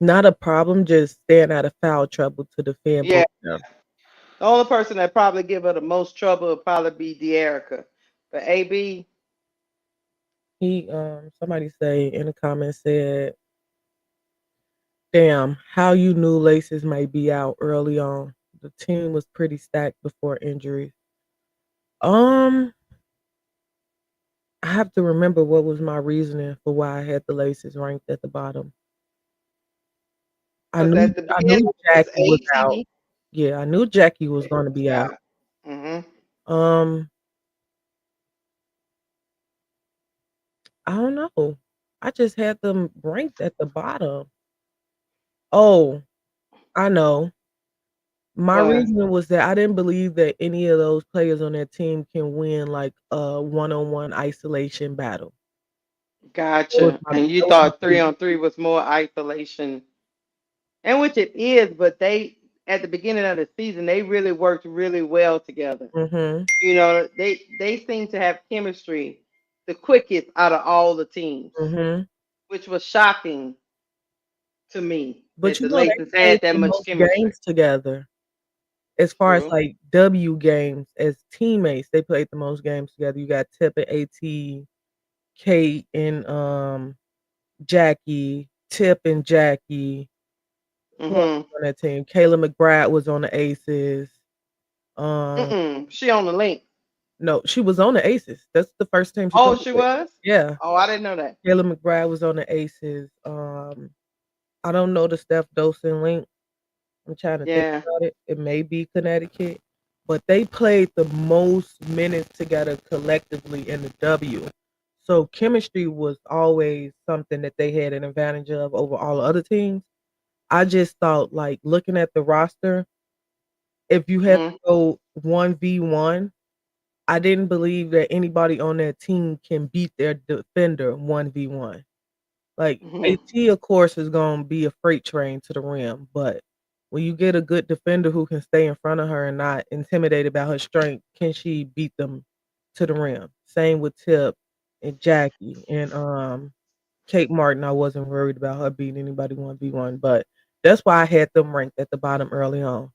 Not a problem, just staying out of foul trouble to defend Yeah. both of them. The only person that probably give her the most trouble would probably be De'Erica. But AB, Somebody say in the comments said, "Damn, how you knew Laces might be out early on. The team was pretty stacked before injuries." Um, I have to remember what was my reasoning for why I had the Laces ranked at the bottom. I because knew at the I beginning knew it was Jackie was out. AT. Yeah, I knew Jackie was going to be out. Yeah. Mhm. Um, I don't know. I just had them ranked at the bottom. Oh, I know. My What? reason was that I didn't believe that any of those players on that team can win like a one-on-one isolation battle. Gotcha. And you That was my thought three reason. on three was more isolation, and which it is. But they at the beginning of the season they really worked really well together. Mhm. They seem to have chemistry the quickest out of all the teams, Mhm. which was shocking to me But that you the know they Lakers played had that the much most chemistry. games together. As far as True. like W games as teammates, they played the most games together. You got Tip and AT, Kate and Jackie, Tip and Jackie. Who else Mhm. was on that team? Kayla McBride was on the Aces. Um, She on the link. no, she was on the Aces. That's the first team she Oh, played she with. was. Yeah, Oh, I didn't know that. Kayla McBride was on the Aces. I don't know the Steph Dosen link. I'm trying to think Yeah. about it. It may be Connecticut, but they played the most minutes together collectively in the W. So chemistry was always something that they had an advantage of over all the other teams. I just thought, like, looking at the roster, if you had Mhm. to go 1v1, I didn't believe that anybody on that team can beat their defender 1v1. Like, Mhm. AT, of course, is gonna be a freight train to the rim, but when you get a good defender who can stay in front of her and not intimidated about her strength, can she beat them to the rim? Same with Tip and Jackie and Kate Martin. I wasn't worried about her beating anybody 1v1, but that's why I had them ranked at the bottom early on.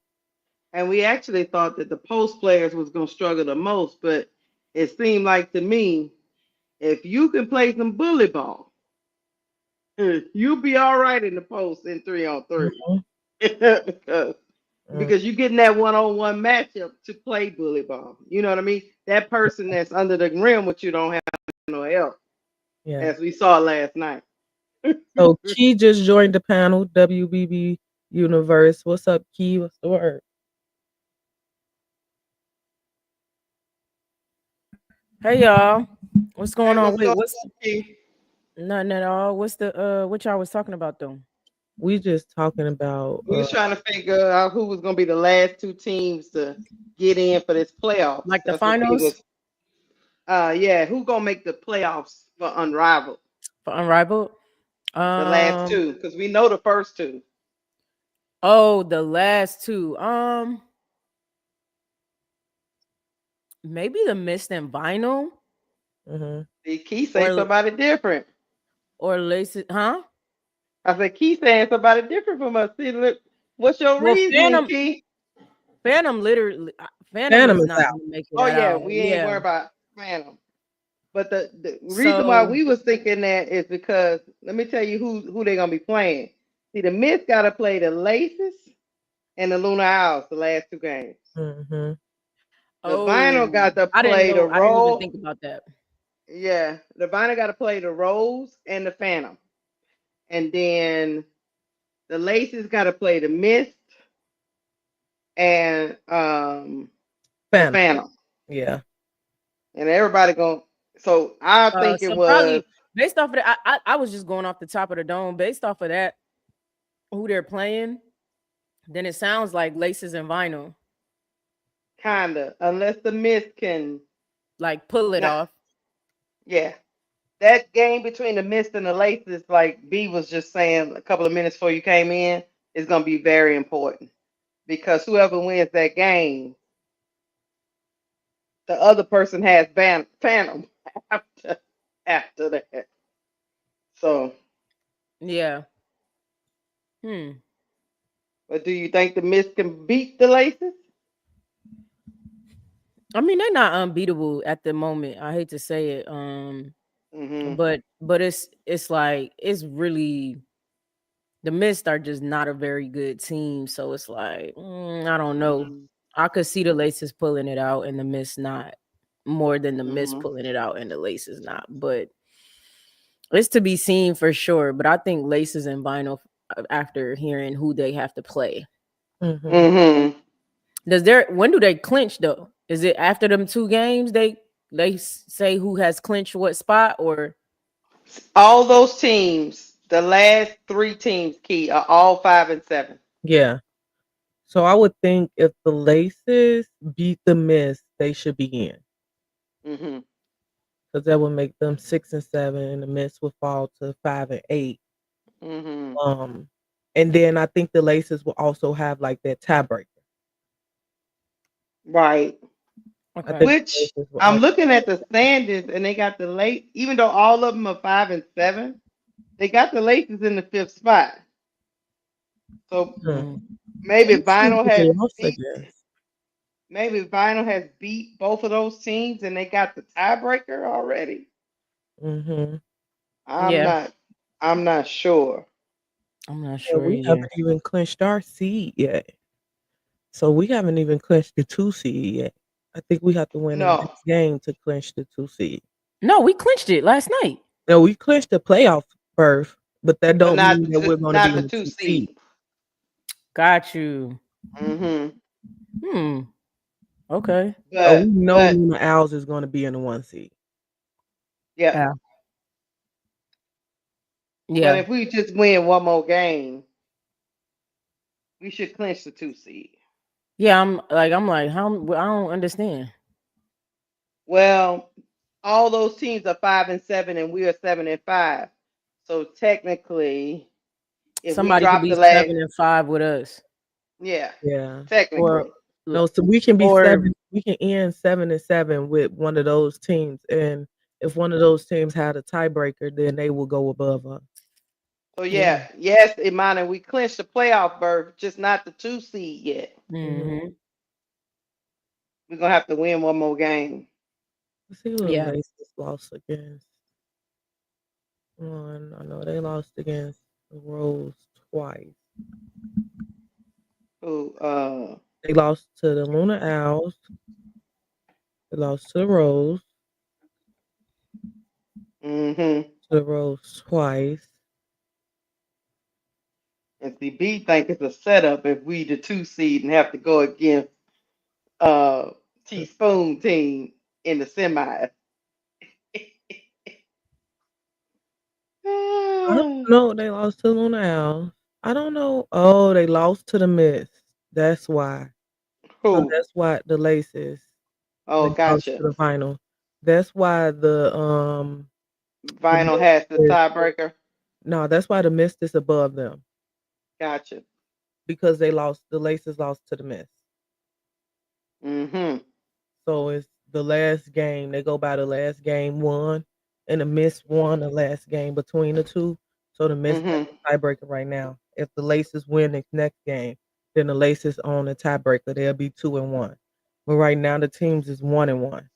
And we actually thought that the post players was going to struggle the most, but it seemed like to me, if you can play some bully ball, you'll be all right in the post in 3-on-3. Mhm, because mm, because you're getting that one-on-one matchup to play bully ball. You know what I mean? That person that's under the rim, which you don't have no help, yeah. as we saw last night. So Key just joined the panel, WBB Universe. What's up, Key? What's the word? Hey y'all, what's going Hey, on? what's Wait, going what's on, Key? nothing at all? What's the what y'all was talking about though? We just talking about We was trying to figure out who was going to be the last two teams to get in for this playoffs. Like the That's what we finals was. Yeah, who gonna make the playoffs for Unrivaled? for Unrivaled? The last Um, two, because we know the first two. oh, the last two. Maybe the Mist and Vinyl mhm. The Key say or somebody different. Laces, huh? I said Key saying somebody different from us. See, look, what's your Well, reasoning, Key? Phantom literally, Phantom Phantom is is not out. gonna make it Oh at yeah, all. we ain't Yeah. worried about Phantom. But the reason why So we was thinking that is because let me tell you who they gonna be playing. See, the Mist gotta play the Laces and the Lunar Owls the last two games. Mhm. The Vinyl oh, got to I didn't play the know. I didn't even role. think about that. Yeah, the Vinyl got to play the Rose and the Phantom, and then the Laces got to play the Mist and the Phantom. Phantom, Yeah. and everybody going. So I think it So was probably based off of that, I was just going off the top of the dome. Based off of that, who they're playing, then it sounds like Laces and Vinyl, kinda, unless the Mist can like pull it not. off. Yeah, that game between the Mist and the Laces, like B was just saying a couple of minutes before you came in, is going to be very important because whoever wins that game, the other person has Phantom after that. So Yeah. Hmm. But do you think the Miss can beat the Laces? I mean, they're not unbeatable at the moment. I hate to say it. Mhm. But it's like it's really the Mist are just not a very good team. So it's like I don't know. Mhm. I could see the Laces pulling it out and the Mist not more than the Mist Mhm. pulling it out and the Laces not. But it's to be seen for sure. But I think Laces and Vinyl after hearing who they have to play. Mhm. Mhm. Does there when do they clinch though? Is it after them two games say who has clinched what spot or All those teams, the last three teams, Key, are all 5-7. Yeah. So I would think if the Laces beat the Miss, they should be in Mhm. because that would make them 6-7, and the Miss would fall to 5-8. Mhm. Um, and then I think the Laces will also have like that tiebreaker. Right. I okay. think the Which Laces will I'm also. looking at the standings, and they got the late. Even though all of them are 5-7, they got the Laces in the fifth spot. So Hmm. Mm. Let maybe me see Vinyl who they has lost beat. against. Maybe Vinyl has beat both of those teams, and they got the tiebreaker already. Mhm. I'm Yeah, not. I'm not sure. I'm not Yeah, sure we either. haven't even clinched our seed yet. So we haven't even clinched the 2 seed yet. I think we have to win the No, next game to clinch the 2 seed. No, we clinched it last night. No, we clinched the playoff berth, but that but don't mean that we're gonna be not in the the two 2 seed. seed. Got you. Hmm. Hmm. Okay. So we But know Luna Owls is gonna be in the 1 seed. yeah. Yeah. But Yeah. if we just win one more game, we should clinch the two seed. Yeah. I'm like, how I don't understand. Well, all those teams are 5-7, and we are 7-5. So technically, if we Somebody could drop be the last, 7-5 with us. yeah, Yeah. Or technically. No, so we can be or 7 we can end 7-7 with one of those teams, and if one of those teams had a tiebreaker, then they will go above us. So yeah. yeah, yes, Imani, we clinched the playoff berth, just not the two seed yet. Mhm. Hmm. We're gonna have to win one more game. Let's see who the Yeah. Laces lost against. One, I know they lost against the Rose twice. Who They lost to the Luna Owls, they lost mm-hmm. to the Rose twice. And see B think it's a setup if we the two seed and have to go against uh Teaspoon team in the semis. I don't know, they lost to Luna Owls. I don't know. Oh, they lost to the Miss. That's why. So Who? that's why the Laces, Oh, they lost gotcha. to the final. That's why the Vinyl Miss has the is tiebreaker. no, that's why the Mist is above them Gotcha. because the Laces lost to the Miss. Mm-hmm. So it's the last game. They go by the last game won, and the Miss won the last game between the two. So the Miss has Mm-hmm. the tiebreaker right now. If the Laces win the next game, then the Laces own the tiebreaker. They'll be 2-1. But right now the teams is 1-1.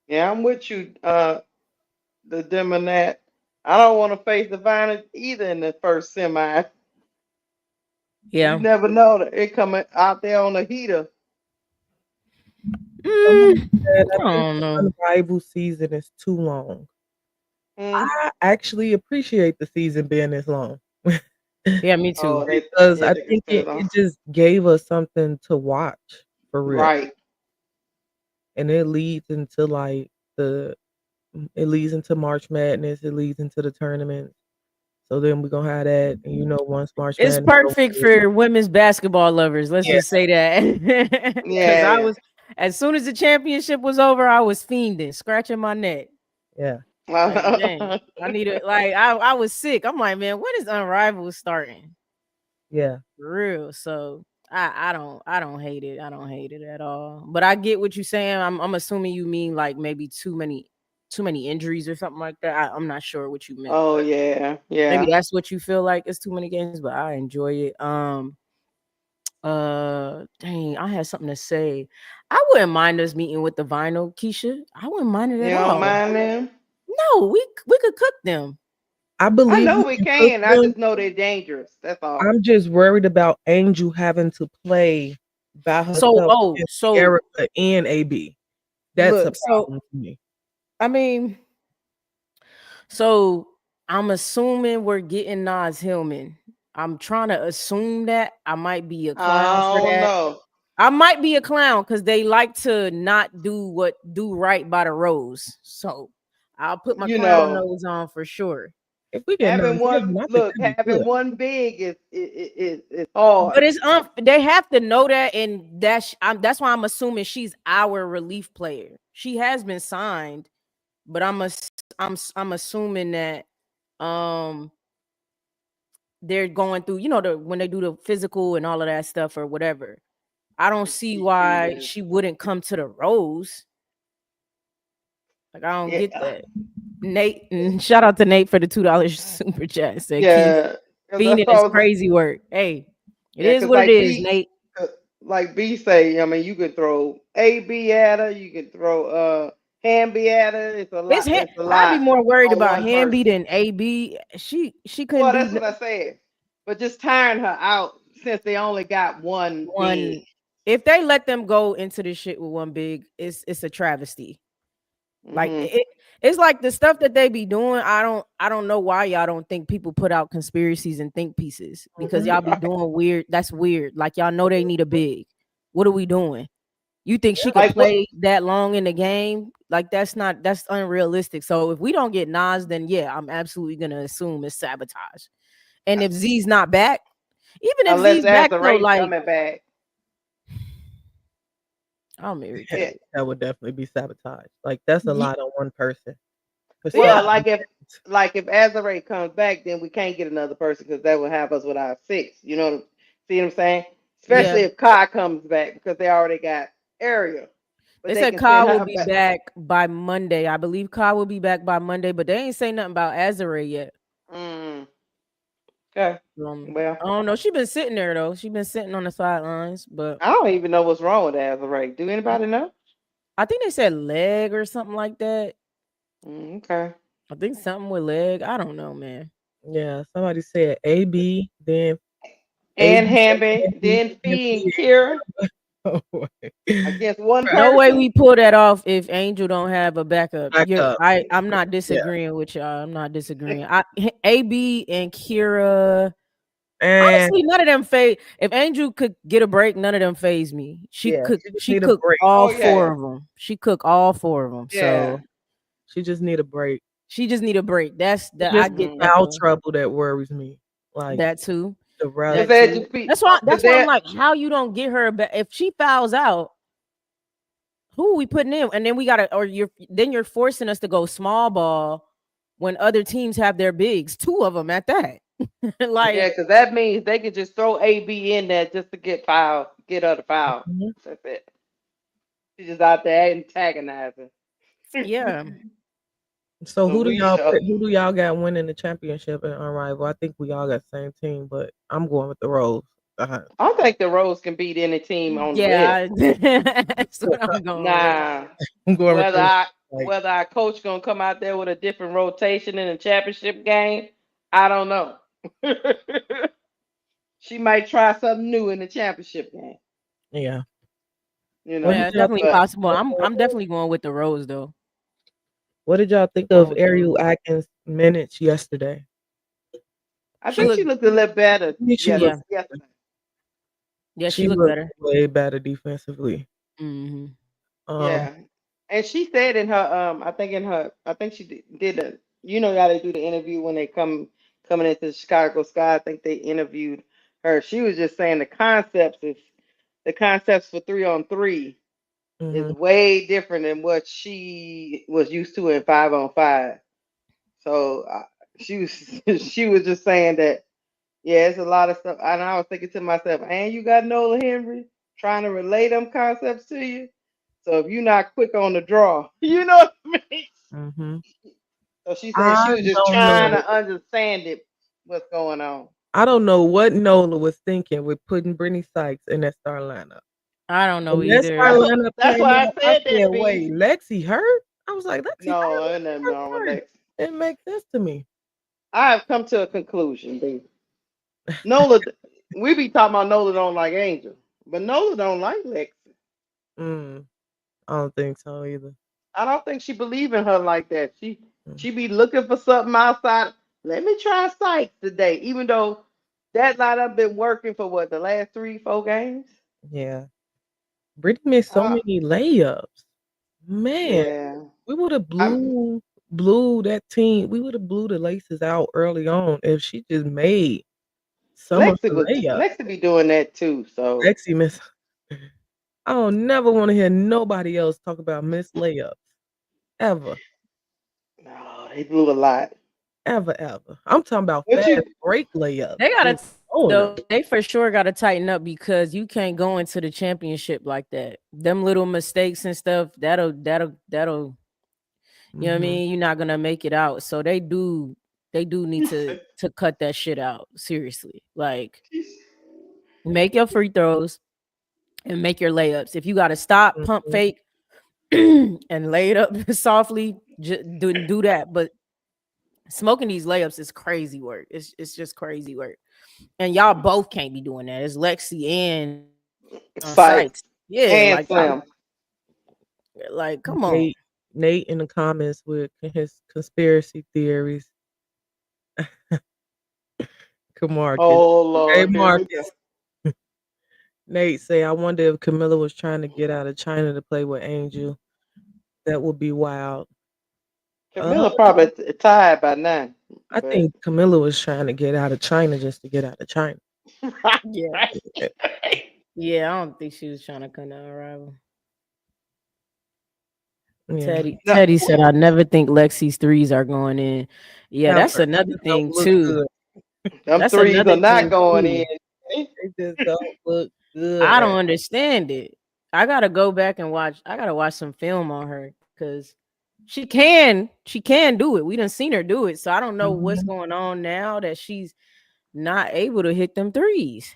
Yeah, I'm with you, the Demonat. I don't want to face the Vinyl either in the first semi. You Yeah. never know that it coming out there on the heater. Somebody Mm, said I I think don't the know. Unrivaled season is too long. Mm. I actually appreciate the season being this long. Yeah, me Oh, too. Because yeah, I they can think set it, it on. it just gave us something to watch for real. Right. And it leads into like it leads into March Madness, it leads into the tournament. So then we're gonna have that, and once March It's Madness over perfect with, for women's basketball lovers. Let's yeah, just say that. Cause I Yeah. was as soon as the championship was over, I was fiending, scratching my neck. yeah, Like, dang, I needed like I was sick. I'm like, man, when is Unrivaled starting? yeah. For real. So I don't hate it. I don't hate it at all. But I get what you're saying. I'm assuming you mean like maybe too many injuries or something like that. I'm not sure what you meant, Oh but yeah, maybe yeah. that's what you feel like. It's too many games, but I enjoy it. Dang, I had something to say. I wouldn't mind us meeting with the vinyl, Keisha. I wouldn't mind it You at don't all. mind them? No, we could cook them. I I believe know you we can cook can. I them. just know they're dangerous. That's all. I'm just worried about Angel having to play by So, herself oh, against so Erica and AB. That's a look, so problem to me. I mean, so I'm assuming we're getting Nas Hillman. I'm trying to assume that I might be a clown for I don't that. know. I might be a clown because they like to not do right by the rose. So I'll put my You clown know, nose on for sure. If we get having Nas one Hillman, I think look, that'd be having good. one big is hard. But it's they have to know that, and that's why I'm assuming she's our relief player. She has been signed, but I'm assuming that um they're going through, when they do the physical and all of that stuff or whatever. I don't see why she wouldn't come to the Rose. Like, I don't get Yeah, that. Nate, and shout out to Nate for the $2 super chat. Said Keith, yeah. Because Fiend that's is all. crazy work. Hey, it Yeah, is because what it is, Nate. uh, like B say, I mean, you can throw AB at her, you can throw Hamby at her. It's a lot. It's a I'd be lot more worried on about one Hamby person. than AB. She couldn't Well, do that's what I said. But just tiring her out since they only got one big. one. If they let them go into this shit with one big, it's a travesty. Like Hmm. it's like the stuff that they be doing. I don't know why y'all don't think people put out conspiracies and think pieces, because y'all be doing weird. That's weird. Like, y'all know they need a big. What are we doing? You think she could Like what? play that long in the game? Like, that's unrealistic. So if we don't get Nas, then yeah, I'm absolutely gonna assume it's sabotage. And if Z's not back, even if Unless Z's back though, Azarae's like, coming back. I'm Yeah, Yeah. irritated. that would definitely be sabotage. Like that's a Ye- lot on one person. For Well, Yeah, 7 games. like if Azarae comes back, then we can't get another person because that would have us with our six. See what I'm saying? yeah. Especially if Kai comes back because they already got Ariel, but They they said can send Kyle will her be back. back by Monday. I believe Kyle will be back by Monday, but they ain't say nothing about Azare yet. Mm, okay. Well, I don't know. She been sitting there though. She been sitting on the sidelines, but I don't even know what's wrong with Azarae. Do anybody know? I think they said leg or something like that. Okay. I think something with leg. I don't know, man. Yeah, somebody said AB, then And AB, Hamby, AB, then then Fee and P. Kira Oh, boy. against one No way person. we pull that off if Angel don't have a backup. Back up. I'm not Yeah. disagreeing with y'all. I'm not disagreeing. AB and Kira. And Honestly, none of them phase. If Angel could get a break, none of them phase me. She yeah, cook. she just She need a cooked break. all Oh four yeah, of them. She cooked all four of them. yeah. So She just need a break. she just need a break. That's It's that. I just the get Mm-hmm. that foul though. trouble that worries me. Like That too. the Because rest. That they too. just be, That's why. because That's why I'm that like, how you don't get her back? If she fouls out, who are we putting in? And then we gotta, or you're forcing us to go small ball when other teams have their bigs, two of them at that. yeah, Like, because that means they can just throw AB in there just to get foul, get her to foul. Mhm. That's it. She's just out there antagonizing. yeah. So So we shall. who do y'all got winning the championship in Unrivaled? I think we all got the same team, but I'm going with the Rose. Uh-huh. I think the Rose can beat any team on the list. Yeah, that's what I'm going with. Nah, I'm going with whether the I like whether our coach gonna come out there with a different rotation in the championship game, I don't know. She might try something new in the championship game, yeah. you What know. did Yeah, y'all definitely think? But possible. I'm definitely going with the Rose though. What did y'all think Going of with the Ariel Rose. Atkins' minutes yesterday? I She think looked, she looked a little better. She Yes, yeah, looked yesterday. yeah, she she looked looked better. way better defensively. Hmm. Um, Yeah, and she said in her I think she did a how they do the interview when they coming into Chicago Sky. I think they interviewed her. She was just saying the concepts for 3-on-3 is mhm. way different than what she was used to in 5-on-5. So she was she was just saying that yeah, it's a lot of stuff. And I was thinking to myself, and you got Nola Henry trying to relay them concepts to you. So if you're not quick on the draw, you know what I mean? Mhm. So she said she I was just don't trying know. to understand it, what's going on. I don't know what Nola was thinking with putting Brittany Sykes in that star lineup. I don't know When that either. star That's lineup that's came why I out, I said said, that, B. "Wait, Lexi hurt?" I was like, "Lexi hurt? No, What ain't the nothing hurt wrong with for?" Lex. It makes sense to me. I have come to a conclusion, B. Nola, we be talking about Nola don't like Angel, but Nola don't like Lexi. Mm, I don't think so either. I don't think she believe in her like that. She Mm, she be looking for something outside. Let me try Sykes today, even though that lineup been working for what the last 3, 4 games. yeah. Brittany missed so Uh, many layups. Man, yeah. we would have I'm blew that team. We would have blew the laces out early on if she just made some of Lexi the was layups. Lexi be doing that too. So Lexi miss. I don't never want to hear nobody else talk about missed layups ever, no, they blew a lot. ever, ever. I'm talking about What fast you break layups, They gotta just throwing them. though. They for sure gotta tighten up because you can't go into the championship like that. Them little mistakes and stuff that'll you know what I Mhm. mean. You're not gonna make it out. So they do need to cut that shit out seriously. Like make your free throws and make your layups. If you gotta stop, pump Mhm. fake, and lay it up softly, just do that. But smoking these layups is crazy work. It's just crazy work. And y'all both can't be doing that. It's Lexi and Sykes. Sykes Yeah, and like y'all, Slim. like come on. Nate in the comments with his conspiracy theories. Marcus. Oh Hey, Lord, here we go. Marcus. Nate say, I wonder if Camilla was trying to get out of China to play with Angel. That would be wild. Uh, Camilla probably tired by now, I but think Camilla was trying to get out of China just to get out of China. Yeah, Eh, yeah. I don't think she was trying to come to our rival. yeah, no, Teddy said, "I never think Lexi's threes are going in." Yeah, that's ever. another It don't thing look too. good. them That's threes another are not thing going too. in. It just don't look good I at don't understand it. I gotta go back and watch. I gotta watch some film on her because she can do it. We done seen her do it. So I don't know what's Mhm. going on now that she's not able to hit them threes.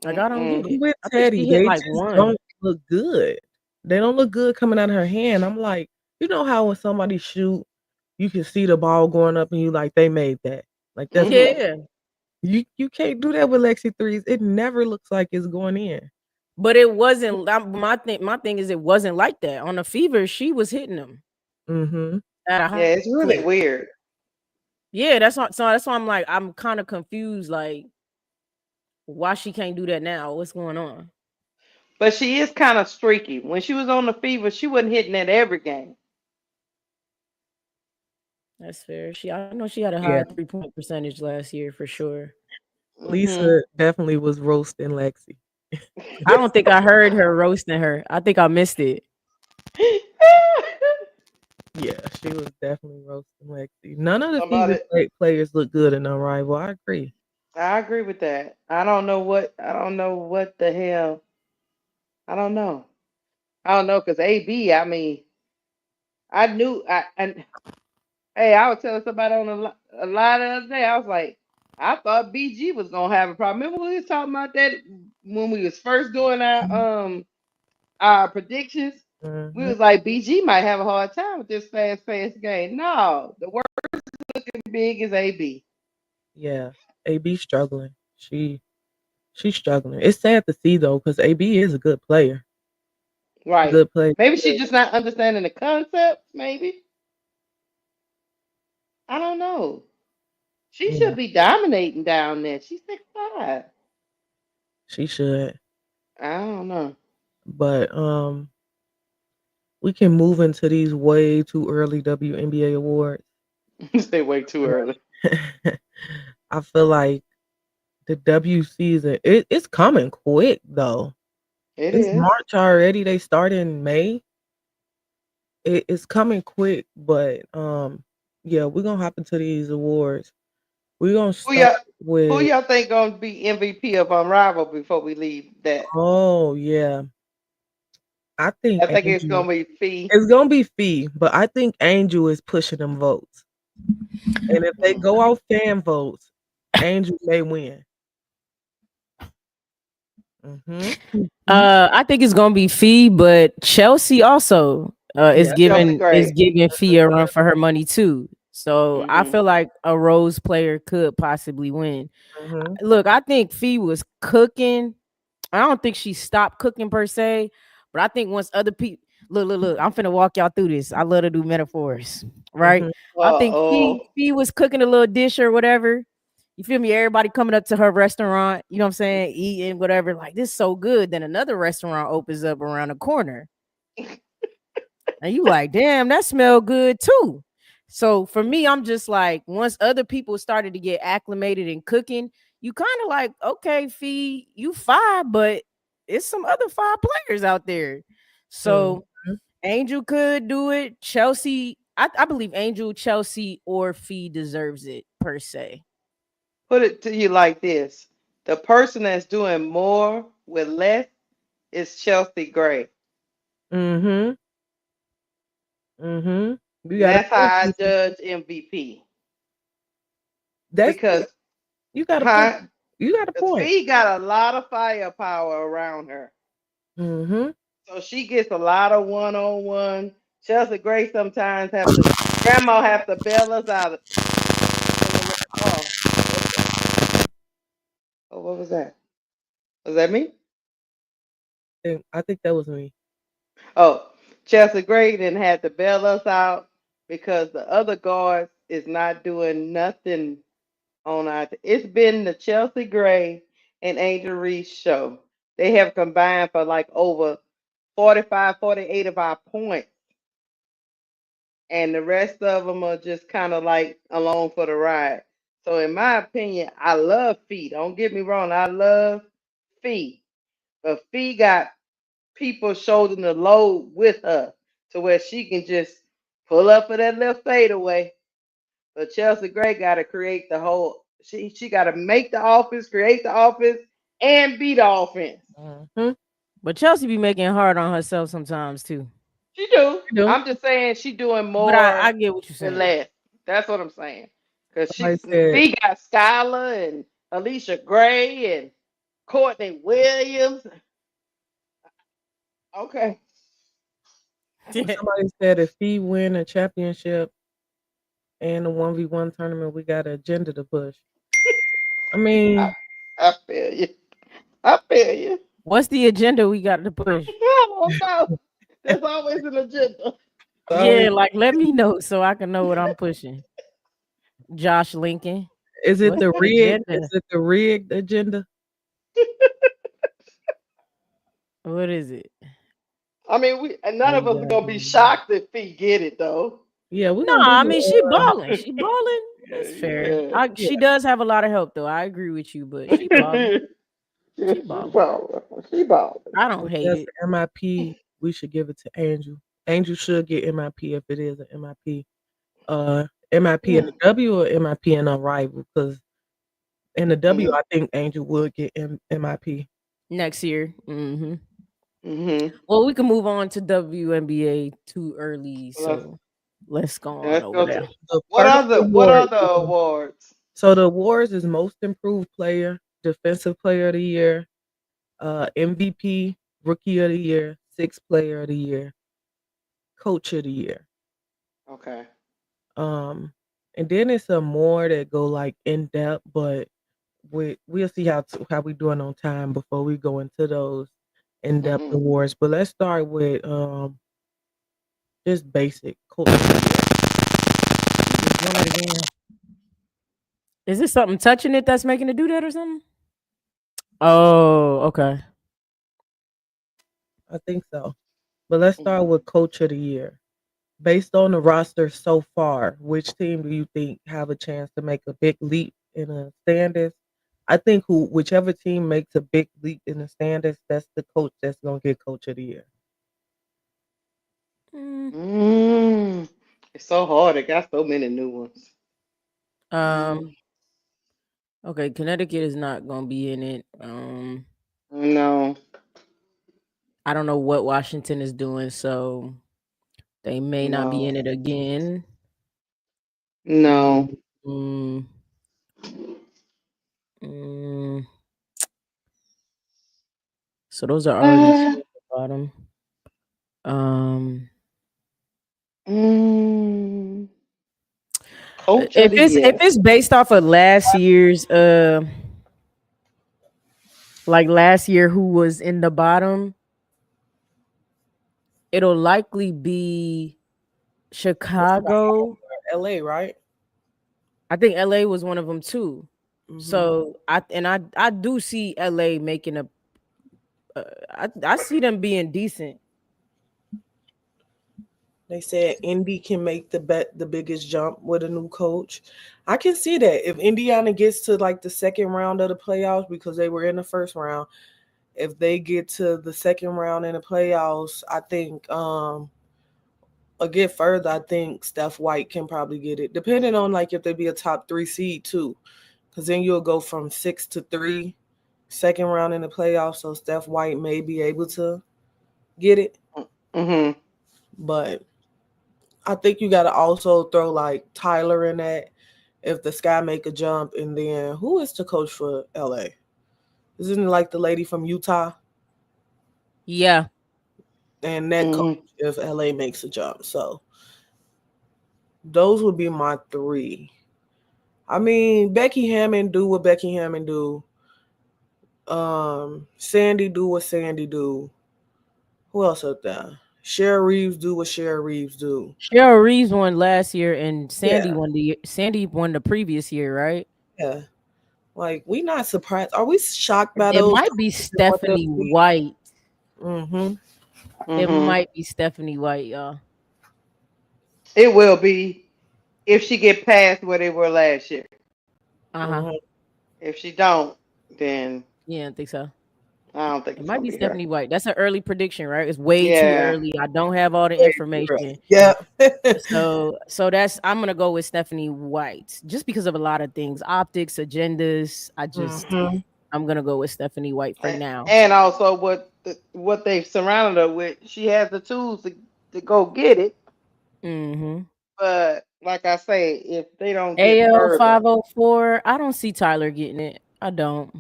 Like I don't get Mm-mm. I'm it. with I think Teddy. she hit They like just one. don't look good. They don't look good coming out of her hand. I'm like, you know how when somebody shoot, you can see the ball going up and you like, they made that. Like that's what Mm-hmm. Yeah, you can't do that with Lexi threes. It never looks like it's going in. but it wasn't. My thing is it wasn't like that on the Fever. She was hitting them Mhm. at a Yeah, high it's really clip. weird. Yeah, that's why I'm like I'm kind of confused. Like why she can't do that now? What's going on? But she is kind of streaky. When she was on the Fever, she wasn't hitting at every game. That's fair. I know she had a high Yeah. 3-point percentage last year for sure. Mm-hmm. Lisa definitely was roasting Lexi. I don't think I heard her roasting her. I think I missed it. Yeah, she was definitely roasting Lexi. None of the Fever Somebody, players look good in Unrivaled. I agree. I agree with that. I don't know what the hell. I don't know. I don't know because AB. I mean, I knew. I and hey, I was telling somebody on a line the other day. I was like, I thought BG was gonna have a problem. Remember when we was talking about that when we was first doing our predictions? We Mhm. was like, BG might have a hard time with this fast game. No, the worst looking big is AB. Yeah. AB struggling. She's struggling. It's sad to see though, because AB is a good player. Right. Good player. Maybe she's just not understanding the concept. Maybe I don't know. She Yeah, should be dominating down there. She's 6'5". she should. I don't know. But we can move into these way too early WNBA awards. Stay way too early. I feel like the W season it's coming quick though. It It's is. March already. They start in May. It's coming quick, but yeah, we're gonna hop into these awards. We're gonna Who start y'all who with y'all think gonna be MVP of Unrivaled before we leave that? oh yeah. I think I think it's Angel. gonna be Fee. It's gonna be Fee, but I think Angel is pushing them votes. And if they go Mm. off fan votes, Angel may win. Mhm. I think it's gonna be Fee, but Chelsea also is Yeah. Chelsea Gray. giving Fee a run for her money too. So I Mm-hmm. feel like a Rose player could possibly win. Mhm. Look, I think Fee was cooking. I don't think she stopped cooking per se, but I think once other people look, I'm finna walk y'all through this. I love to do metaphors, right? Mhm. I think Oh. Fee was cooking a little dish or whatever. You feel me? Everybody coming up to her restaurant, you know what I'm saying, eating whatever. Like this is so good. Then another restaurant opens up around the corner, and you like, damn, that smell good too. So for me, I'm just like, once other people started to get acclimated in cooking, you kind of like, okay, Fee, you five, but it's some other five players out there. Mhm. So Angel could do it. Chelsea, I believe Angel, Chelsea, or Fee deserves it per se. Put it to you like this: the person that's doing more with less is Chelsea Gray, Mhm. Mhm. You and got a that's how point. I Cece. judge MVP. That's Because, you got a point. huh? You got a Because point. Fee got a lot of firepower around her, Mhm. so she gets a lot of one-on-one. Chelsea Gray sometimes have to, Grandma have to bail us out. Oh, what's that? Oh, what was that? Was that me? I think that was me. Oh, Chelsea Gray then had to bail us out because the other guards is not doing nothing on our. It's been the Chelsea Gray and Angel Reese show. They have combined for like over 45, 48 of our points, and the rest of them are just kind of like along for the ride. So, in my opinion, I love Fee. Don't get me wrong, I love Fee, but Fee got people shouldering the load with her to where she can just pull up for that little fadeaway. But Chelsea Gray got to create the whole. She got to make the offense, create the offense, and be the offense. Mhm. But Chelsea be making it hard on herself sometimes too. She do. You know, I'm just saying she doing But I more get what you're with saying. less. That's what I'm saying. Cause somebody she said, Fee got Skylar and Alicia Gray and Courtney Williams. Okay. somebody said if he win a championship and the 1v1 tournament, we got an agenda to push. I I, mean, I feel you. I feel you. What's the agenda we got to push? I don't know. There's always an agenda. Yeah, so like let me know so I can know what I'm pushing. Josh Lincoln. is it What's the the rigged? agenda? Is it the rigged agenda? What is it? I mean, we and none Oh, of us are yeah. gonna be shocked if he get it though. Yeah, we're No, gonna do I mean she the balling. She balling. It's fair. Yeah, yeah. She does have a lot of help though. I agree with you, but she balling. yeah. She She balling. balling. She balling. I don't If hate that's it. an MIP, we should give it to Angel. Angel should get MIP if it is an MIP. MIP in Mm, the W or MIP in Unrivaled? Because in the W, mm, I think Angel would get MIP. Next year. mm-hmm. Well, we can move on to WNBA too early, Let's, so let's go on let's over go So there. to the what first other what award other is awards? so the awards is most improved player, defensive player of the year, MVP, rookie of the year, sixth player of the year, coach of the year. Okay. Um, and then it's some more that go like in depth, but we'll see how we doing on time before we go into those in depth Mm-hmm. awards. But let's start with just basic coach of the year. Just doing it again. Is this something touching it that's making it do that or something? Oh, okay. I think so. But let's start Mm-hmm. with coach of the year. Based on the roster so far, which team do you think have a chance to make a big leap in the standings? I think whichever team makes a big leap in the standings, that's the coach that's gonna get coach of the year. Mm, Mm. It's so hard. It got so many new ones. Mm. um. Okay, Connecticut is not gonna be in it. No. I don't know what Washington is doing, so they may not be in No, it again. no. Mm, mm. So those are already two Uh, at the bottom. Um, mm, Coach of if the if year. it's based off of last year's like last year who was in the bottom, it'll likely be That's Chicago. LA, right? I think LA was one of them too. Hmm. So I do see LA making a I see them being decent. They said Indy can make the biggest jump with a new coach. I can see that if Indiana gets to like the second round of the playoffs because they were in the first round. If they get to the second round in the playoffs, I think or get further, I think Steph White can probably get it, depending on like if they be a top three seed too, because then you'll go from 6 to 3, second round in the playoffs. So Steph White may be able to get it, Mm-hmm. but I think you got to also throw like Tyler in that if the Sky make a jump, and then who is the coach for LA? Isn't it like the lady from Utah? Yeah. And that coach Mm-hmm. if LA makes a jump. So those would be my three. I mean, Becky Hammond do what Becky Hammond do. Sandy do what Sandy do. Who else up there? Cheryl Reeves do what Cheryl Reeves do. Cheryl Reeves won last year and Yeah, Sandy won the previous year, right? yeah. Like we not surprised. Are we shocked by It those might be coaches and what they'll Stephanie be? White. Mm-hmm. It Mm-hmm. might be Stephanie White, y'all. It will be if she get past where they were last year. Uh-huh. Mm-hmm. If she don't, then Yeah, I think so. I don't think It it's might gonna be be her. Stephanie White. That's an early prediction, right? It's way too Yeah. early. I don't have all the Way too early. information. Yeah. So that's I'm gonna go with Stephanie White just because of a lot of things, optics, agendas. Mm-hmm. I'm gonna go with Stephanie White for now. And also what they've surrounded her with. She has the tools to go get it. Mm-hmm. But like I say, if they don't get AL further, 504. I don't see Tyler getting it. I don't.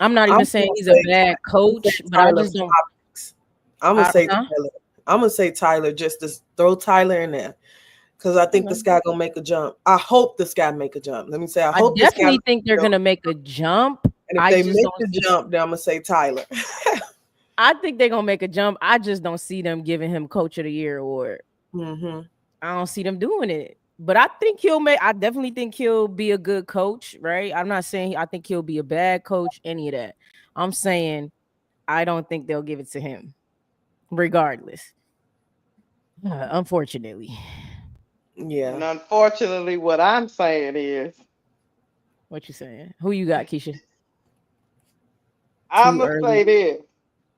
I'm not I'm even saying gonna he's a say bad I'm gonna say coach, but I Tyler just for don't. optics. I'm gonna say Huh? Tyler. I'm gonna say Tyler just to throw Tyler in there because I think the Okay. Sky gonna make a jump. I hope the Sky make a jump. Let me say I I hope the Sky make definitely think a they're jump. gonna make a jump. And if I they just make don't the see. jump, then I'm gonna say Tyler. I think they're gonna make a jump. I just don't see them giving him Coach of the Year award. Mm-hmm. I don't see them doing it. But I think he'll make. I definitely think he'll be a good coach, right? I'm not saying I think he'll be a bad coach. Any of that. I'm saying I don't think they'll give it to him, regardless. Unfortunately, and Yeah. unfortunately, what I'm saying is, what you saying? Who you got, Keisha? I'm Too gonna early. say this.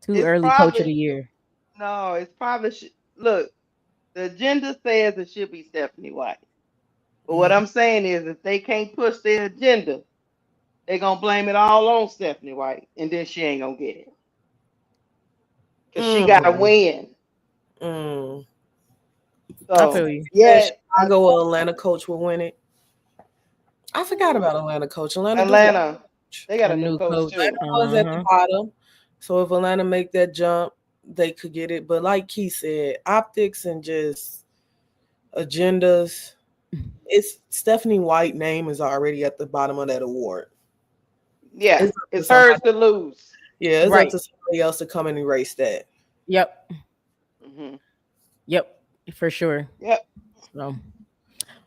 Too It's early. Coach of the probably Year. no. It's probably look. The agenda says it should be Stephanie White. But what Mm-hmm. I'm saying is, if they can't push their agenda, they're gonna blame it all on Stephanie White, and then she ain't gonna get it because she got to Mm. win. Mm. I So feel you. That yeah, Chicago or Atlanta coach will win it. I forgot about Atlanta coach. Atlanta do got Atlanta, a coach. they got A a new new coach coach. too. Atlanta was at the bottom. So if Atlanta make that jump, they could get it. But like Key said, optics and just agendas. It's Stephanie White name is already at the bottom of that award. Yeah, It's up to it's hers somebody. to lose. Yeah, it's up Right. to somebody else to come and erase that. Yep. Hmm. Yep. For sure. Yep. So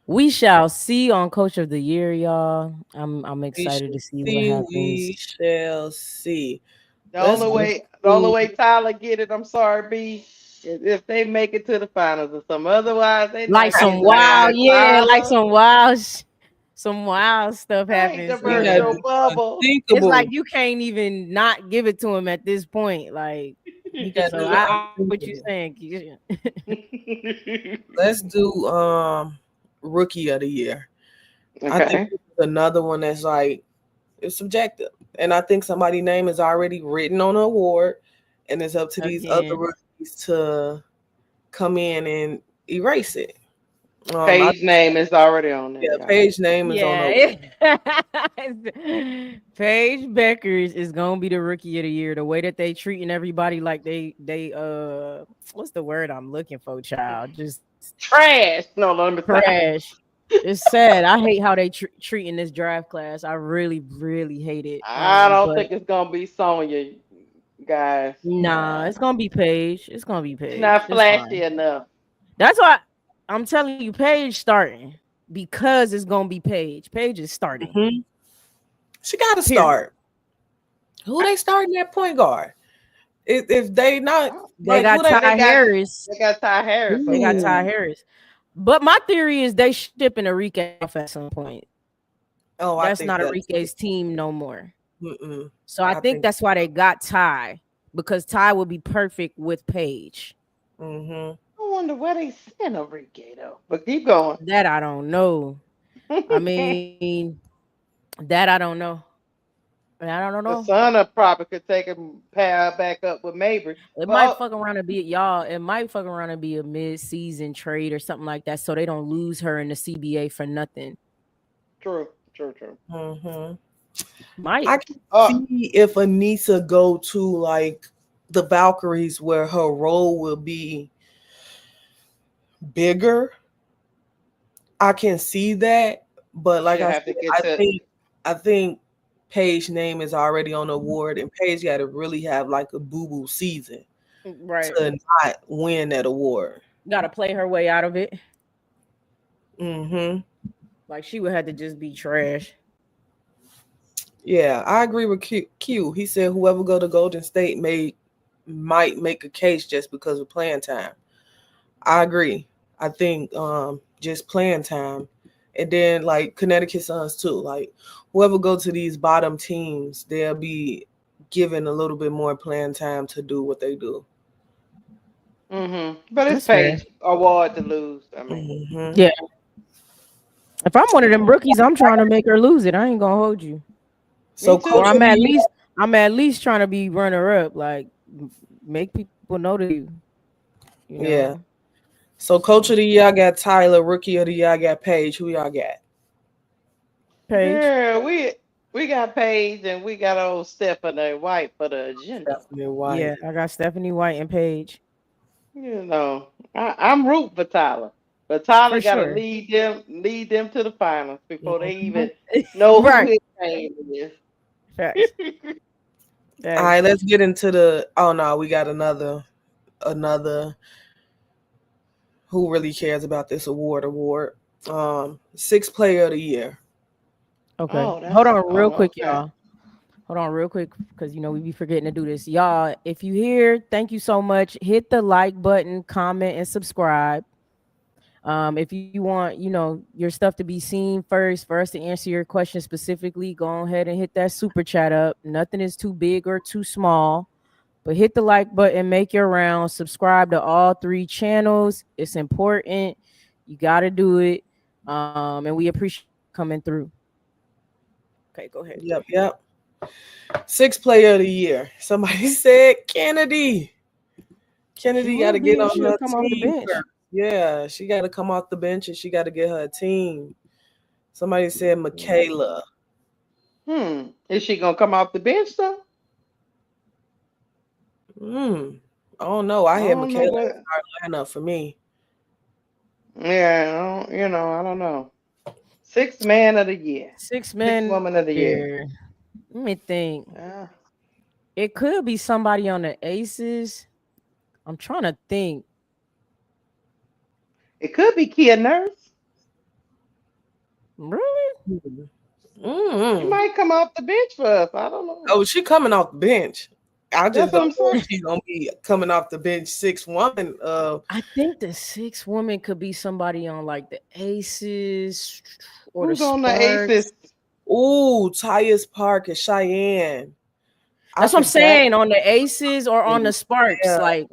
we shall see on Coach of the Year, y'all. I'm We excited shall to see what see. happens. We shall see. The Let's only go Mhm. way, the only to way Tyler get it, I'm sorry, B, is if they make it to the finals or something. Otherwise, they Like not some getting wild, mine. yeah, like Tyler, some wild stuff I hate to happens. we burst gotta your do bubble. It's like unthinkable. you can't even not give it to him at this point. Like, We gotta so do I the what you unthinkable. saying, Keisha. Let's do rookie of the year. I think Okay. this is another one that's like it's subjective. And I think somebody's name is already written on the award. and it's up to these other Again. rookies to come in and erase it. Page name is already on there, Yeah, y'all. Paige name is on the. Yeah. Paige Beckers is gonna be the rookie of the year. The way that they treating everybody like they what's the word I'm looking for, child? Just Trash. No, let me stop. trash. It's sad. I hate how they treating this draft class. I really, really hate it. I don't But think it's gonna be Sonya, guys. nah, Nah, it's gonna be Paige. It's gonna be she's Paige. not It's flashy fine. enough. That's why I'm telling you, Paige starting because it's gonna be Paige. Paige is starting. Mhm. She got to Period. start. Who they starting at point guard? If they not They like who got they. Ty Harris. They got Ty Harris They over got there. Ty Ooh. Harris. But my theory is they shipping Enrique off at some point. Oh, I That's think not that too. Enrique's team no more. Mm-mm. So I I think think. that's why they got Ty because Ty would be perfect with Paige. Mm-hmm. I wonder where they sent Enrique though. But keep going. That I don't know. I mean, that I don't know. I don't The know. son of probably could take him pair back up with Mabry. It might But fuck around and be y'all. It might fuck around and be a mid-season trade or something like that, so they don't lose her in the CBA for nothing. true. Mm-hmm. Might. I can Uh see if Anissa go to like the Valkyries where her role will be bigger. I can see that, but like she'll I have said, to get to I think Paige name is already on the award, and Paige got to really have like a boo boo season Right. to not win that award. Got to play her way out of it. Mm-hmm. Like she would have to just be trash. Yeah, I agree with Q. He said whoever go to Golden State might make a case just because of playing time. I agree. I think just playing time. And then like Connecticut Suns too. Like whoever go to these bottom teams, they'll be given a little bit more playing time to do what they do. But it's That's fair. Page award to lose. I mean. Hmm. Yeah. If I'm one of them rookies, I'm trying to make her lose it. I ain't gonna hold you. Me So Or coach too. of the year, I'm at least trying to be runner up. Like make people know to you. You yeah. know. So coach So of the year, I got Tyler. Rookie of the year, I got Paige. Who y'all got? Paige. Girl, we got Paige and we got old Stephanie White for the agenda. Stephanie Yeah, White. I got Stephanie White and Paige You know, I'm rooting for Tyler, but Tyler for got to sure. lead them to the finals before they Mhm. even know who Right. his name is. Facts. All That is right, let's facts. get into the. Oh no, we got another. Who really cares about this award? Sixth player of the year. Okay. Oh, Hold that's on real quick, okay. y'all. Hold on real quick because we be forgetting to do this. Y'all, if you here, thank you so much. Hit the like button, comment, and subscribe. If you want, your stuff to be seen first for us to answer your question specifically, go ahead and hit that super chat up. Nothing is too big or too small. But hit the like button, make your round, subscribe to all 3 channels. It's important. You got to do it. And we appreciate coming through. Okay, go ahead. Yep. Sixth player of the year. Somebody said Kennedy. She Kennedy got to will get be, and on she'll her come off the team bench. first. Yeah, she got to come off the bench and she got to get her a team. Somebody said Michaela. Is she gonna come off the bench though? Hmm. I don't know. I I had don't know Michaela in what. the lineup for me. Yeah, I don't know. Sixth man of the year, Six sixth men woman of the year. there. Let me think. Uh, It could be somebody on the Aces. I'm trying to think. it could be Kia Nurse. Really? She Mm-hmm. might come off the bench for us. I don't know. Oh, she coming off the bench. I just That's what don't I'm know saying. if she's gonna be coming off the bench 6'1". I think the six woman could be somebody on like the Aces or the Who's on the Aces? Sparks. Ooh, Tyus Park and Cheyenne. I That's what I'm forgot. saying. On the Aces or on the Sparks. Yeah, Like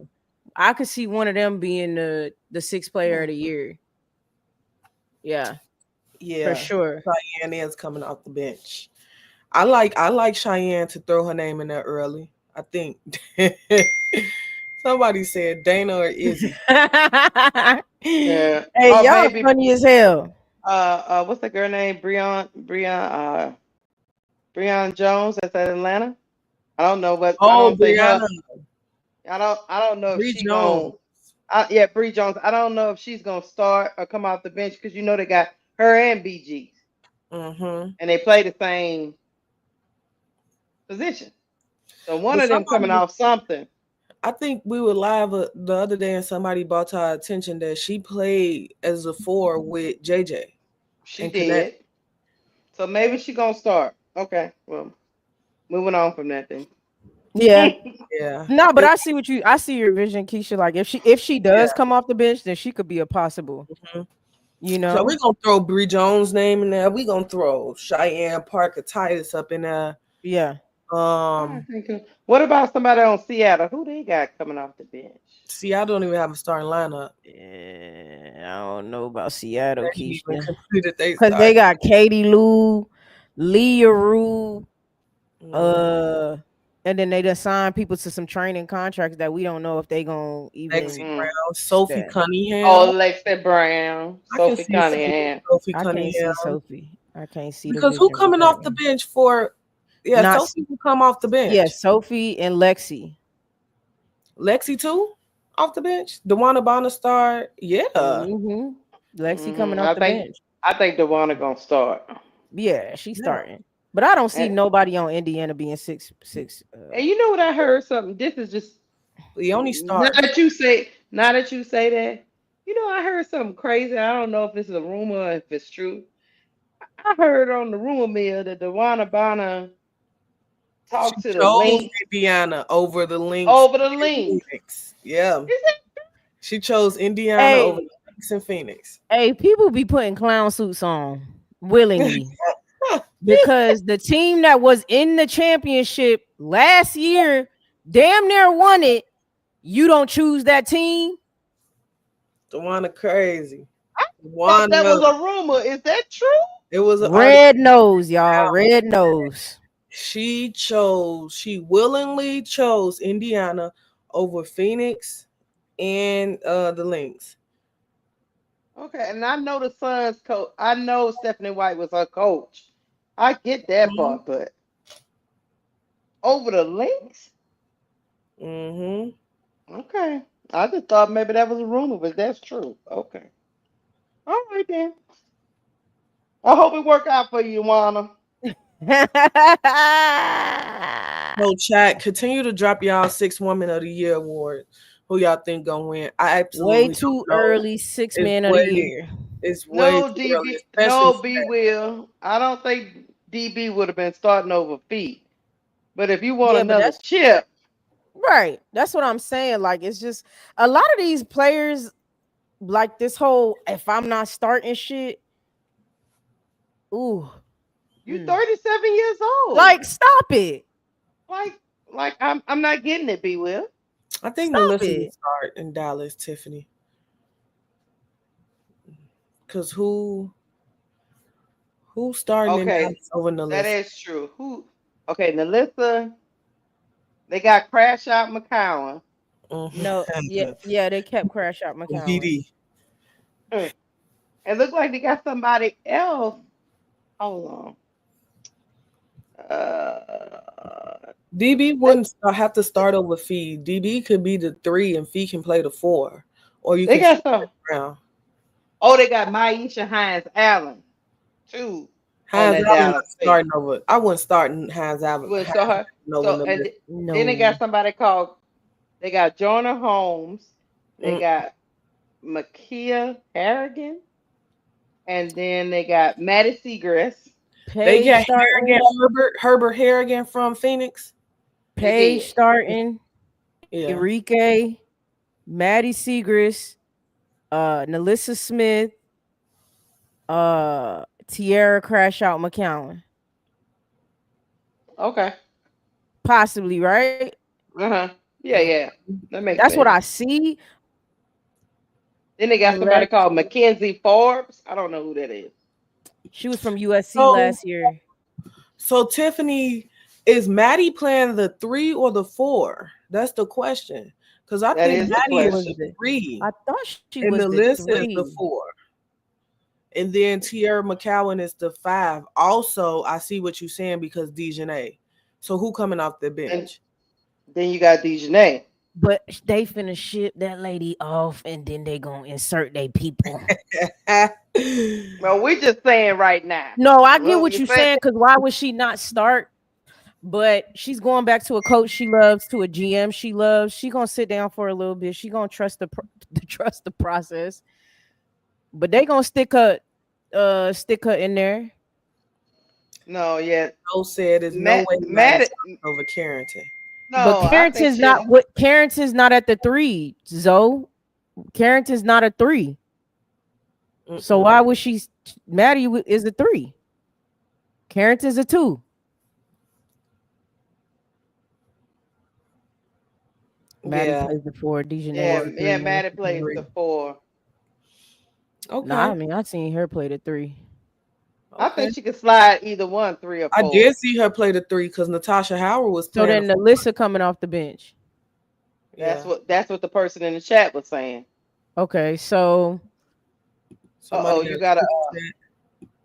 I could see one of them being the sixth player Hmm. of the year. Yeah, for yeah. sure. Cheyenne is coming off the bench. I like Cheyenne to throw her name in there early. I think somebody said Dana or Izzy. Yeah. Hey, Or y'all maybe funny as hell. what's the girl name? Breon Jones that's at Atlanta. I don't know, but I Oh, don't think Brianna, her. I don't know if Bree she Jones. going. Yeah, Bree Jones. I don't know if she's gonna start or come off the bench because you know they got her and BG Mm-hmm. and they play the same position. So one But of them coming somebody, off something. I think we were live the other day, and somebody brought to our attention that she played as a four with JJ She and Connect. did. So maybe she gonna start. Okay. Well, moving on from that then. Yeah. Yeah, No, but I see your vision, Keisha. Like if she yeah. does come off the bench, then she could be a possible, Mhm. you So know? we're gonna throw Bree Jones' name in there. We're gonna throw Cheyenne Parker Titus up in there. Yeah. I Um, think. What about somebody on Seattle? Who they got coming off the bench? see, I don't even have a starting lineup. I don't know about Seattle, They ain't even Keisha. completed they Because they start. got Katie Lou, Leah Rue, Mm, uh, and then they just signed people to some training contracts that we don't know if they gonna Lexi even Mm. Brown, Sophie stay. Cunningham. Oh, Lexi Brown, I can Sophie see Cunningham. Sophie I can't Cunningham see Sophie. I can't see the because who vision with coming that off the one. bench for? Yeah, Not Sophie will come off the Yeah, bench. Sophie and Lexi. Lexi too, off the bench. Dewana Bonner start. Yeah, Mm-hmm. Lexi coming Hmm. off the bench. I think Dewana gonna start. Yeah, she's yeah. starting. But I don't see And nobody on Indiana being six. you know what I heard something. This is just We only now start. that you say that. You know I heard something crazy. I don't know if it's a rumor or if it's true. I heard on the rumor mill that Dewana Bonner She talked to the chose link Indiana over the Lynx over the in links. Phoenix. Yeah, Is it? she chose Indiana over Hey, the Lynx in Phoenix. hey, people be putting clown suits on willingly because the team that was in the championship last year damn near won it. You don't choose that team. Dewana crazy. Thought that Dewana, was a rumor. Is that true? it was an article. Red nose, y'all. Red nose. She willingly chose Indiana over Phoenix and the Lynx. Okay, and I know the Suns coach. I know Stephanie White was her coach. I get that Mm-hmm. part, but over the links? Mm-hmm. Okay. I just thought maybe that was a rumor, but that's true. Okay. All right then. I hope it work out for you, Juana. So chat, continue to drop y'all 6 Woman of the Year award. Who y'all think gonna win? I Way absolutely too don't know. early, six It's man of the way year. it's way No too early, DB, especially no for B that. will. I don't think DB would have been starting over feet. But if you want Yeah, but another that's chip, right. That's what I'm saying. Like, it's just a lot of these players, like this whole if I'm not starting shit, ooh. you Mm. 37 years old. Like, stop it. Like I'm not getting it, B will. I think Stop Melissa will it. start in Dallas, Tiffany. Cause who's starting in Okay, Dallas over that Melissa? is true. Who? Okay, Nalissa. They got Crash Out McCowan. No, yeah, Mm-hmm. yeah, they kept Crash Out McCowan. BD. Hmm. It looked like they got somebody else. Hold on. DB They, wouldn't have to start over Fee. DB could be the 3 and Fee can play the 4. Or you they can got flip some. it around. Oh, they got Maisha Hines Allen too on Hines that Allen not Dallas team. starting over. I wouldn't start You Hines would saw her. Allen over So the list. then they got No. somebody called. They got Jonah Holmes. They Mm. got Makia Harrigan, and then they got Maddie Seagrass. They Page got Harrigan starting. Herbert Harrigan from Phoenix. They Page did. starting. Yeah. Enrique. Maddie Segrist. Nalissa Smith. Tierra Crash Out McCowan. Okay. Possibly, right? Uh huh. Yeah, Mm. yeah. That makes That's what sense. I see. Then they got somebody Unless called Mackenzie Forbes. I don't know who that is. she was from USC So last year. so Tiffany, Is Maddie playing the 3 or the 4? That's the question. Because I That think is the Maddie is Was the question. the? 3 I thought she was and the Melissa is the 3. 4. And then Tierra McCowan is the 5. Also, I see what you're saying because Dejanay. So who coming off the And bench? then you got Dejanay. But they finna ship that lady off, and then they gonna insert their people. Well, we're just saying right now. No, I get What what we you're say? saying. Because why would she not start? But she's going back to a coach she loves, to a GM she loves. She gonna sit down for a little bit. She gonna trust trust the process. But they gonna stick her in there. No, yeah. Joe said there's no way Maddie Matt. starts over Carrington. But No, I think she. Carrington's not at the 3, Zoe. Carrington's not a 3. So Mm-mm. why would she? Maddie is a 3. Carrington's a 2. Maddie Yeah. plays the 4. Dejanay is Yeah, the yeah. 3. Maddie plays the 4. Nah, Okay. I mean I seen her play the 3. I Okay. think she could slide either one, 3 or I 4. did see her play the 3 because Natasha Howard was So playing the then 4. Alyssa coming off the bench. Yeah. That's what the person in the chat was saying. Okay, so Oh, Somebody got you a got to. super chat.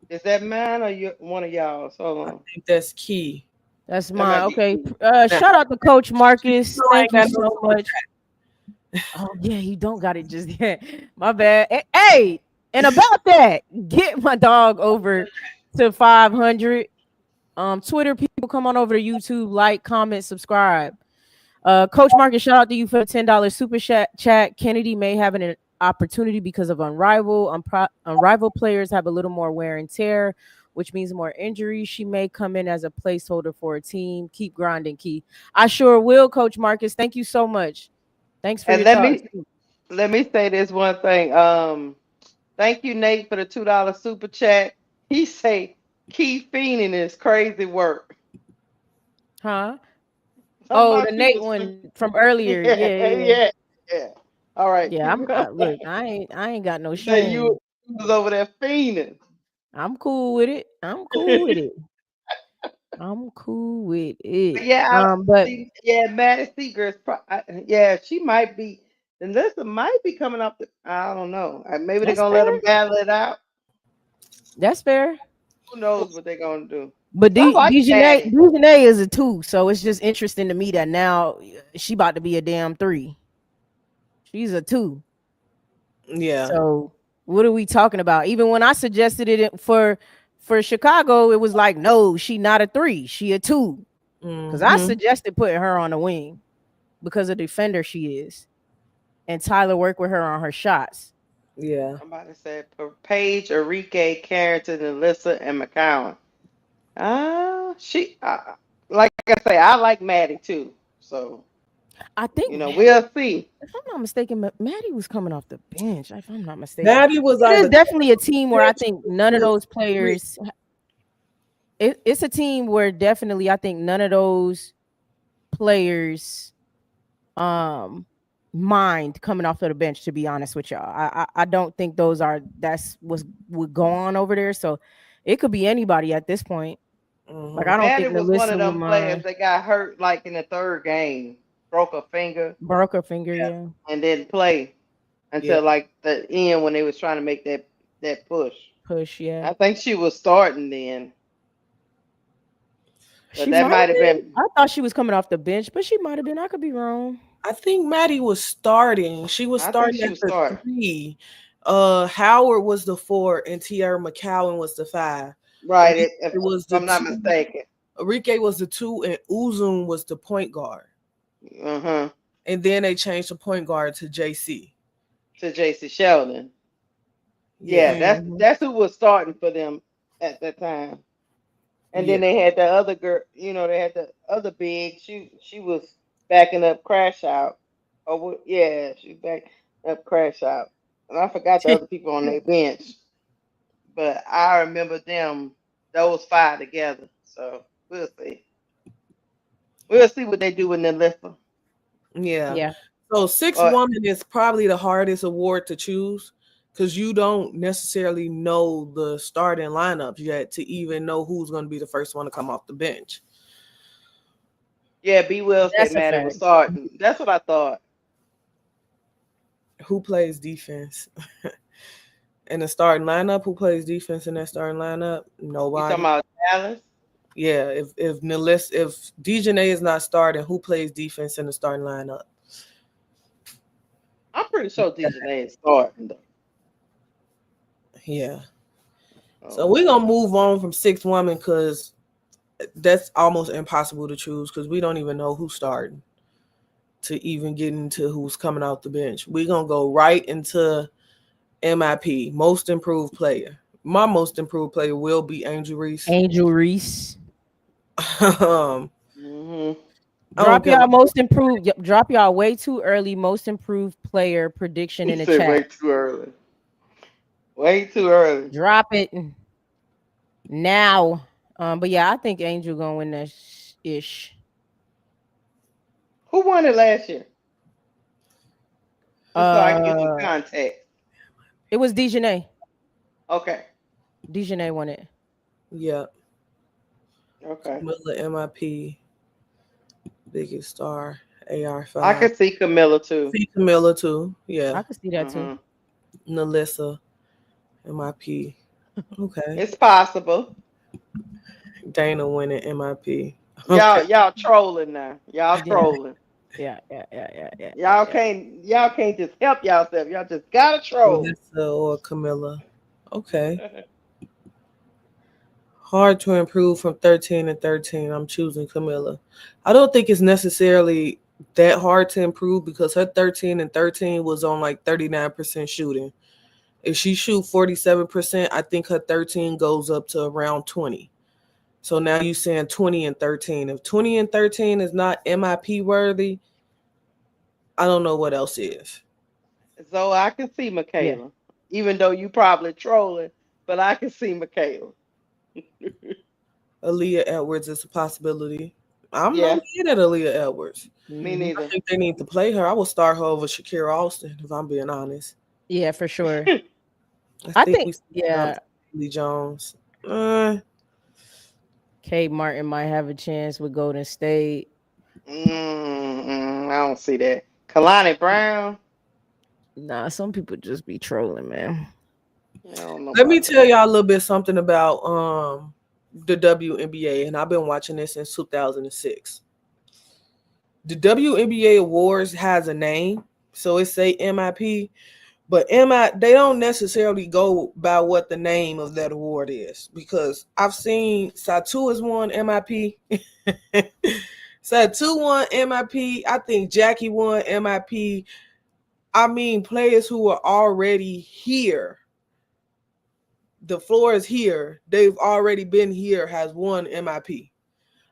Is that mine or you one of y'all? Hold I on. think that's key. that's That mine. might be Okay. key. Now, Shout out to Coach she Marcus. still Thank ain't you got no so super much. chat. Oh yeah, you don't got it just yet. My bad. Hey, and about that, get my dog over to 500. Twitter people, come on over to YouTube, like, comment, subscribe. Coach Marcus, shout out to you for the $10 super chat. Kennedy may have an opportunity because of Unrivaled. Unrivaled players have a little more wear and tear, which means more injuries. She may come in as a placeholder for a team. Keep grinding, Key. I sure will, Coach Marcus. Thank you so much. Thanks for And your thoughts. let me say this one thing. Thank you, Nate, for the $2 super chat. He say keep fiending is crazy work. Huh? Something Oh, the about you Nate was one from earlier. yeah, Yeah, yeah, yeah. yeah, yeah. All right, Yeah, keep going. look, I ain't got no He said shame. you was over there fiending. I'm cool with it. I'm cool with it. I'm cool with But it. yeah, But yeah, Maddie Seeger is yeah, she might be. And Lisa might be coming up. I don't know. Maybe they're that's gonna let fair. them battle it out. That's fair. Who knows what they're gonna do? But I like Maddie. Dejanay is a 2, so it's just interesting to me that now she about to be a damn 3. She's a 2. Yeah. So what are we talking about? Even when I suggested it for Chicago, it was like, no, she not a 3, she a 2. Because I Mm-hmm. suggested putting her on the wing because of the defender she is, and Tyler worked with her on her shots. Yeah. Somebody said Paige, Enrique, Carrington, Alyssa, and McCowan. She like I say, I like Maddie too. So I think we'll see. if I'm not mistaken, Maddie was coming off the bench. If I'm not mistaken, Maddie was it is either definitely a team where I bench think none of or those three. players. It's a team where definitely I think none of those players mind coming off of the bench. To be honest with y'all, I don't think that's what's would go on over there. So it could be anybody at this point. Like Mm-hmm. I don't Maddie think was one of Melissa would them players mind. that got hurt like in the third game, broke a finger, Broke her finger, Yeah. yeah. and didn't play Yeah. until like the end when they was trying to make that push. Push, yeah. I think she was starting then, but She that might have might have been. been. I thought she was coming off the bench, but she might have been. I could be wrong. I think Maddie was starting. She was I think starting she at was the starting. 3. Howard was the 4 and Tierra McCowan was the 5. Right, Enrique if was the I'm not 2. mistaken. Enrique was the 2 and Uzun was the point guard. Uh-huh. And then they changed the point guard to JC. To JC Sheldon. Yeah, Yeah. Hmm. that's who was starting for them at that time. And then Yeah. they had the other girl, they had the other big. She was backing up Crash Out. Yeah, she backed up Crash Out. And I forgot the other people on their bench, but I remember them, those five together. So we'll see. We'll see what they do when they lift them. Yeah. Yeah. So six Or woman is probably the hardest award to choose because you don't necessarily know the starting lineups yet to even know who's going to be the first one to come off the bench. Yeah, B. Will said That's a Maddie was fact. starting. That's what I thought. Who plays defense in the starting lineup? Who plays defense in that starting lineup? You talking Nobody. about Dallas? Yeah, if Dejanay is not starting, who plays defense in the starting lineup? I'm pretty sure Dejanay is starting though. Yeah. So Oh. we're gonna move on from six women because that's almost impossible to choose because we don't even know who's starting to even get into who's coming off the bench. We're gonna go right into MIP, most improved player. My most improved player will be Angel Reese. Angel Reese. I Hmm. don't Drop give y'all a most improved. Drop y'all way too early. Most improved player prediction He in the said chat. way too early. Way too early. Drop it now. But yeah, I think Angel gonna win that ish. Who won it last year? Just so I can get some Uh, context. it was Dejanay. Okay. Dejanay won it. yeah. Okay. Camilla MIP, biggest star, I AR5. could see Camilla too. See Camilla too. Yeah. I could see that too. Hmm. Nalissa MIP. Okay. It's possible. Dana winning MIP. Okay. Y'all trolling now. Y'all Yeah, trolling. yeah, Y'all yeah. can't just help yourself. Y'all just gotta troll. Nalissa or Camilla. Okay. Hard to improve from 13 and 13. I'm choosing Camilla. I don't think it's necessarily that hard to improve because her 13 and 13 was on like 39% shooting. If she shoot 47%, I think her 13 goes up to around 20. So now you saying 20 and 13. If 20 and 13 is not MIP worthy, I don't know what else is. So I can see Yeah. Michaela. Even though you probably trolling, but I can see Michaela. Aaliyah Edwards is a possibility. I'm not Yeah, mad at Aaliyah Edwards. me Hmm. I neither. think they need to play her. I will start her over Shakira Austin, if I'm being honest. Yeah, for sure. I I think think we sleeping on yeah, Lee Jones. Uh, Kate Martin might have a chance with Golden State. I don't see that. Kalani Brown. Nah, some people just be trolling, man. I don't know Let me about tell that. y'all a little bit something about the WNBA, and I've been watching this since 2006. The WNBA awards has a name, so it say MIP, but MI they don't necessarily go by what the name of that award is because I've seen Satu has won MIP. Satu won MIP. I think Jackie won MIP. I mean, players who are already here. The floor is here. They've already been here. Has won MIP.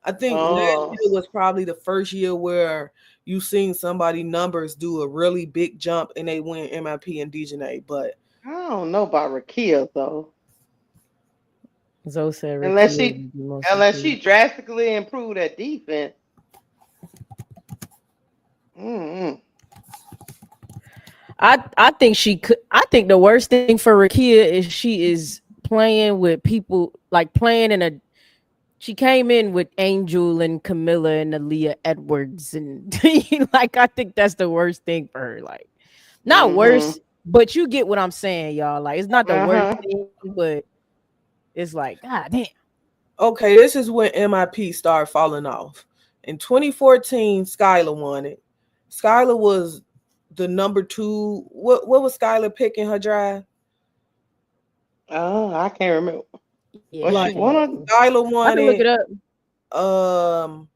I think last Oh, year was probably the first year where you seen somebody numbers do a really big jump and they win MIP and DJNA. But I don't know about Rakia though. Zoe said Unless Rakia she would be most unless improved. she drastically improved that defense. Mm-hmm. I think she could. I think the worst thing for Rakia is she is playing with people like playing in a. She came in with Angel and Camilla and Aaliyah Edwards and like I think that's the worst thing for her. Like not Mm-hmm. worse, but you get what I'm saying, y'all. Like it's not the worst Uh-huh. thing, but it's like God damn. okay, this is when MIP started falling off. In 2014, Skylar won it. Skylar was the number two. What was Skylar picking her drive? Oh, I can't remember. Yeah, Was I she Like one can't. of Skylar I won can look it. it up.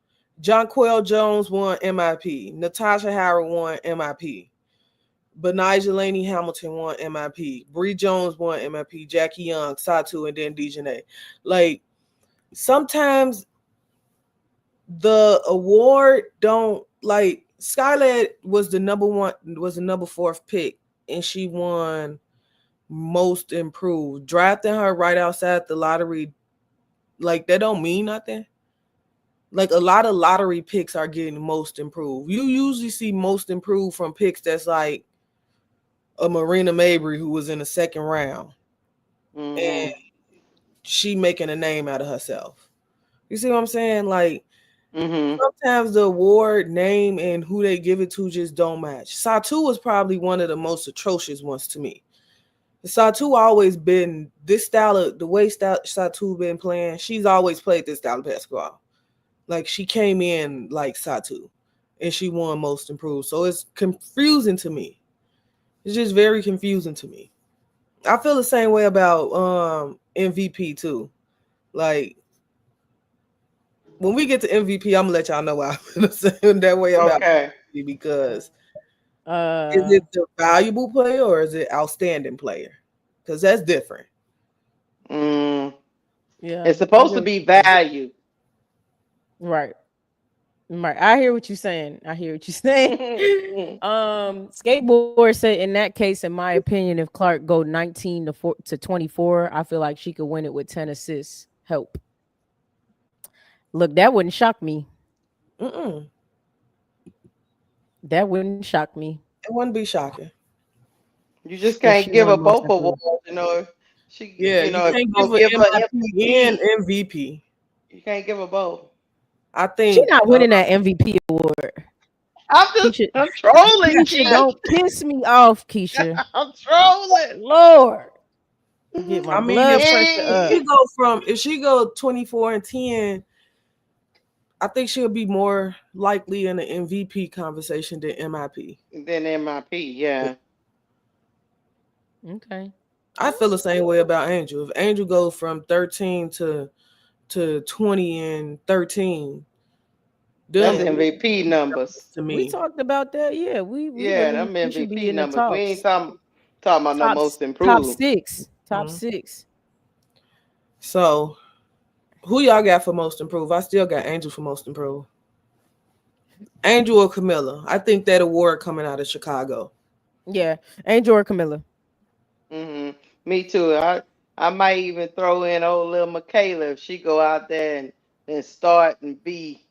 Jonquel Jones won MIP. Natasha Howard won MIP. Benijah Laney Hamilton won MIP. Bree Jones won MIP. Jackie Young, Satu, and then DJNA. Like sometimes the award don't like Skylar was the number one was the number fourth pick and she won most improved. Drafting her right outside the lottery, like that don't mean nothing. Like a lot of lottery picks are getting most improved. You usually see most improved from picks that's like a Marina Mabry who was in the second round and mm-hmm. she making a name out of herself. You see what I'm saying? Like Mm-hmm. Sometimes the award name and who they give it to just don't match. Satu was probably one of the most atrocious ones to me. Satu always been this style of the way style Satu been playing. She's always played this style of basketball. Like she came in like Satu, and she won Most Improved. So it's confusing to me. It's just very confusing to me. I feel the same way about MVP too. Like when we get to MVP, I'm gonna let y'all know why I feel the same that way about Okay. MVP because is Uh, it the valuable player or is it outstanding player? Because that's different. Mm. yeah, It's I supposed get to what be you're saying. value. Right. Right. I hear what you're saying. I hear what you're saying. Skateboard said in that case, in my opinion, if Clark go 19 to 24, I feel like she could win it with 10 assists. Help. Look, that wouldn't shock me. Mm-mm. That wouldn't shock me It wouldn't be shocking. You just if she can't give won her most both improved. awards, you know. If she, Yeah, you if can't you give don't her give her MIP and MVP, MVP. you can't give her both. I She think not winning that MVP award. I'm Keisha, trolling, Keisha, Keith. don't piss me off, Keisha. I'm trolling. Lord, get my I mean blood pressure if up. she go from if she go 24 and 10, I think she'll be more likely in the MVP conversation than MIP. Then MIP, yeah. Okay. I feel the same way about Angel. If Angel goes from 13 to 20 and 13, That's them Yeah, MVP numbers. to we me. talked about that. Yeah, we Yeah, believe them she should be MVP in the numbers. We ain't talks. talking about no most Top improved. six. Top Mhm. 6. So who y'all got for most improved? I still got Angel for most improved. Angel or Camilla? I think that award coming out of Chicago. Yeah, Angel or Camilla. Hmm. Me too. I might even throw in old little Michaela if she go out there and start and be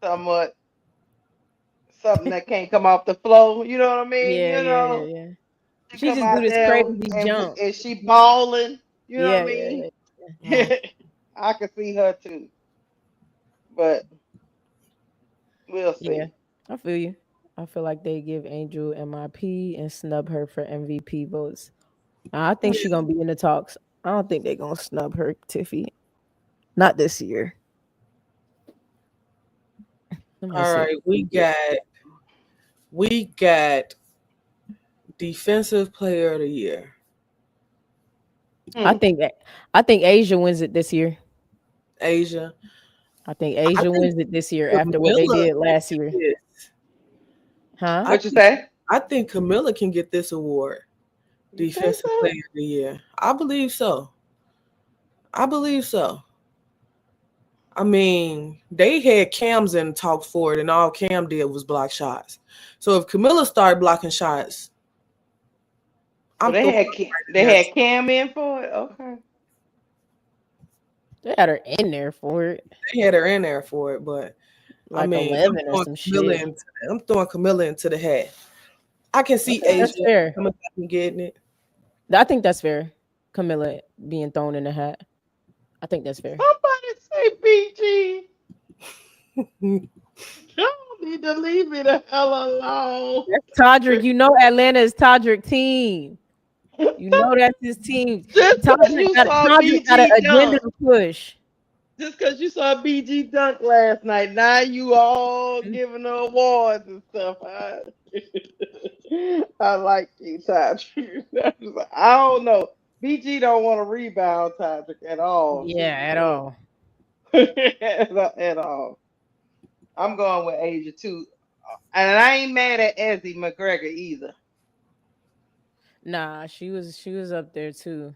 somewhat something that can't come off the floor. You know what I mean? Yeah, You yeah, yeah, know, yeah. she She come just do out this there crazy and jump. she balling. You know what I Yeah, yeah, mean? yeah. Mm. I can see her too, but we'll Yeah, see. I feel you. I feel like they give Angel MIP and snub her for MVP votes. I think she gonna be in the talks. I don't think they gonna snub her, Tiffy. Not this year. I'm gonna All say right, we get. we got defensive player of the year. I Hmm. think I think Asia wins it this year. Asia. I think I Asia think wins it this year after what they Camilla did can last year. get this. Huh? I What you think say? I think Camilla can get this award, You think defensive so? player of the year. I believe so. I believe so. I mean, they had Cams in talk for it, and all Cam did was block shots. So if Camilla started blocking shots, So I'm throwing her They in there. had Cam in for it. Okay. They had her in there for it, They had her in there for it, but I like mean, 11 or some shit. I'm throwing Camilla into the hat. I can I see think that's Asia fair. coming back and getting it. I think that's fair. Camilla being thrown in the hat. I think that's fair. Somebody say BG. Y'all need to leave me the hell alone. That's Todrick. You know Atlanta is Todrick team. You know that's his team. Just because you saw Todrick got an BG agenda dunk. to push. Just because you saw BG dunk last night, now you all giving her awards and stuff. I like you, Todrick. I don't know. BG don't want to rebound Todrick at all. Yeah, at all. At all. I'm going with Asia too. And I ain't mad at Ezzy McGregor either. Nah, she was up there too.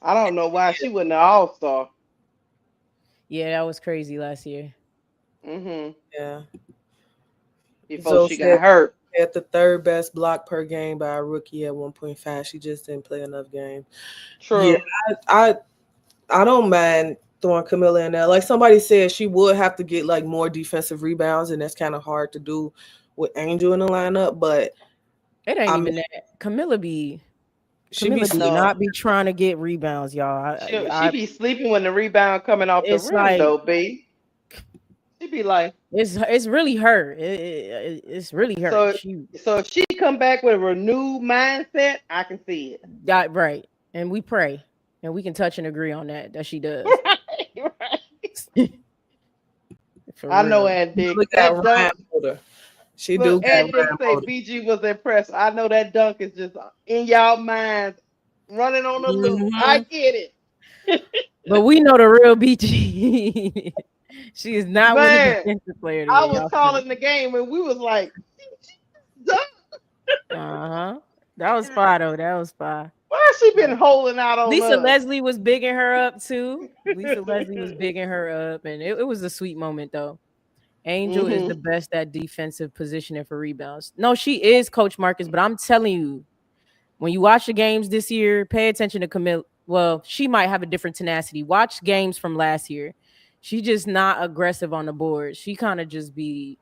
I don't know why she wasn't an all star. Yeah, that was crazy last year. Hmm. Yeah. Before Zoe she got hurt. had the third best block per game by a rookie at 1.5. She just didn't play enough games. Yeah, True. I I don't mind throwing Camilla in there. Like somebody said, she would have to get like more defensive rebounds, and that's kind of hard to do with Angel in the lineup. But It ain't I mean, even that. she be Camilla do sleeping. No. not be trying to get rebounds, y'all. She be sleeping when the rebound coming off the It's rim like though, B. be like? It's really her. It's really her. So She so if she come back with a renewed mindset, I can see it. got right, and we pray, and we can touch and agree on that she does. Right, right. For I know real. Aunt Dick. Look at That Ryan dunk. Motor. She Look, do got Aunt Dick Ryan say Motor. BG was impressed. I know that dunk is just in y'all minds, running on the loop. I Hmm. get it. But we know the real BG. She is not with a Man, defensive player the I way was y'all think. calling the game and we was like, dunk. Uh-huh. That was fire though. That was fire. Why has she been holding out on Lisa us? Leslie was bigging her up too. Lisa Leslie was bigging her up, and it was a sweet moment though. Angel is the Hmm. best at defensive positioning for rebounds. No, she is Coach Marcus, but I'm telling you, when you watch the games this year, pay attention to Camille. Well, she might have a different tenacity. Watch games from last year. She just not aggressive on the board. She kind of just be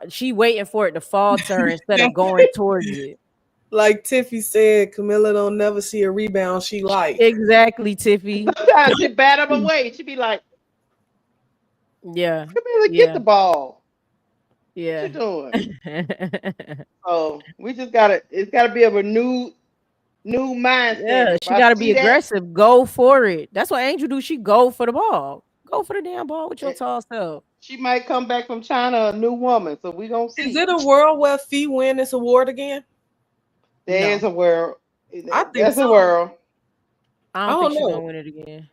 she waiting for it to fall to her instead of going towards it. Like Tiffy said, Camilla don't never see a rebound she like. Exactly, Tiffy. Sometimes she bat him away. She be like, Yeah. come here to get Yeah. the ball. What you Yeah. doing? So we just gotta, it's gotta be a renewed new mindset. Yeah, If she I got to see be that, aggressive. Go for it. That's what Angel do. She go for the ball. Go for the damn ball with your eh, tall self. she might come back from China a new woman. So we gonna Is see. it a world where Fee win this award again? There is No, a world. I think That's a so. world. I I don't think don't she's know. gonna win it again.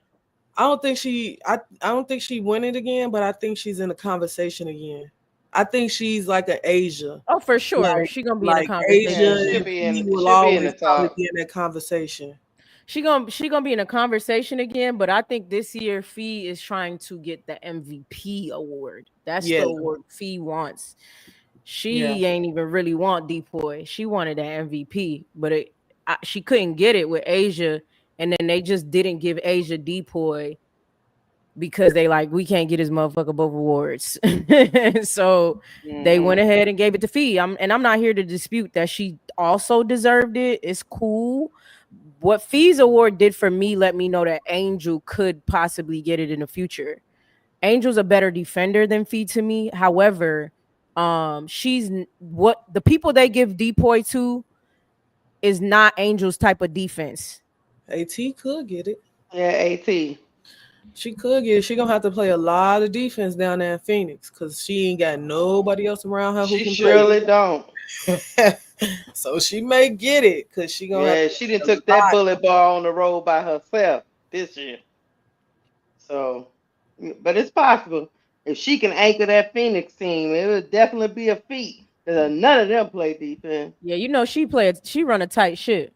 I don't think she win it again, but I think she's in the conversation again. I think she's like an Asia. Oh, for sure, Like she gonna be in a like Asia Yeah, conversation she'll again. and be Fee in. will She'll be in the always probably top. be in that conversation. She gonna be in a conversation again. But I think this year Fee is trying to get the MVP award. That's the Yeah, award Fee wants. yeah. She ain't even really want Depoy. She wanted that MVP, but she couldn't get it with Asia, and then they just didn't give Asia Depoy because they like we can't get his motherfucker both awards. So they went Hmm. ahead and gave it to Fee. I'm not here to dispute that she also deserved it. It's cool. What Fee's award did for me let me know that Angel could possibly get it in the future. Angel's a better defender than Fee to me. However, what the people they give Depoy to is not Angel's type of defense. AT could get it. Yeah, AT. She could get it. She gonna have to play a lot of defense down there in Phoenix because she ain't got nobody else around her who She can play. surely don't. So she may get it because she gonna have Yeah, to she didn't play took a that lot. bullet ball on the road by herself this year. So, but it's possible if she can anchor that Phoenix team, it would definitely be a feat. 'Cause none of them play defense. Yeah, she run a tight ship.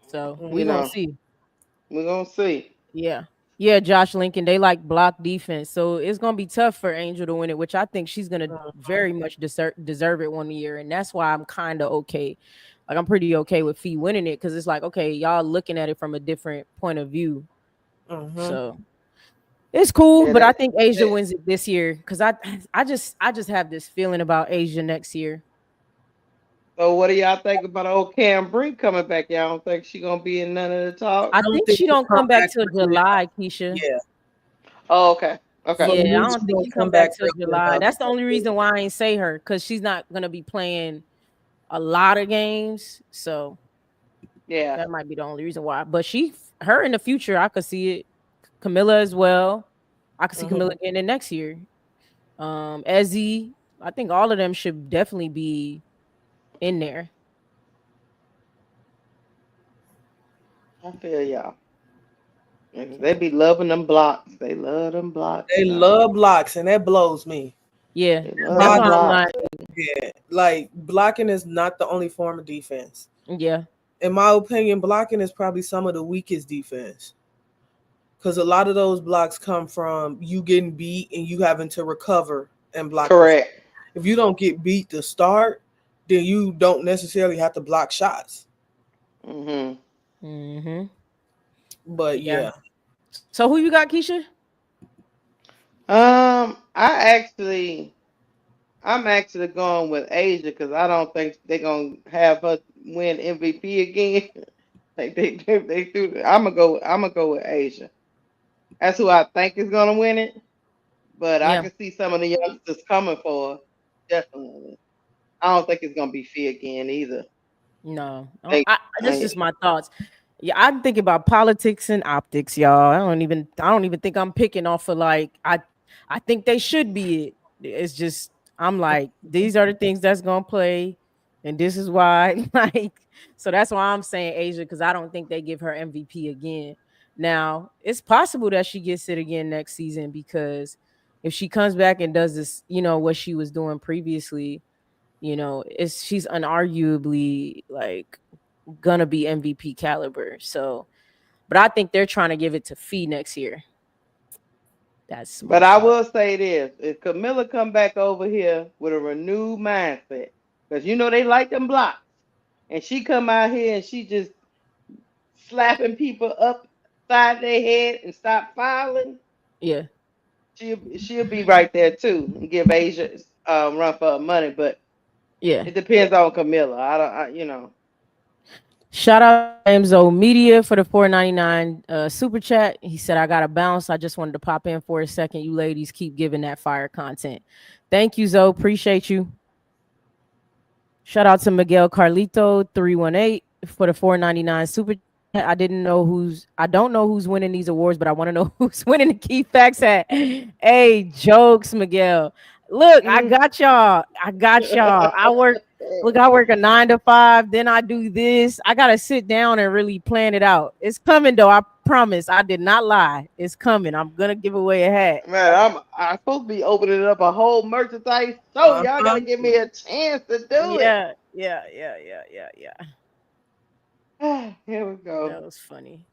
So we You gonna know, see. we're gonna see. Yeah. Yeah, Josh Lincoln, they like block defense. So it's gonna be tough for Angel to win it, which I think she's gonna Mhm. very much deserve it one year. And that's why I'm kind of okay. Like I'm pretty okay with Fee winning it because it's like, okay, y'all looking at it from a different point of view. Mhm. So it's cool, Yeah, but I that, think Asia that- wins it this year because I just have this feeling about Asia next year. so what do y'all think about old Cam Brink coming back? Y'all don't think she gonna be in none of the I I talk? don't think think she she don't come come back back till quickly enough. July, Keisha. Yeah, Oh, okay, okay. for Yeah, I me, don't she think don't she come come back back till quickly July. enough. That's the only reason why I ain't say her because she's not gonna be playing a lot of games. So Yeah. that might be the only reason why. But her in the future, I could see it. Camilla as well. I could see Mhm. Camilla getting it next year. Ezzy, I think all of them should definitely be in there. I feel y'all. They be loving them blocks. They love them blocks They now. love blocks, and that blows me. Yeah, They love that's My them why I'm blocks. like, yeah, like blocking is not the only form of defense. yeah, In my opinion, blocking is probably some of the weakest defense because a lot of those blocks come from you getting beat and you having to recover and block the shot. Correct. If you don't get beat to start, then you don't necessarily have to block shots. Hmm. mm-hmm, But yeah. yeah, So who you got, Keisha? I actually, I'm actually going with Asia because I don't think they're gonna have her win MVP again. Like they do. I'm gonna go with Asia. That's who I think is gonna win it. But I Yeah. can see some of the youngsters coming for her. Definitely. I don't think it's gonna be Fee again either. No, Think that's I, just my thoughts. Yeah, I'm thinking about politics and optics, y'all. I don't even think I'm picking off of I think they should be it. It's just I'm like these are the things that's gonna play, and this is why. So that's why I'm saying Asia because I don't think they give her MVP again. Now it's possible that she gets it again next season because if she comes back and does this, what she was doing previously, it's she's unarguably like gonna be MVP caliber. So, but I think they're trying to give it to Fee next year. That's my but I thought. will say this: if Camilla come back over here with a renewed mindset, because they like them blocks, and she come out here and she just slapping people upside their head and stop fouling, Yeah, she'll be right there too and give Asia run for her money. But yeah. it depends on Camilla. I. Shout out to Amzo Media for the 4.99 super chat. He said, "I got to bounce. I just wanted to pop in for a second. You ladies keep giving that fire content. Thank you, Zoe. Appreciate you." Shout out to Miguel Carlito 318 for the 4.99 super chat. I don't know who's winning these awards, but I want to know who's winning the key facts hat. Hey, jokes, Miguel. Look, I Mm. got y'all. I got y'all. I work a 9 to 5, then I do this. I gotta sit down and really plan it out. It's coming though. I promise. I did not lie. It's coming. I'm gonna give away a hat. Man, I'm supposed to be opening up a whole merchandise show. Y'all Uh-huh. gotta give me a chance to do it. Yeah, yeah, yeah, yeah, yeah, yeah. Here we go. That was funny.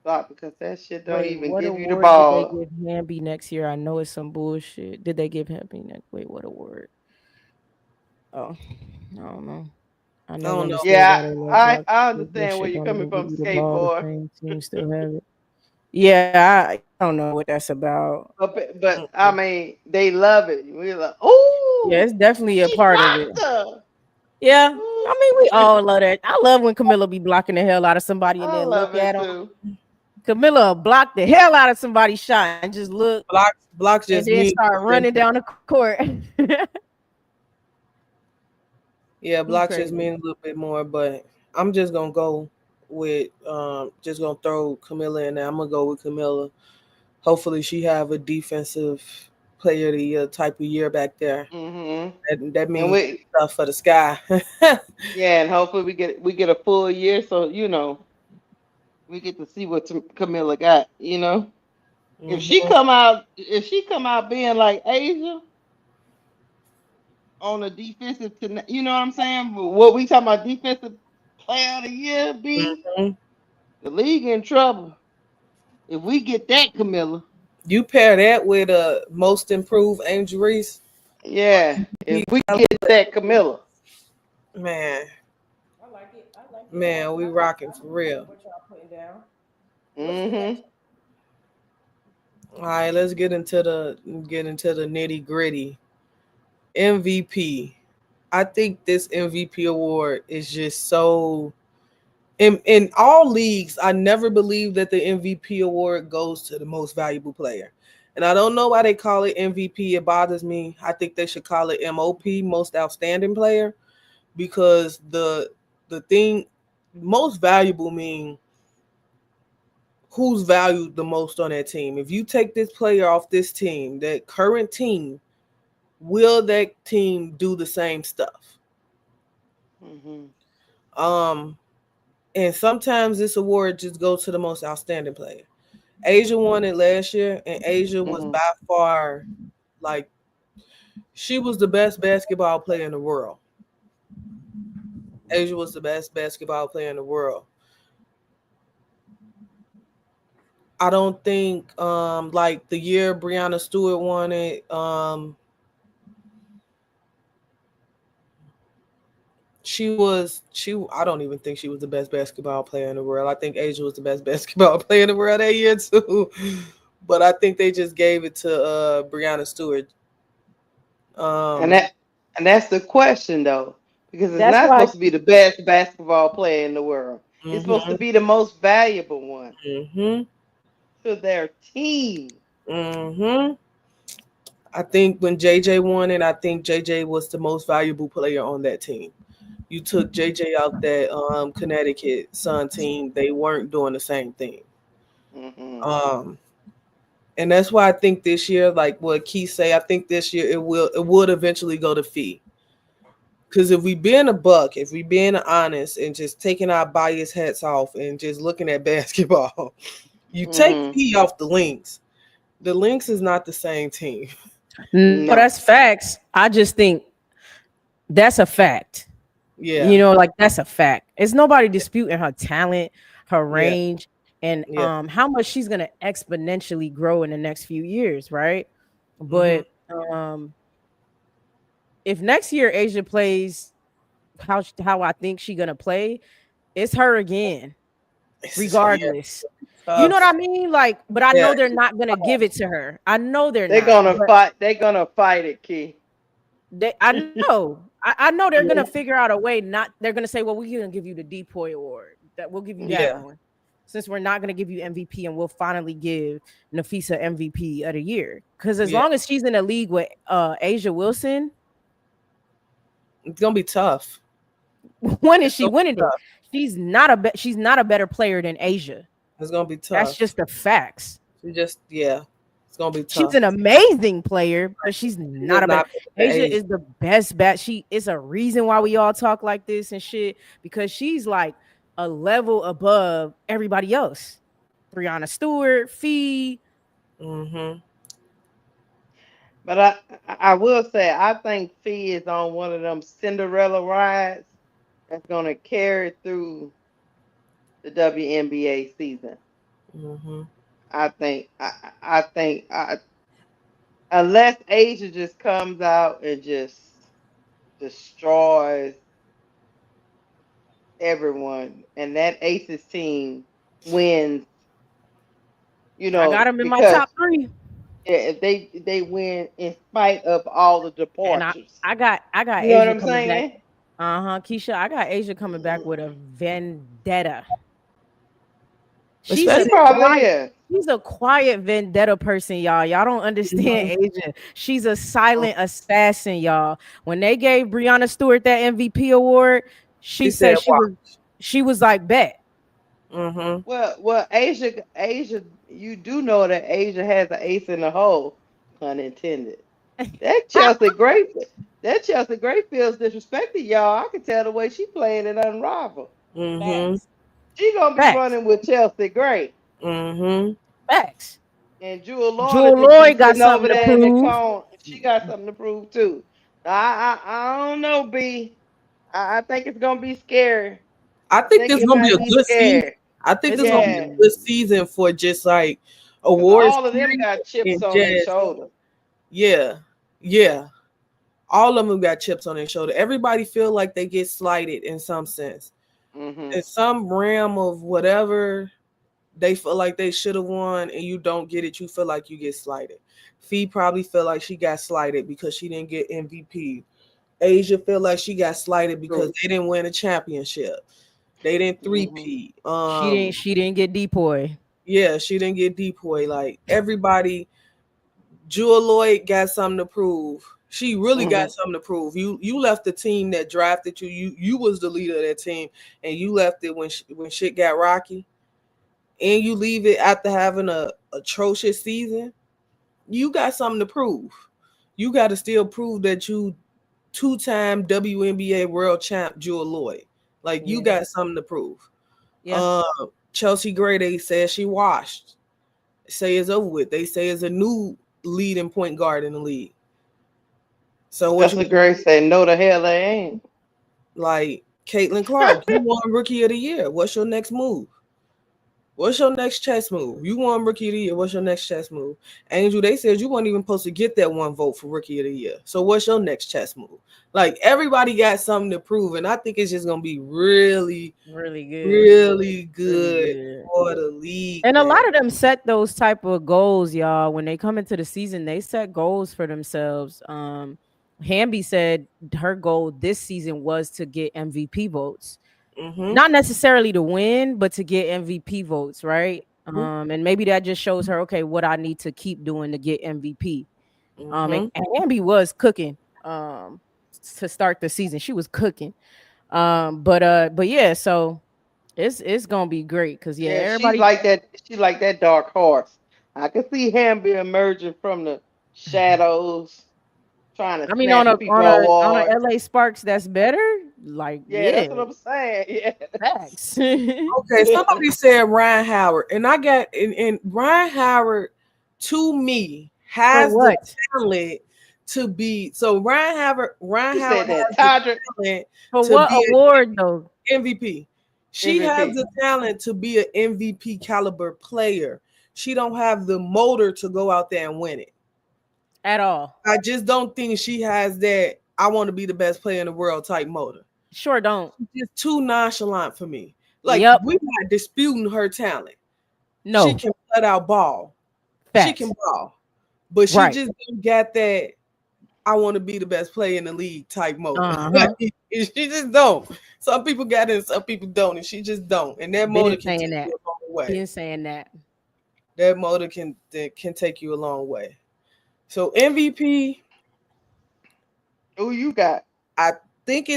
Stop because that shit don't Wait, even what give you the award did they ball. give Hamby next year? I know it's some bullshit. Did they give Hamby next? Wait, what award? Oh, I don't know. I I never don't know. understood Yeah, why they let I black I that understand where shit you're don't coming even give from, you the ball. The skateboard. same team still have it. Yeah, I don't know what that's about. But I Mm-mm. mean, they love it. We're like, Yeah, ooh, it's definitely a she part of it. blocked her. Yeah, I mean we Ooh. all love that. I love when Camilla be blocking the hell out of somebody and I then love look at it them. too. Camilla blocked the hell out of somebody's shot and just look Blocks and just then mean start running down the court. yeah, He blocks just crazy. mean a little bit more, but I'm just gonna go with just gonna throw Camilla in there. I'm gonna go with Camilla. Hopefully she have a defensive player of the year type of year back there. Hmm. That And means we, stuff for the sky. yeah, and hopefully we get a full year, so we get to see what Camilla got. Hmm. If she come out being like Asia on a defensive, you know what I'm saying? What we talking about defensive player of the year be Hmm. the league in trouble if we get that Camilla. You pair that with a most improved Angel Reese, Yeah, if he- we get that Camilla. man, I like it. I like it. man, we rocking for real. What y'all putting down? What's the Hmm. next All right, let's get into the nitty gritty. MVP. I think this MVP award is just so in all leagues. I never believed that the MVP award goes to the most valuable player, and I don't know why they call it MVP. It bothers me. I think they should call it MOP, most outstanding player, because the thing most valuable mean who's valued the most on that team. If you take this player off this team, that current team, will that team do the same stuff? Hmm. Um, and sometimes this award just goes to the most outstanding player. Asia won it last year, and Asia was Hmm. by far like she was the best basketball player in the world. Asia was the best basketball player in the world. I don't think like the year Brianna Stewart won it, she I don't even think she was the best basketball player in the world. I think Asia was the best basketball player in the world that year too. But I think they just gave it to Brianna Stewart. And Um that and that's the question though, because it's That's not why supposed to be the best basketball player in the world. It's supposed to mhm. be the most valuable one Mhm. to their team. Mm-hmm. I think when JJ won it, I think JJ was the most valuable player on that team. You took JJ out that Connecticut Sun team, they weren't doing the same thing. Mm-hmm. Um, and that's why I think this year, like what Keith say, I think this year it would eventually go to Fee. Because if we being a buck, if we being honest and just taking our bias hats off and just looking at basketball, you take Mm-hmm. Fee off the Lynx. The Lynx is not the same team. No, No. that's facts. I just think that's a fact. Yeah, Like that's a fact. It's nobody disputing her talent, her yeah, range, and yeah. how much she's gonna exponentially grow in the next few years, right? Mm-hmm. But if next year Asia plays how I think she gonna play, it's her again, Yeah, regardless. You know what I tough. mean? Like, but I Yeah, know they're not gonna give it to her. I know they're They're not, gonna but fight. They're gonna fight it, Key. I know. I know they're gonna yeah, figure out a way. Not they're gonna say, "Well, we're gonna give you the Depoy Award. That we'll give you that yeah. one, since we're not gonna give you MVP, and we'll finally give Nafisa MVP of the year. Because as Yeah. long as she's in a league with Asia Wilson, It's gonna be tough. when is It's she gonna be winning it? tough. She's not a better player than Asia. It's gonna be That's tough. just the facts. She just yeah. It's gonna be She's tough. an amazing player, but she's She is not a better. not better than Asia Asia. is the best bat. She is a reason why we all talk like this and shit, because she's like a level above everybody else. Brianna Stewart, Fee. Mm-hmm. But I will say I think Fee is on one of them Cinderella rides that's gonna carry through the WNBA season. Mm-hmm. I think unless Asia just comes out and just destroys everyone and that Aces team wins, I got him in my because top three. if they win in spite of all the And departures. I got You know what Asia I'm coming back. saying? Keisha, I got Asia coming back with a vendetta. She's She a Especially probably quiet, is. she's a quiet vendetta person, y'all. Y'all don't mhm. understand Asia. She's a silent assassin, y'all. When they gave Brianna Stewart that MVP award, she She said said she was like, bet. mm-hmm. Well, Asia, you do know that Asia has an ace in the hole, pun intended. That Chelsea Gray, that Chelsea Gray feels disrespected, y'all. I can tell the way she playing it Unrivaled. Mm-hmm. Facts. She gonna be Facts. running with Chelsea Gray, Mm-hmm. Facts. and Jewel Lloyd will Jewel just be Lloyd got sitting over something to there in the prove. cone. She got something to prove too. I don't know, B. I think it's gonna be scary. I I think think this it gonna be might a be good season. scary. I think It's this gonna gonna be Yeah, a be good season for just like because awards all of them period got chips and on their just shoulder. yeah, yeah. All of them got chips on their shoulder. Everybody feel like they get slighted in some sense. Hmm. In some realm of whatever they feel like they should have won and you don't get it, you feel like you get slighted. Fee probably feel like she got slighted because she didn't get MVP. Asia feel like she got slighted because True. they didn't win a championship. They didn't Hmm. three-peat. she didn't get Depoy. Yeah, she didn't get depoy. Like everybody, Jewel Lloyd got something to prove. She really Hmm. got something to prove. You left the team that drafted you. You was the leader of that team, and you left it when shit got rocky, and you leave it after having a atrocious season. You got something to prove. You got to still prove that you two-time WNBA world champ Jewel Lloyd. Like you Yeah. got something to prove. Yeah. Uh, Chelsea Gray, they said she washed. Say it's over with. They say it's a new leading point guard in the league. So what Chelsea you Gray said, "No, the hell they ain't." like, Caitlin Clark? You won Rookie of the Year. What's your next move? What's your next chess move? You won Rookie of the Year. What's your next chess move? Angel, they said you weren't even supposed to get that one vote for Rookie of the Year. So what's your next chess move? Like everybody got something to prove, and I think it's just gonna be really, Really good. really Really good good. for the league, And a man. lot of them set those type of goals, y'all. When they come into the season, they set goals for themselves. Hamby said her goal this season was to get MVP votes. Mm-hmm. Not necessarily to win, but to get MVP votes, right? And maybe that just shows her, okay, what I need to keep doing to get MVP. Mm-hmm. And Ambi was cooking to start the season. She was cooking. But yeah, so it's gonna be great because yeah, Yeah, she's everybody. like that. She's like that dark horse. I can see Hamby emerging from the shadows, trying to I mean, snatch people on a award. LA Sparks that's better. Like, Yeah, yeah, that's what I'm saying. Yeah. facts. Okay, somebody said Ryan Howard, and I got and Ryan Howard to me For has the what? talent to be. So Ryan Who Howard said that? has the Tadra talent For to what be award though? an MVP. She has MVP. the talent to be an MVP caliber player. She don't have the motor to go out there and win it. At all? I just don't think she has that I want to be the best player in the world type motor. Sure don't. She's just too nonchalant for me. Like Yep. we're not disputing her talent. She No. can flat out ball. She can Facts. ball. But she Right. just don't got that I want to be the best player in the league type motor. Uh-huh. She just don't. Some people got it and some people don't, and she just don't. And that motor Been can saying take that. you a long way. Been saying that. That motor can take you a long way. So MVP, Who you got? I think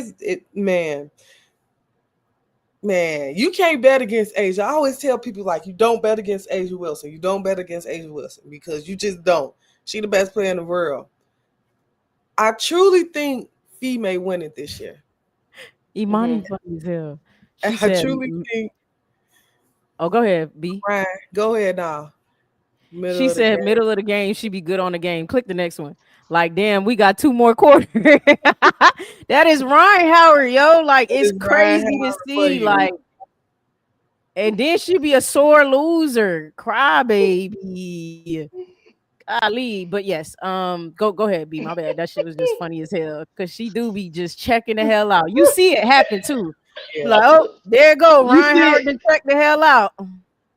man, you can't bet against Asia. I always tell people like you don't bet against Asia Wilson. You don't bet against Asia Wilson because you just don't. She the best player in the world. I truly think Fee may win it this year. Imani funny as hell. She I said, truly think "Oh, go ahead, B." Ryan, go ahead now. Middle She of the said, game. "Middle of the game, she be good on the game." Click the next one. Like, damn, we got 2 more quarters. That is Ryan Howard, yo. Like, That it's is Ryan crazy to Howard for see. you. Like, and then she be a sore loser, crybaby. Golly, but yes, go ahead, B. My bad. That shit was just funny as hell because she do be just checking the hell out. You see it happen too. Yeah. Like, oh, there you go. You Ryan see Howard it? done check the hell out.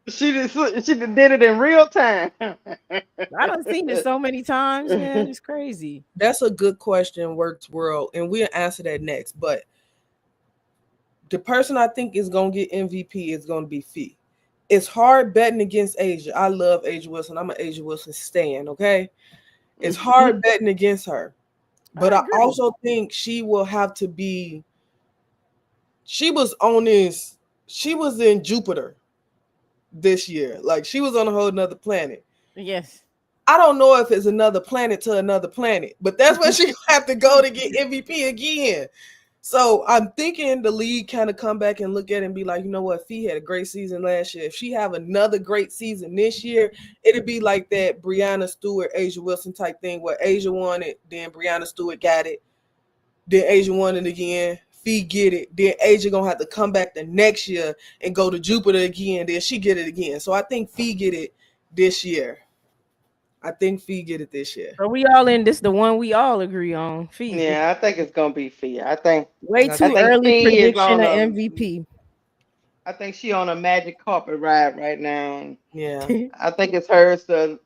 She did it in real time. I done seen it so many times, man. It's crazy. That's a good question, Works World, and we'll answer that next. But the person I think is gonna get MVP is gonna be Fee. It's hard betting against Asia. I love Asia Wilson. I'm an Asia Wilson stan, okay? It's hard betting against her. But I I agree. also think she will have to be she was on this, she was in Jupiter this year. Like she was on a whole nother planet. Yes. I don't know if it's another planet to another planet, but that's where she have to go to get MVP again. So I'm thinking the league kind of come back and look at it and be like, you know what, Fee had a great season last year. If she have another great season this year, it'd be like that Brianna Stewart, Asia Wilson type thing where Asia won it, then Brianna Stewart got it, then Asia won it again. Fee get it, then Asia gonna have to come back the next year and go to Jupiter again. Then she get it again. So I think Fee get it this year. I think Fee get it this year. So we all in this, the one we all agree on. Fee. Yeah, I think it's gonna be Fee. I think Way I I too think, think early Fee is prediction on of a MVP. I think she on a magic carpet ride right now. yeah. I think it's hers to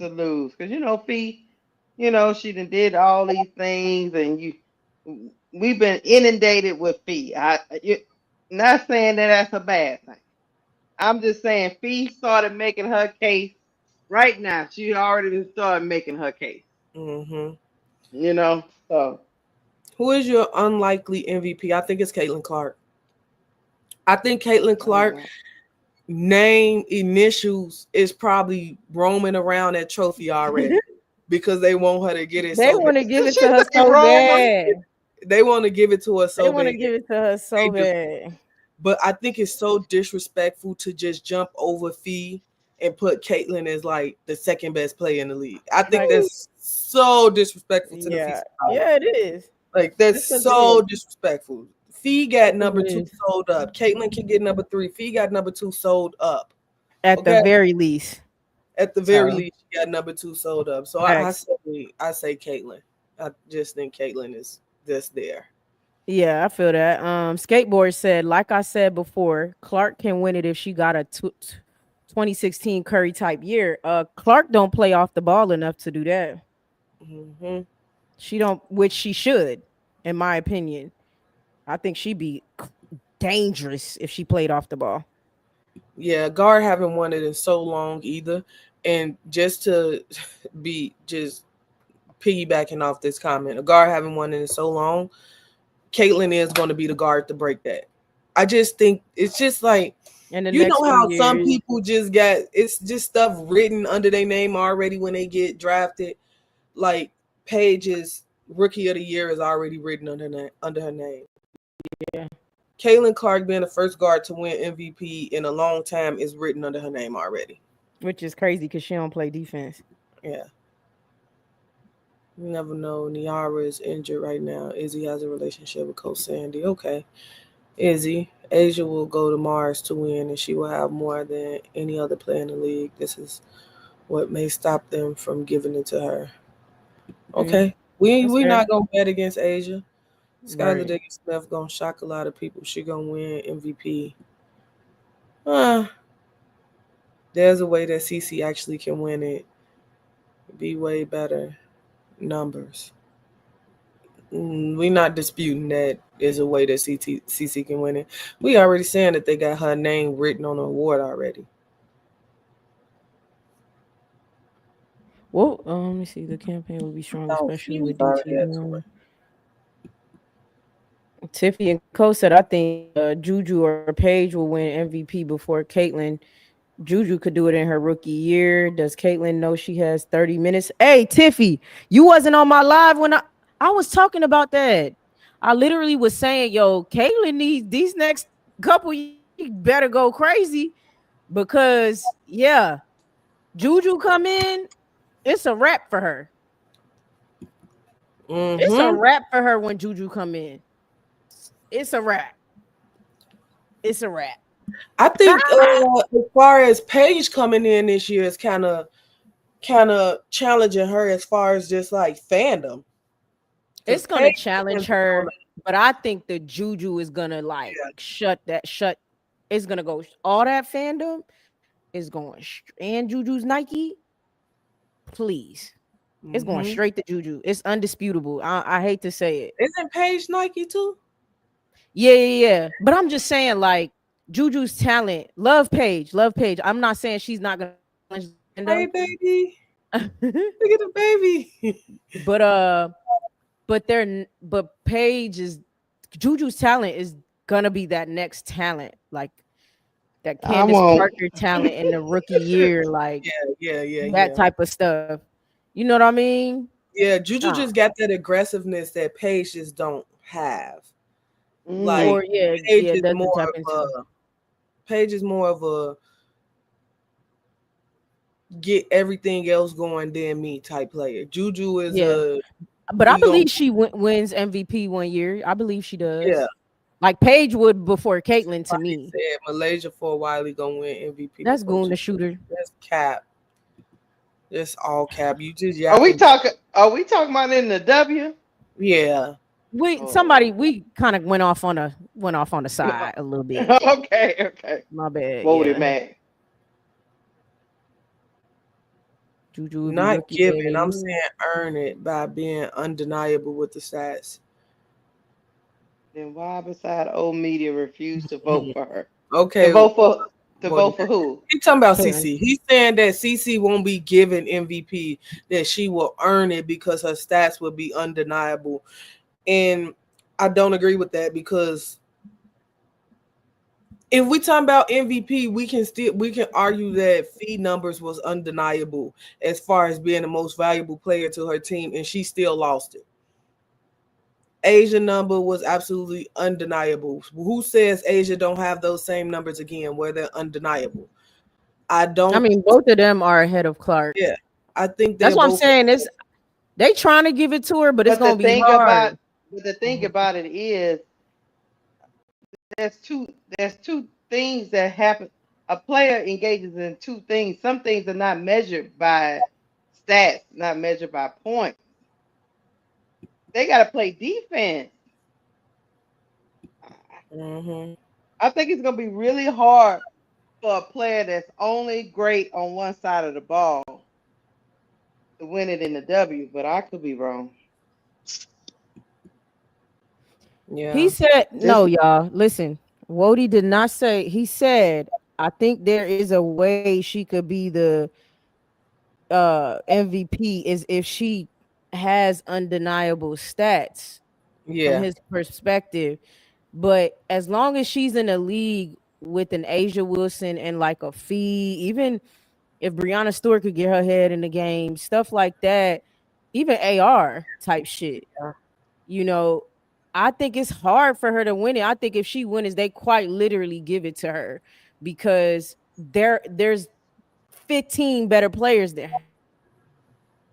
lose because Fee, she done did all these things and we've been inundated with Fee. Not saying that that's a bad thing. I'm just saying Fee started making her case right now. She already been started making her case. Mm-hmm. So Who is your unlikely MVP? I think it's Caitlin Clark. I think Caitlin I don't Clark know. name initials is probably roaming around that trophy already because they want her to get it They so bad. want to give it She to her say so Roma. bad. They want to give it to her They so want bad. to give it to her They so do. bad. But I think it's so disrespectful to just jump over Fee and put Caitlin as like the second best player in the league. I think Like, that's so disrespectful to the Fee yeah, Scholar. yeah, it is. Like that's Because it so is. disrespectful. Fee got Because number it 2 is. sold up. Caitlin can get number 3. Fee got number 2 sold up. At the Okay. very least. At the very So, least, she got number 2 sold up. So facts. I say Caitlin. I just think Caitlin is just there. Yeah, I feel that. Skateboard said, like I said before, Clark can win it if she got a 2016 Curry type year. Clark don't play off the ball enough to do that. Mm-hmm. She don't, which she should, in my opinion. I think she'd be dangerous if she played off the ball. Yeah, guard haven't won it in so long either. And just to be just piggybacking off this comment, a guard haven't won it in so long. Caitlyn is going to be the guard to break that. I just think it's just like, In the you next know few how some years, people just got, it's just stuff written under their name already when they get drafted. Like Paige's rookie of the year is already written under her name. yeah, Caitlin Clark being the first guard to win MVP in a long time is written under her name already. which is crazy because she don't play defense. Yeah. You never know. Niara is injured right now. Izzy has a relationship with Coach Sandy. Okay. Izzy. Asia will go to Mars to win, and she will have more than any other player in the league. This is what may stop them from giving it to her. Mm, Okay. We that's we fair. not gonna bet against Asia. Skylar Right. Diggins Smith gonna shock a lot of people. She gonna win MVP. Uh, there's a way that CC actually can win it. Be way better numbers. We not disputing that there's a way that CC can win it. We already saying that they got her name written on the award already. Well, let me see. The campaign will be strong, Oh, especially she was with already DT at 20. going. Tiffy and Co said, I think Juju or Paige will win MVP before Caitlyn. Juju could do it in her rookie year. Does Caitlyn know she has 30 minutes? Hey, Tiffy, you wasn't on my live when I was talking about that. I literally was saying, yo, Caitlyn needs these next couple years better go crazy because, yeah, Juju come in, it's a wrap for her. It's a Mm-hmm. wrap for her when Juju come in. It's a wrap. It's a wrap. I think as far as Paige coming in this year is kind of challenging her as far as just like fandom. Because It's gonna Paige challenge fans been on her, but I think the Juju is gonna like the, shut. It's gonna go all that fandom is going and Juju's Nike. Please, yeah. it's going Mm-hmm. straight to Juju. It's undisputable. I hate to say it. Isn't Paige Nike too? Yeah. But I'm just saying, like Juju's talent, love Page. I'm not saying she's not gonna challenge the Hey baby, fandom, look at the baby. but but Paige is Juju's talent is gonna be that next talent, like that I Candace won't. Parker talent in the rookie year, like that Yeah. type of stuff. You know what I mean? Yeah, Juju Nah. just got that aggressiveness that Paige just don't have. Mm-hmm. Like Or yeah, Paige it is doesn't more tap of into. a Paige is more of a get everything else going than me type player. Juju is Yeah, a but I we gonna believe she wins MVP one year. I believe she yeah. does. Like Paige would before Caitlyn to Somebody me. said Malaysia for a while he gonna win MVP That's before going Juju. to shooter. That's cap. That's all cap. You just Are we yapping. talking? Are we talking about in the W? Yeah. Oh. We kind of went off on the side a little bit. Okay. Okay. My bad. Voted Yeah, man. Juju would be Not rookie player of given. the I'm year. saying earn it by being undeniable with the stats. Then why beside old media refused to vote for her? To Okay, vote for to voted. vote for who? He's talking about Caitlyn. CC. He's saying that CC won't be given MVP, that she will earn it because her stats will be undeniable. And I don't agree with that because if we talk about MVP, we can argue that feed numbers was undeniable as far as being the most valuable player to her team, and she still lost it. Asia number was absolutely undeniable. Who says Asia don't have those same numbers again where they're undeniable? I I don't. mean, both of them are ahead of Clark. Yeah, I think That's they're what I'm both. saying. Is they trying to give it to her, but it's But the gonna be thing hard. about but the thing about it is there's two things that happen. A player engages in two things. Some things are not measured by stats, not measured by points. They got to play defense. Mm-hmm. I think it's gonna be really hard for a player that's only great on one side of the ball to win it in the W. But I could be wrong. He Yeah. said, Just no, y'all. Listen, Wody did not say, he said, I think there is a way she could be the MVP is if she has undeniable stats from Yeah. his perspective. But as long as she's in a league with an Asia Wilson and like a fee, even if Brianna Stewart could get her head in the game, stuff like that, even AR type shit, Yeah. you know, I think it's hard for her to win it. I think if she wins, they quite literally give it to her because there's 15 better players there,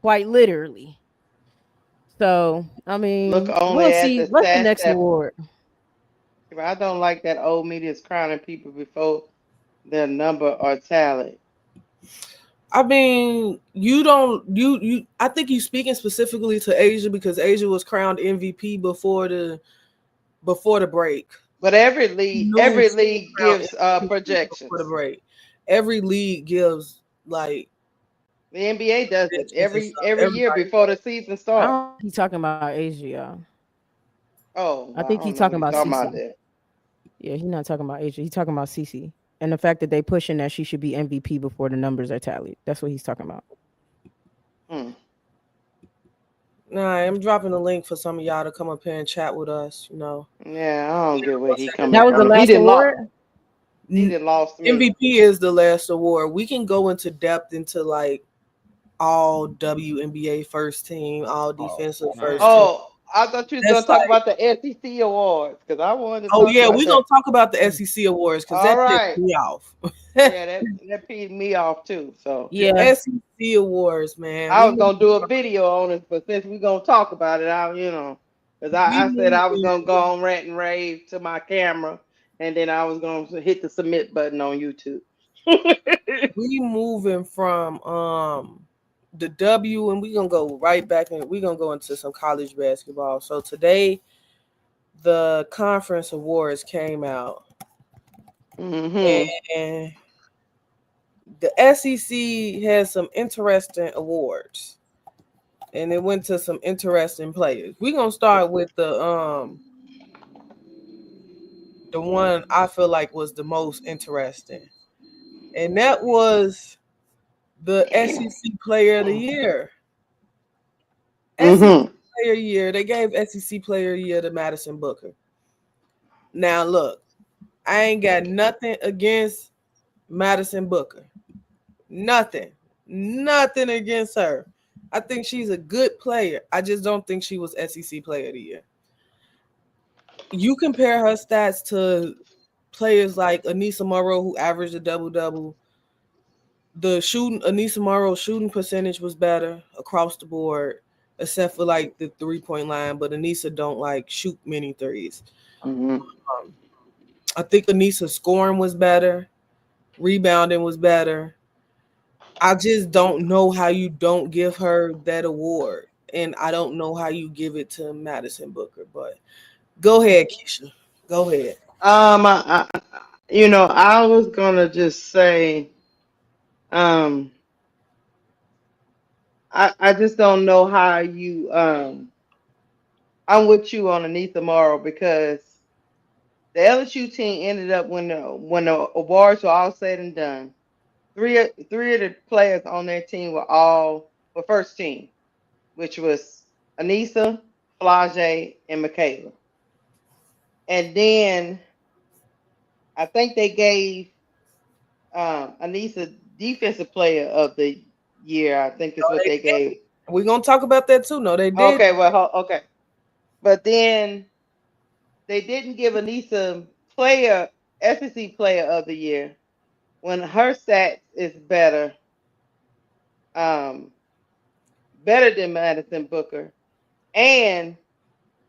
quite literally. So I Look mean, only we'll at see. the What's the stats next that award? I don't like that old media is crowning people before their number or talent. I mean, you don't you I think you speaking specifically to Asia because Asia was crowned MVP before the break. But Knew every she was league crowned gives MVP before the projections. break. Every league gives like The NBA does it predictions and stuff. every year Everybody before the season I starts. don't think he's talking about Asia, y'all. Oh, I well, I think he's don't know what talking he's about talking about CC. there. Yeah, he's not talking about Asia. He's talking about CC. And the fact that they pushing that she should be MVP before the numbers are tallied. That's what he's talking about. Hmm. Nah, I'm dropping a link for some of y'all to come up here and chat with us, you know. Yeah, I don't get where What's he in coming That was the from. the last award. He didn't lost me. MVP is the last award. We can go into depth into like all WNBA first team, all Oh defensive first man. team. Oh, I thought you was gonna That's talk like, about the SEC awards because I wanted to oh talk yeah, about we're gonna that. talk about the SEC awards because All that pissed right. me off. Yeah, that peed me off too. So The Yeah. SEC awards, man. I We was gonna do a moving, video on it, but since we're gonna talk about it, because we I said I was moving, gonna go on rant and rave to my camera, and then I was gonna hit the submit button on YouTube. we moving from the W, and we gonna go right back and we gonna go into some college basketball. So today the conference awards came out, Mm-hmm. and the SEC has some interesting awards, and it went to some interesting players. We're gonna start with the one I feel like was the most interesting, and that was the SEC Player of the Year. SEC Mm-hmm. Player of the Year. They gave SEC Player of the Year to Madison Booker. Now look, I ain't got nothing against Madison Booker. Nothing. Nothing against her. I think she's a good player. I just don't think she was SEC Player of the Year. You compare her stats to players like Anissa Morrow, who averaged a double double. The shooting, Anissa Morrow's shooting percentage was better across the board, except for like the 3 point line. But Anissa don't like shoot many threes. Mm-hmm. Um, I think Anissa's scoring was better, rebounding was better. I just don't know how you don't give her that award, and I don't know how you give it to Madison Booker. But go ahead, Keisha. Go ahead. I was gonna just say, um, I just don't know how I'm with you on Anita Morrow because the LSU team ended up when the awards were all said and done. Three of the players on their team were first team, which was Anissa, Flage, and Michaela. And then I think they gave Anissa defensive player of the year. I think No, is what they they did. gave. We're gonna talk about that too. No, they did. Okay, well, okay, but then they didn't give Anissa player SEC player of the year when her stats is um, better than Madison Booker, and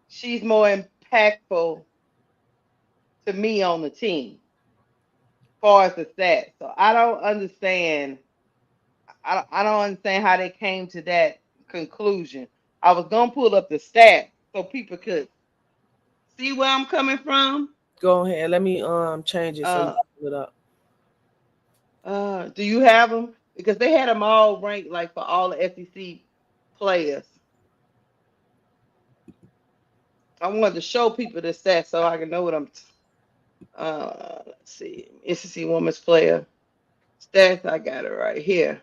she's more impactful to me on the team as far as the stats. So I don't understand how they came to that conclusion. I was gonna pull up the stats so people could see where I'm coming from. Go ahead. Let me change it so you Uh, can pull it up. do you have them? Because they had them all ranked like for all the SEC players. I wanted to show people the stats so I can know what I'm. Let's see. SEC Women's Player stats. I got it right here.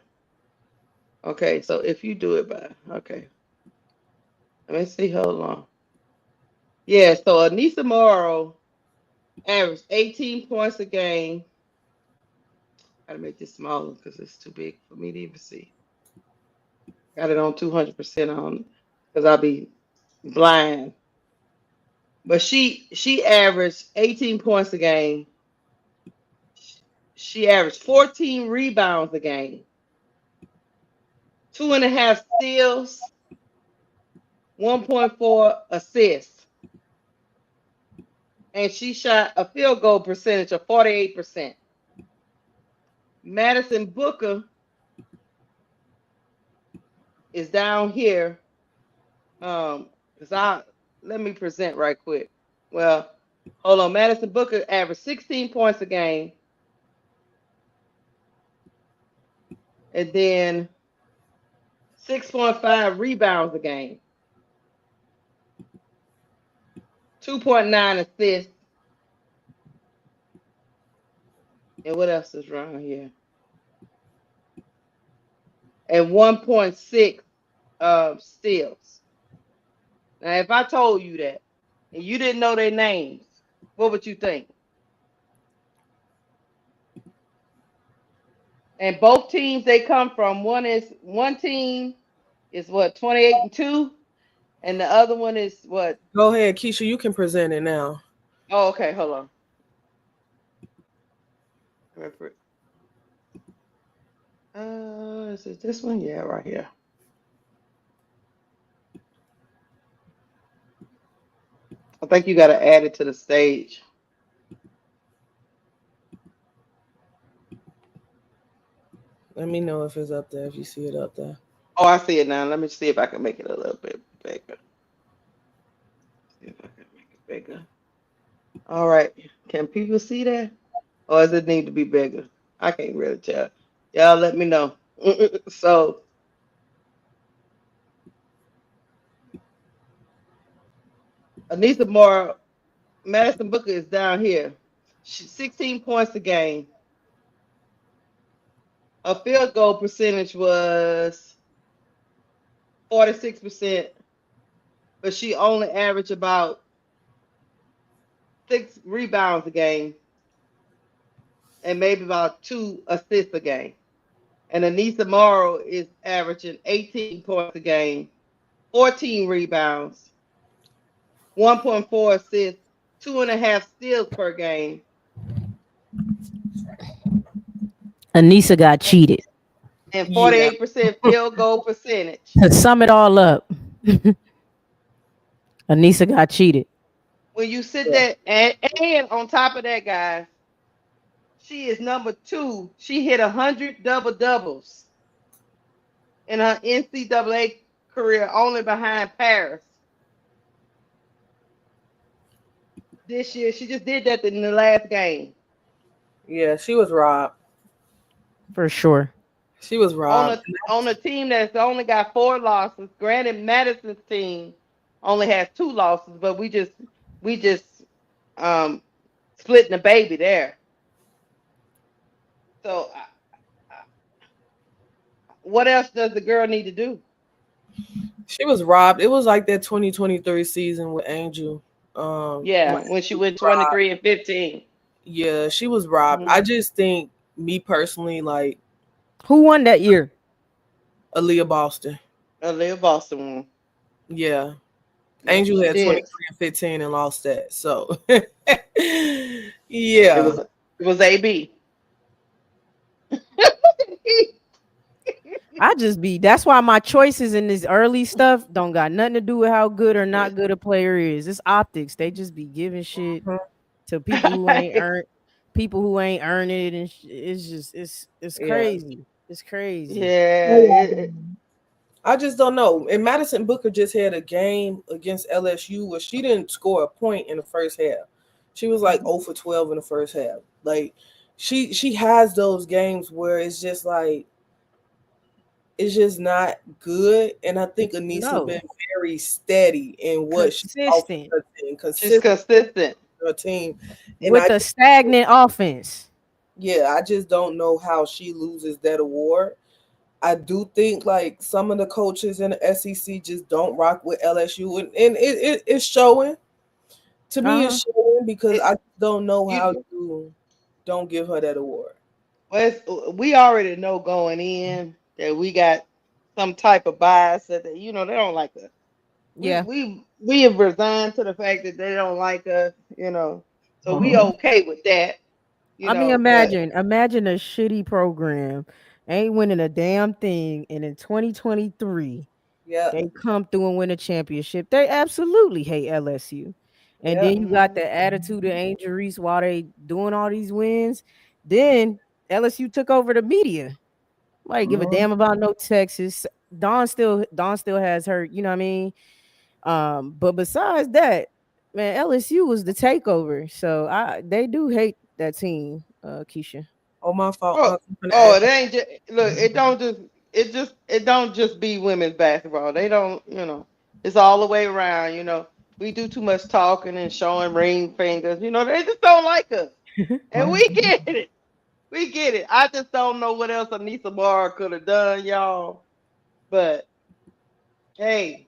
Okay, so if you do it by let me see. Hold on. Yeah, so Anissa Morrow averaged 18 points a game. Gotta make this smaller because it's too big for me to even see. Got it on 200% on because I'll be blind. But she averaged 18 points a game. She averaged 14 rebounds a game, 2.5 steals, 1.4 assists, and she shot a field goal percentage of 48%. Madison Booker is down here. Cause I let me present right quick. Well, hold on. Madison Booker averaged 16 points a game, and then 6.5 rebounds a game, 2.9 assists, and what else is wrong here? And 1.6 steals. Now, if I told you that and you didn't know their names, what would you think? And both teams they come from, one team is what 28-2, and the other one is what? Go ahead, Keisha. You can present it now. Oh, okay, hold on. Is it this one? Yeah, right here. I think you got to add it to the stage. Let me know if it's up there. If you see it up there. Oh, I see it now. Let me see if I can make it a little bit bigger. See if I can make it bigger. All right. Can people see that? Or does it need to be bigger? I can't really tell. Y'all let me know. So, Anissa Moore, Madison Booker is down here. 16 points a game. Her field goal percentage was 46%, but she only averaged about 6 rebounds a game and maybe about 2 assists a game. And Anissa Morrow is averaging 18 points a game, 14 rebounds, 1.4 assists, 2.5 steals per game. Anissa got cheated. And Yeah. 48% field goal percentage. To sum it all up, Anissa got cheated. When you sit there, and on top of that, guys, she is number 2. She hit 100 double doubles in her NCAA career, only behind Paris. This year, she just did that in the last game. Yeah, she was robbed. For sure. She was On robbed. a team that's only got 4 losses. Granted, Madison's team only has 2 losses, but we just um splitting the baby there. So, what else does the girl need to do? She was robbed. It was like that 2023 season with Angel. Yeah, When when she she was went robbed. 23 and 15. Yeah, she was robbed. Mm-hmm. I just think, me personally, like Who won that year? Aaliyah Boston. Aaliyah Boston won. Yeah. Yep, Angel she had did. 23 and 15 and lost that. So It yeah. was it was AB. I just be that's why my choices in this early stuff don't got nothing to do with how good or not good a player is. It's optics. They just be giving shit Mhm. to people who ain't earned it, and it's just it's Yeah. crazy. It's crazy. Yeah, I just don't know. And Madison Booker just had a game against LSU where she didn't score a point in the first half. She was like 0 for 12 in the first half. Like she has those games where it's just like it's just not good. And I think Anissa No, been very steady in what she offers consistent. her team, she's consistent consistent. to her team. And with a stagnant offense. I just don't know how she loses that award. I do think like some of the coaches in the SEC just don't rock with LSU, and it's showing. To me, Uh-huh. it's showing because It I don't know how you you don't give her that award. well, we already know going in that we got some type of bias that they don't like us. We Yeah. we we have resigned to the fact that they don't like us. So we Uh-huh. okay with that, I mean, but imagine a shitty program ain't winning a damn thing, and in 2023 Yeah, they come through and win a championship. They absolutely hate LSU. And yeah. then you got mm, the attitude of Angel Reese while they doing all these wins. Then LSU took over the media. Like give a Mhm. damn about no Texas. Dawn still has her, you know what I mean? But besides that, man, LSU was the takeover. So they do hate that team, Keisha. Oh, my fault. oh I'm gonna oh add. it ain't just look, it don't just be women's basketball. They don't. It's all the way around. We do too much talking and showing ring fingers. They just don't like us. And we get it. We get it. I just don't know what else Anissa Barr could have done, y'all. But hey,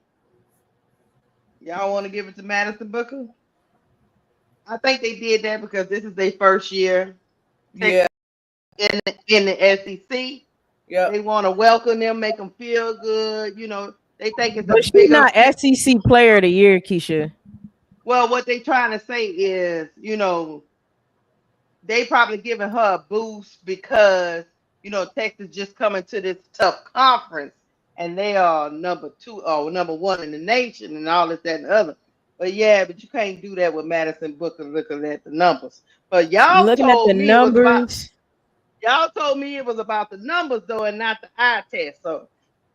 y'all want to give it to Madison Booker? I think they did that because this is their first year Yeah, in the SEC. yeah. They want to welcome them, make them feel good. They think it's a But she's bigger not step. SEC player of the year, Keisha. Well, what they trying to say is, they probably giving her a boost because Texas just coming to this tough conference and they are number two or number one in the nation and all this that and the other. But yeah, but you can't do that with Madison Booker looking at the numbers. But Looking at the numbers. y'all told me it was about the numbers though and not the eye test. So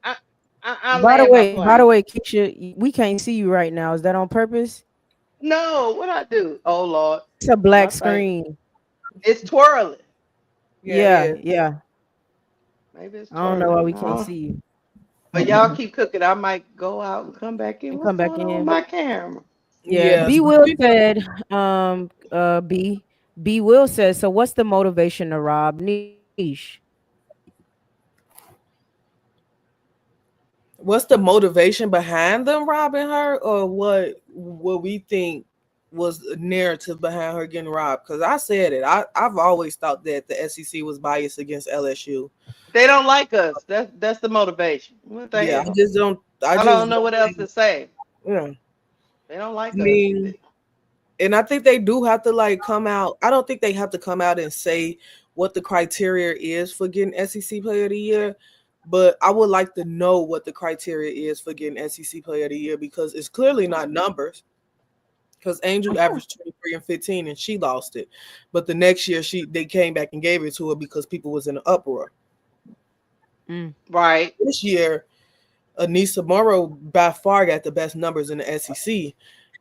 I I By the land my way, by the plane. way, Keisha, we can't see you right now. Is that on purpose? No, what I do? Oh Lord, It's a my black thing. screen. It's twirling. Yeah, it Yeah, is. yeah. Maybe it's I don't know why twirling. we can't No. see you. But y'all keep cooking. I might go out and come back in. And What's come back going on with in. my camera? Yeah. Yeah. B So Will said, B Will says, so what's the motivation to rob Niche? what's the motivation behind them robbing her, or what we think was the narrative behind her getting robbed? Because I said it. I've always thought that the SEC was biased against LSU. They don't like us. That's the motivation. What the Yeah, I hell? just don't. I I just don't know don't what else think. to say. Yeah. They don't I like us. mean, and I think they do have to like come out. I don't think they have to come out and say what the criteria is for getting SEC Player of the Year, but I would like to know what the criteria is for getting SEC Player of the Year because it's clearly not numbers. Because Angel Of course. averaged 23 and 15 and she lost it, but the next year they came back and gave it to her because people was in an uproar. Mm. Right. This year, Anissa Morrow by far got the best numbers in the SEC,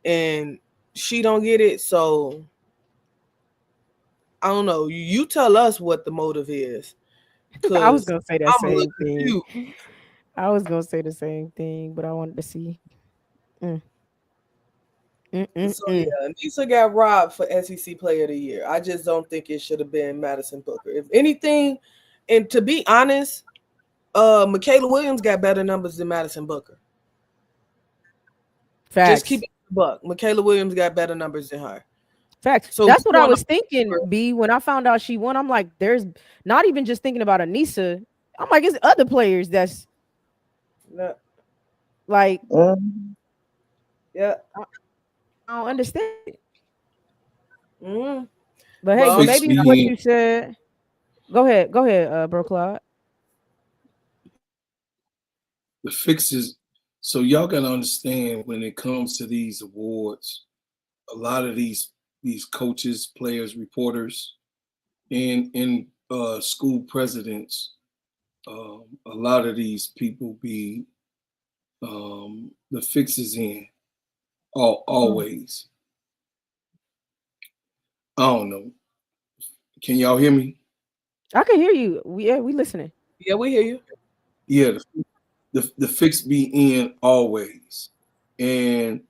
and she don't get it. So I don't know. You tell us what the motive is, I was cause gonna say that I'm a little same thing. confused. I was gonna say the same thing, but I wanted to see. Mm, So mm. yeah, Anissa got robbed for SEC Player of the Year. I just don't think it should have been Madison Booker. If anything, and to be honest, Michaela Williams got better numbers than Madison Booker. Just keep Facts. it a buck. Michaela Williams got better numbers than her. Facts. So That's we what I going was thinking, B. When I found out she won, I'm like, there's not even just thinking about Anissa. I'm like, it's other players that's on, like, yeah. I don't understand it. Mm-hmm. But hey, Well, Fix maybe what being you said. Go ahead, bro, Claude. the fixes. So y'all gotta understand when it comes to these awards, a lot of these coaches, players, reporters, and school presidents, a lot of these people be the fixes in always. I don't know. Can y'all hear me? I can hear you. We listening. yeah, we hear you. Yeah, the fix be in always. And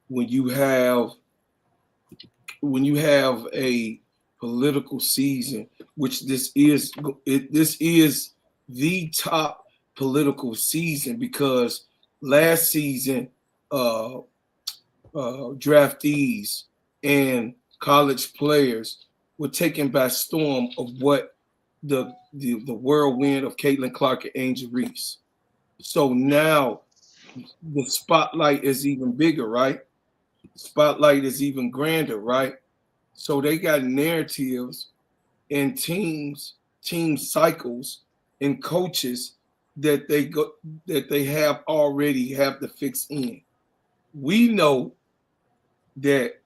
when you have when you have a political season, which this is the top political season because last season draftees and college players were taken by storm of what the whirlwind of Caitlin Clark and Angel Reese. So now the spotlight is even bigger, right? Spotlight is even grander, right? So they got narratives and team cycles and coaches that they have already have to fix in. We know that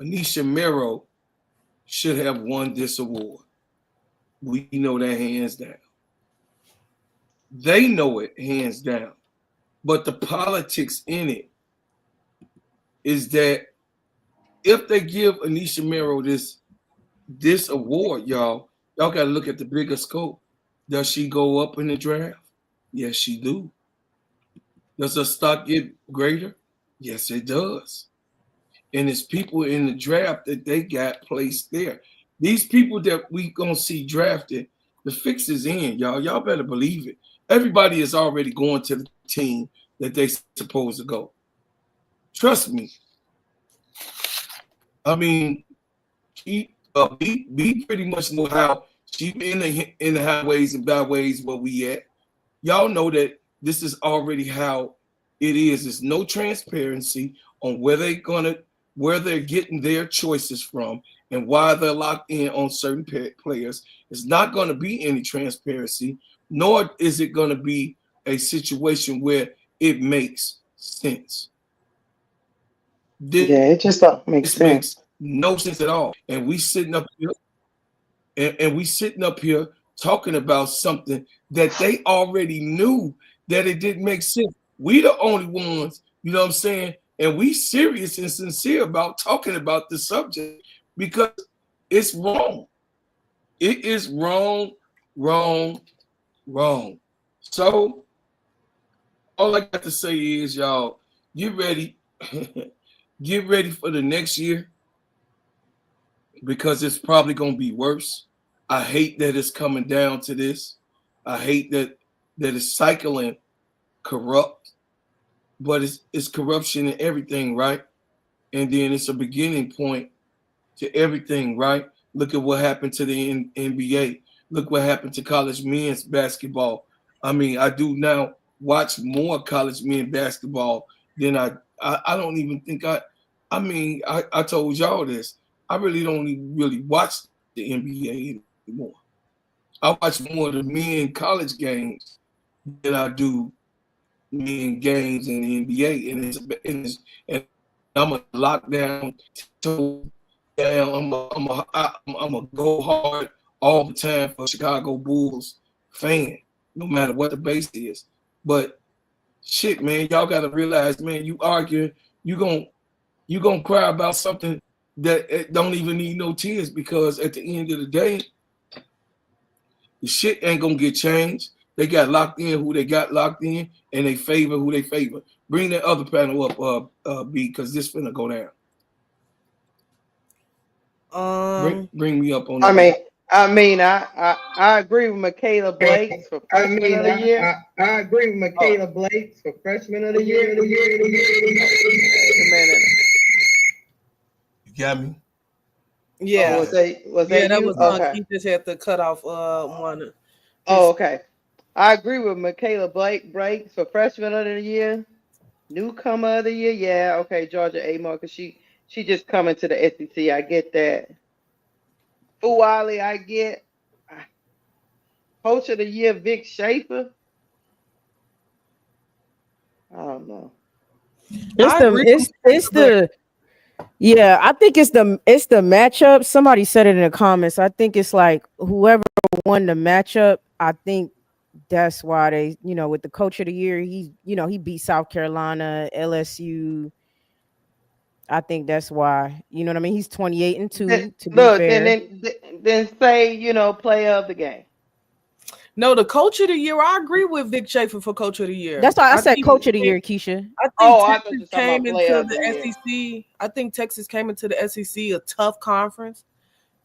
Anisha Mero should have won this award. We know that hands down. They know it hands down. But the politics in it is that if they give Anisha Mero this award, y'all got to look at the bigger scope. Does she go up in the draft? Yes, she do. Does her stock get greater? Yes, it does. And it's people in the draft that they got placed there. These people that we gonna see drafted, the fix is in, y'all. Y'all better believe it. Everybody is already going to the team that they supposed to go. Trust me. I mean, we pretty much know how she in the highways and byways where we at. Y'all know that this is already how it is. There's no transparency on where they're getting their choices from and why they're locked in on certain players. It's not going to be any transparency, nor is it going to be a situation where it makes sense. It just don't make sense. Makes no sense at all. And we sitting up here, and we sitting up here talking about something that they already knew that it didn't make sense. We the only ones, you know what I'm saying? And we serious and sincere about talking about the subject because it's wrong. It is wrong. So all I got to say is, y'all, get ready. Get ready for the next year because it's probably going to be worse. I hate that it's coming down to this. I hate that it's cycling corrupt, but it's corruption in everything, right? And then it's a beginning point to everything, right? Look at what happened to the NBA. Look what happened to college men's basketball. I mean, I do now watch more college men basketball than I don't even think I told y'all this. I really don't even really watch the NBA anymore. I watch more of the men college games than I do men games in the NBA, and I'm a lockdown, toe down. I'm a go hard all the time for Chicago Bulls fan, no matter what the base is. But shit, man, y'all gotta realize, man, you arguing, you gonna cry about something that don't even need no tears because at the end of the day, the shit ain't gonna get changed. They got locked in who they got locked in, and they favor who they favor. Bring that other panel up, B, because this finna go down. Bring me up on that. I agree with Michaela Blake for freshman of the year. I agree with Michaela Blake for freshman of the year. You got me? Yeah. Was that that you? was Okay. he just had to cut off one. Oh, okay. I agree with Michaela Blake for freshman of the year. Newcomer of the year, yeah. Okay, Georgia Amore, because she just coming to the SEC. I get that. Fuwali, I get. Coach of the year, Vic Schaefer. I don't know. I think it's the matchup. Somebody said it in the comments. I think it's like whoever won the matchup, I think that's why they, with the coach of the year, he beat South Carolina, LSU. I think that's why. You know what I mean? He's 28-2. To be fair, then say player of the game. No, the coach of the year. I agree with Vic Schaefer for coach of the year. That's why I said coach of the year, Keisha. I Oh, I thought you were Texas talking about came player into of the the year. SEC. I think Texas came into the SEC a tough conference.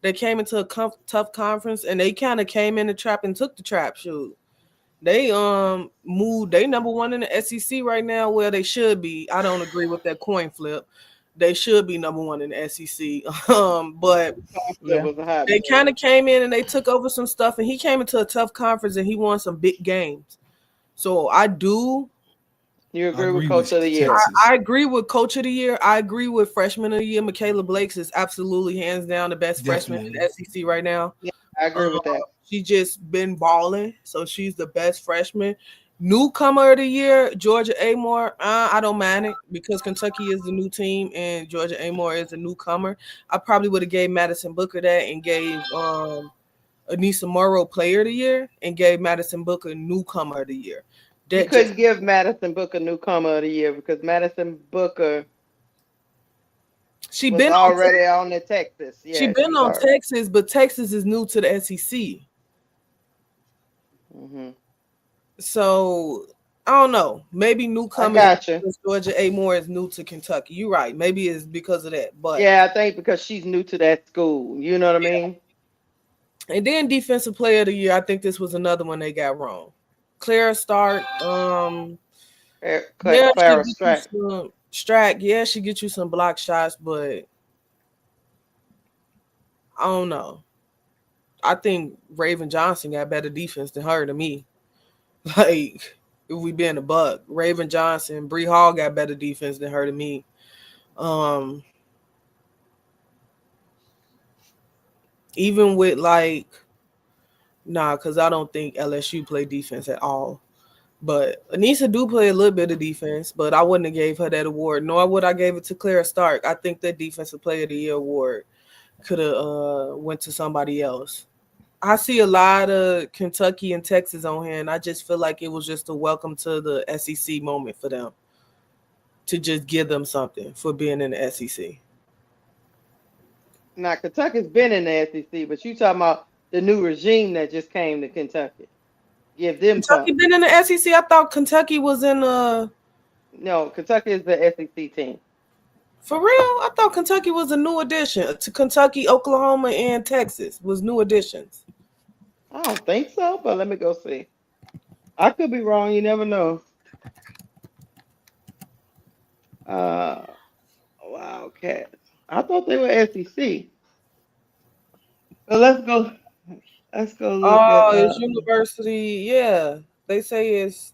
They came into a tough conference, and they kind of came in the trap and took the trap. Shoot, they moved. They number one in the SEC right now, where they should be. I don't agree with that coin flip. They should be number one in the SEC. But That Yeah. was a hot they take. kind of came in and they took over some stuff, and he came into a tough conference and he won some big games. So I do. You I agree with agree coach with of the year? Texas. I agree with coach of the year. I agree with freshman of the year. Michaela Blakes is absolutely hands down the best freshman in the Definitely. SEC right now. Yeah, I agree with that. She just been balling, so she's the best freshman. Newcomer of the year, Georgia Amore. I don't mind it because Kentucky is the new team and Georgia Amore is a newcomer. I probably would have gave Madison Booker that and gave Anissa Morrow player of the year and gave Madison Booker newcomer of the year. You That just couldn't give Madison Booker newcomer of the year because Madison Booker she was been on already on the Texas. she Yeah, been she's on already. Texas, but Texas is new to the SEC. Mm-hmm. So I don't know. Maybe I newcomers got you. because Georgia A. Moore is new to Kentucky. You're right. Maybe it's because of that. But Yeah, I think because she's new to that school. You know what I mean? and then defensive player of the year, I think this was another one they got wrong. Clara Stark, yeah, she Clara get you Strack. some Strack. Yeah, she get you some block shots, but I don't know. I think Raven Johnson got better defense than her to me. Like, if we being a buck, Raven Johnson, Bree Hall got better defense than her to me. Um, Even with like, nah, because I don't think LSU play defense at all. But Anissa do play a little bit of defense, but I wouldn't have gave her that award, nor would I gave it to Clara Stark. I think that defensive player of the year award could have went to somebody else. I see a lot of Kentucky and Texas on here, and I just feel like it was just a welcome to the SEC moment for them to just give them something for being in the SEC. Now Kentucky's been in the SEC, but you talking about the new regime that just came to Kentucky. Give them Kentucky something. been in the SEC. I thought Kentucky was in No, Kentucky is the SEC team. for real. I thought Kentucky was a new addition to Kentucky, Oklahoma, and Texas was new additions. I don't think so, but let me go see. I could be wrong. You never know. Wildcats. I thought they were SEC. But let's go. Let's go look at. Oh, it's university. Yeah, they say it's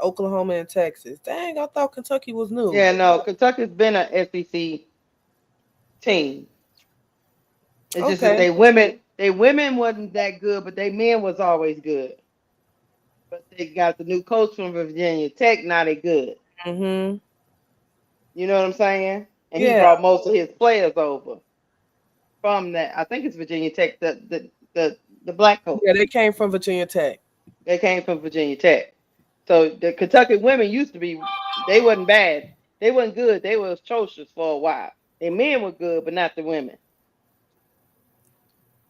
Oklahoma and Texas. Dang, I thought Kentucky was new. Yeah, no, Kentucky's been an SEC team. It's just that Okay. they women wasn't that good, but they men was always good. But they got the new coach from Virginia Tech. Now they good. Mm-hmm. You know what I'm saying? And he Yeah. brought most of his players over from that. I think it's Virginia Tech. The black coach. Yeah, they came from Virginia Tech. They came from Virginia Tech. So the Kentucky women used to be. They wasn't bad. They wasn't good. They was atrocious for a while. The men were good, but not the women.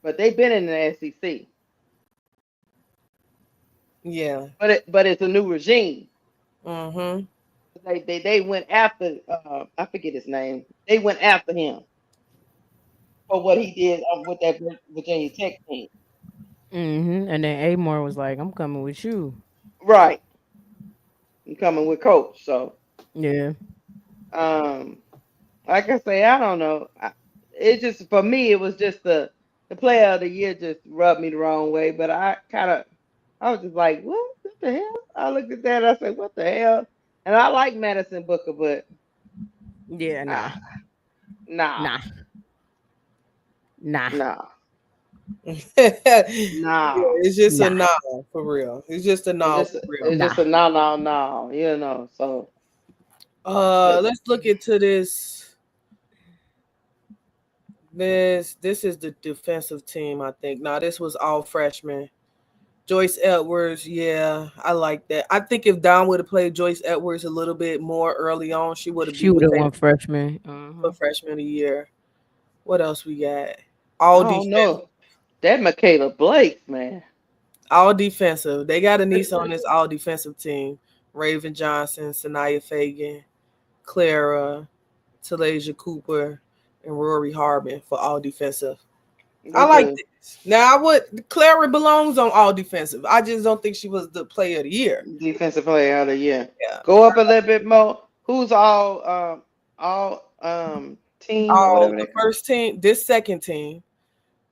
But they've been in the SEC. Yeah. But it's a new regime. Mm-hmm. They went after I forget his name. They went after him for what he did with that Virginia Tech team. And then Amore was like, "I'm coming with you." Right. I'm coming with coach. So Yeah. um like I say, I don't know. It just for me it was just the player of the year just rubbed me the wrong way. But I was just like, what the hell? I looked at that and I said, what the hell? And I like Madison Booker, but Yeah. Nah. ah, nah, Nah. Nah. nah, Yeah, nah. it's just a Nah. nah for real. It's just a It's nah just for real. it's Nah. just a no, no, no, you know. So but Let's look into this. This is the defensive team, I think. Now this was all freshmen. Joyce Edwards, yeah, I like that. I think if Don would have played Joyce Edwards a little bit more early on, she would have She beat would have Michaela won freshman. for freshman of the year. What else we got? I All don't defensive. know. That Michaela Blake, man. All defensive. They got Anissa on this all defensive team. Raven Johnson, Sanaya Fagan, Clara, Talasia Cooper, and Rory Harbin for all defensive. I like this. Now, Clara belongs on all defensive. I just don't think she was the player of the year. Defensive player of the year. Yeah. Go up a little bit more. Who's team or Oh, whatever they the call first team, this second team.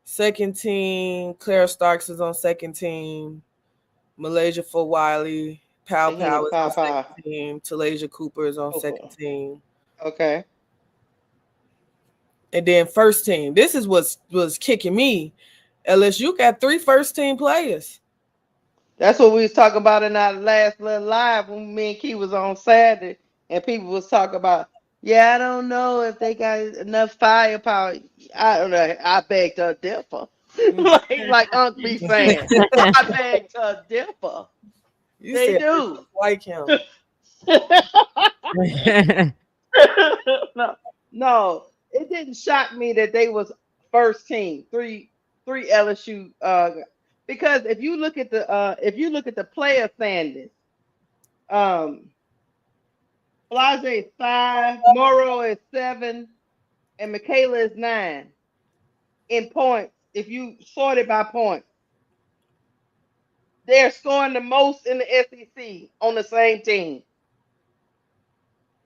Second team, Claire Starks is on second team. Malaysia for Wiley. Pow Tahina Pow is on Papa. second team. Talasia Cooper is on second Cooper. team. Okay. And then first team. This is what was kicking me. LSU got 3 first team players. That's what we was talking about in our last little live when me and Key was on Saturday, and people was talking about, yeah, I don't know if they got enough firepower. I don't know. I beg to differ. like Unc be saying, I beg to differ. You They said do. like him. no, no, it didn't shock me that they was first team, three LSU. Because if you look at the player standings, um, Blase is 5, Morrow is 7, and Michaela is 9 in points. If you sort it by points, they're scoring the most in the SEC on the same team.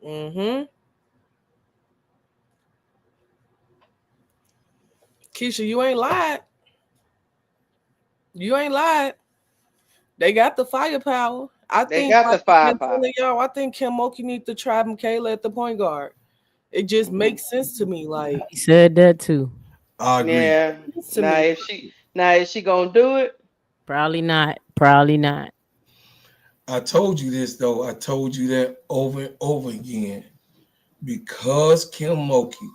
Mm-hmm. Keisha, you ain't lied. You ain't lied. They got the firepower. They got the firepower. I think Kim Mulkey needs to try Michaela at the point guard. It just makes sense to me. Like He said that too. I agree. Yeah. to me. Now is she gonna do it? Probably not. Probably not. I told you this though. I told you that over and over again. Because Kim Mulkey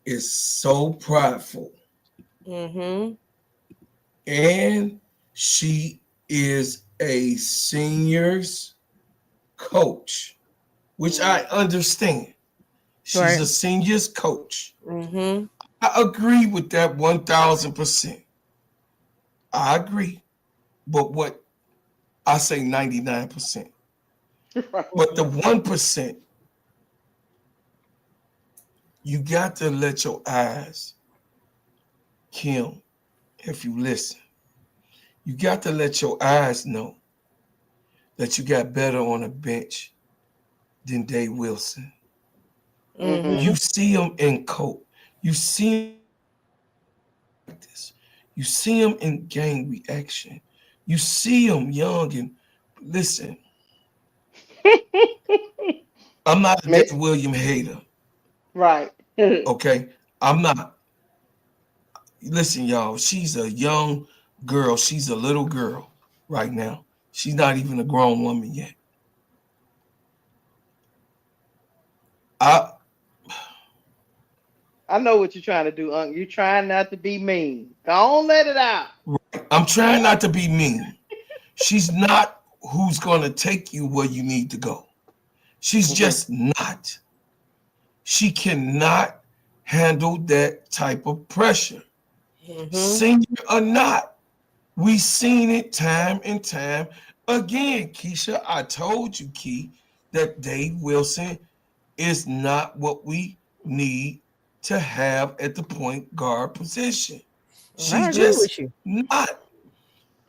is so prideful, Mm-hmm. and she is a seniors coach, which I understand. She's Right. a seniors coach. Mm-hmm. I agree with that 1000%. I agree. But what I say 99%. But the 1%, you got to let your eyes, Kim, if you listen, you got to let your eyes know that you got better on the bench than Dave Wilson. Mm-hmm. You see him in coat. You see him in practice. You see him in game reaction. You see him young and listen. I'm not a Dave William hater. Right. Okay, I'm not. Listen, y'all. She's a young girl. She's a little girl right now. She's not even a grown woman yet. I I know what you're trying to do, Unc. You're trying not to be mean. Don't let it out. I'm trying not to be mean. She's not who's going to take you where you need to go. She's just not. She cannot handle that type of pressure. Mm-hmm. Senior or not, we seen it time and time again. Keisha, I told you, Key, that Dave Wilson is not what we need to have at the point guard position. She's I agree just with you. not.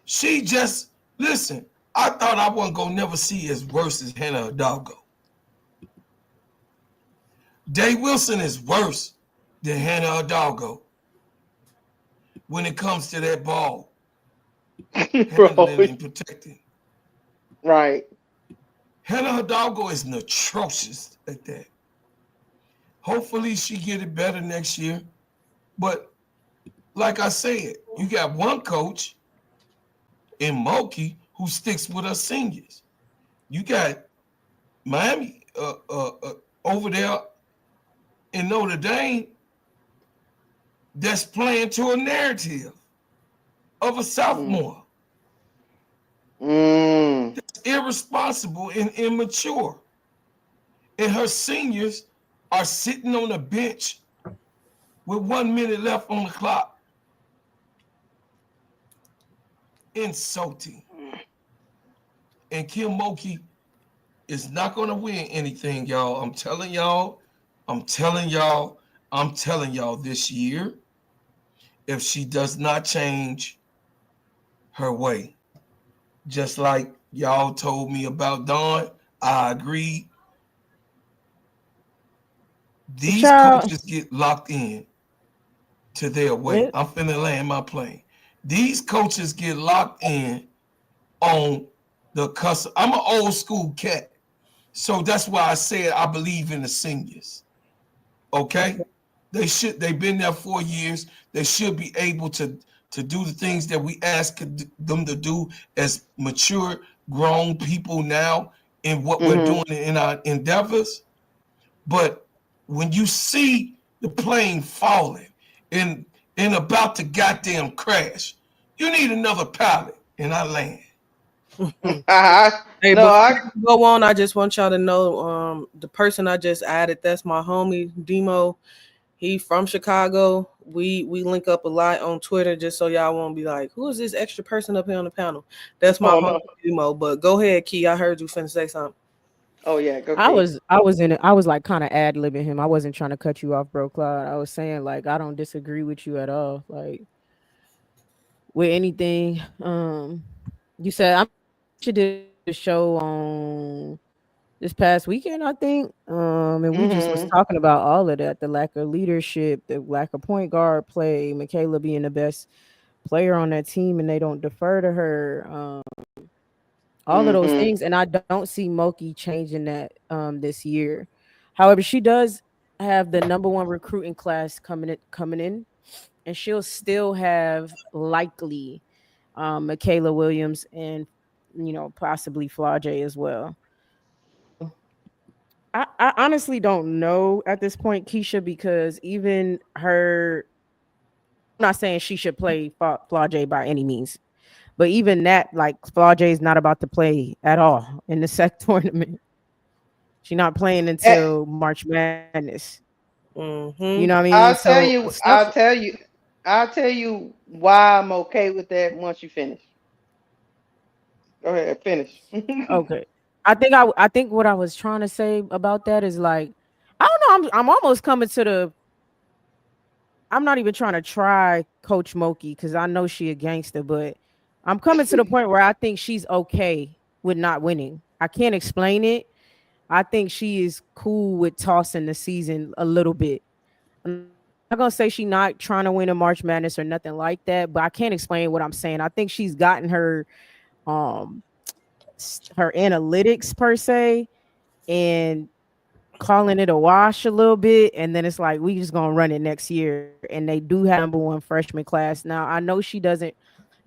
She just listen. I thought I wasn't gonna never see as worse as Hannah Hidalgo. Dave Wilson is worse than Hannah Hidalgo when it comes to that ball handling and protecting. Right. Hannah Hidalgo is atrocious at that. Hopefully she get it better next year. But like I said, you got one coach in Mulkey who sticks with us seniors. You got Miami over there in Notre Dame that's playing to a narrative of a sophomore. That's irresponsible and immature. And her seniors are sitting on the bench with 1 minute left on the clock. Insulting. And Kim Mulkey is not going to win anything, y'all. I'm telling y'all. I'm telling y'all. I'm telling y'all this year, if she does not change her way, just like y'all told me about Dawn, I agree. These Child, coaches get locked in to their way. it, I'm finna land my plane. These coaches get locked in on the cusp. I'm an old school cat. So that's why I said I believe in the seniors. Okay? They've been there 4 years. They should be able to do the things that we ask them to do as mature, grown people now in what we're Mm-hmm. doing in our endeavors. But when you see the plane falling and about to goddamn crash, you need another pilot. And I land. Hey, No, before I. you go on, I just want y'all to know the person I just added, that's my homie Demo. He from Chicago. We link up a lot on Twitter just so y'all won't be like, who is this extra person up here on the panel? That's my Oh homie no. Demo. But go ahead, Key. I heard you finna say something. Oh yeah. Go I Key. was I was in it. I was like kind of ad libbing him. I wasn't trying to cut you off, bro, Cloud. I was saying like I don't disagree with you at all. Like with anything. You said I should did a show on this past weekend, I think. And we just was Mm-hmm. talking about all of that, the lack of leadership, the lack of point guard play, Michaela being the best player on that team and they don't defer to her. All of those Mm-hmm. things. And I don't see Moki changing that this year. However, she does have the number one recruiting class coming in, and she'll still have likely Michaela Williams and possibly Flau'jae as well. So I honestly don't know at this point, Keisha, because even her, I'm not saying she should play Flau'jae by any means, but even that, like Flau'jae is not about to play at all in the SEC tournament. She's not playing until March Madness. You know what I Mm-hmm. mean? I'll So tell you. stuff. I'll tell you. I'll tell you why I'm okay with that once you finish. Go ahead, finish. Okay. I think what I was trying to say about that is like I don't know. I'm almost coming to the. I'm not even trying to try Coach Moki because I know she a gangster, but I'm coming to the point where I think she's okay with not winning. I can't explain it. I think she is cool with tossing the season a little bit. I'm not gonna say she's not trying to win a March Madness or nothing like that, but I can't explain what I'm saying. I think she's gotten um her analytics per se and calling it a wash a little bit, and then it's like we just gonna run it next year. And they do have number one freshman class now. I know she doesn't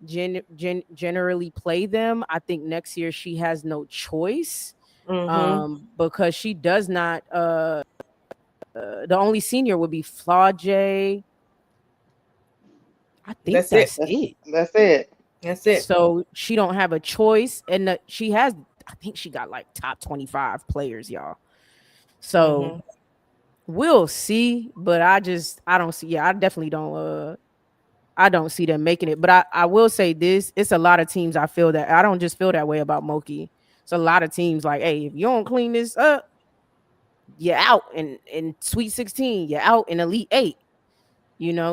generally play them. I think next year she has no choice Mm-hmm. because she does not. The only senior would be Flau'jae. I think That's it. that's it. That's it. That's it. So she don't have a choice, and she has. I think she got like top 25 players, y'all. So Mm-hmm. we'll see, but I don't see. Yeah, I definitely don't. I don't see them making it. But I will say this: it's a lot of teams. I feel that I don't just feel that way about Moki. It's a lot of teams like, hey, if you don't clean this up, you're out in Sweet 16. You're out in Elite Eight.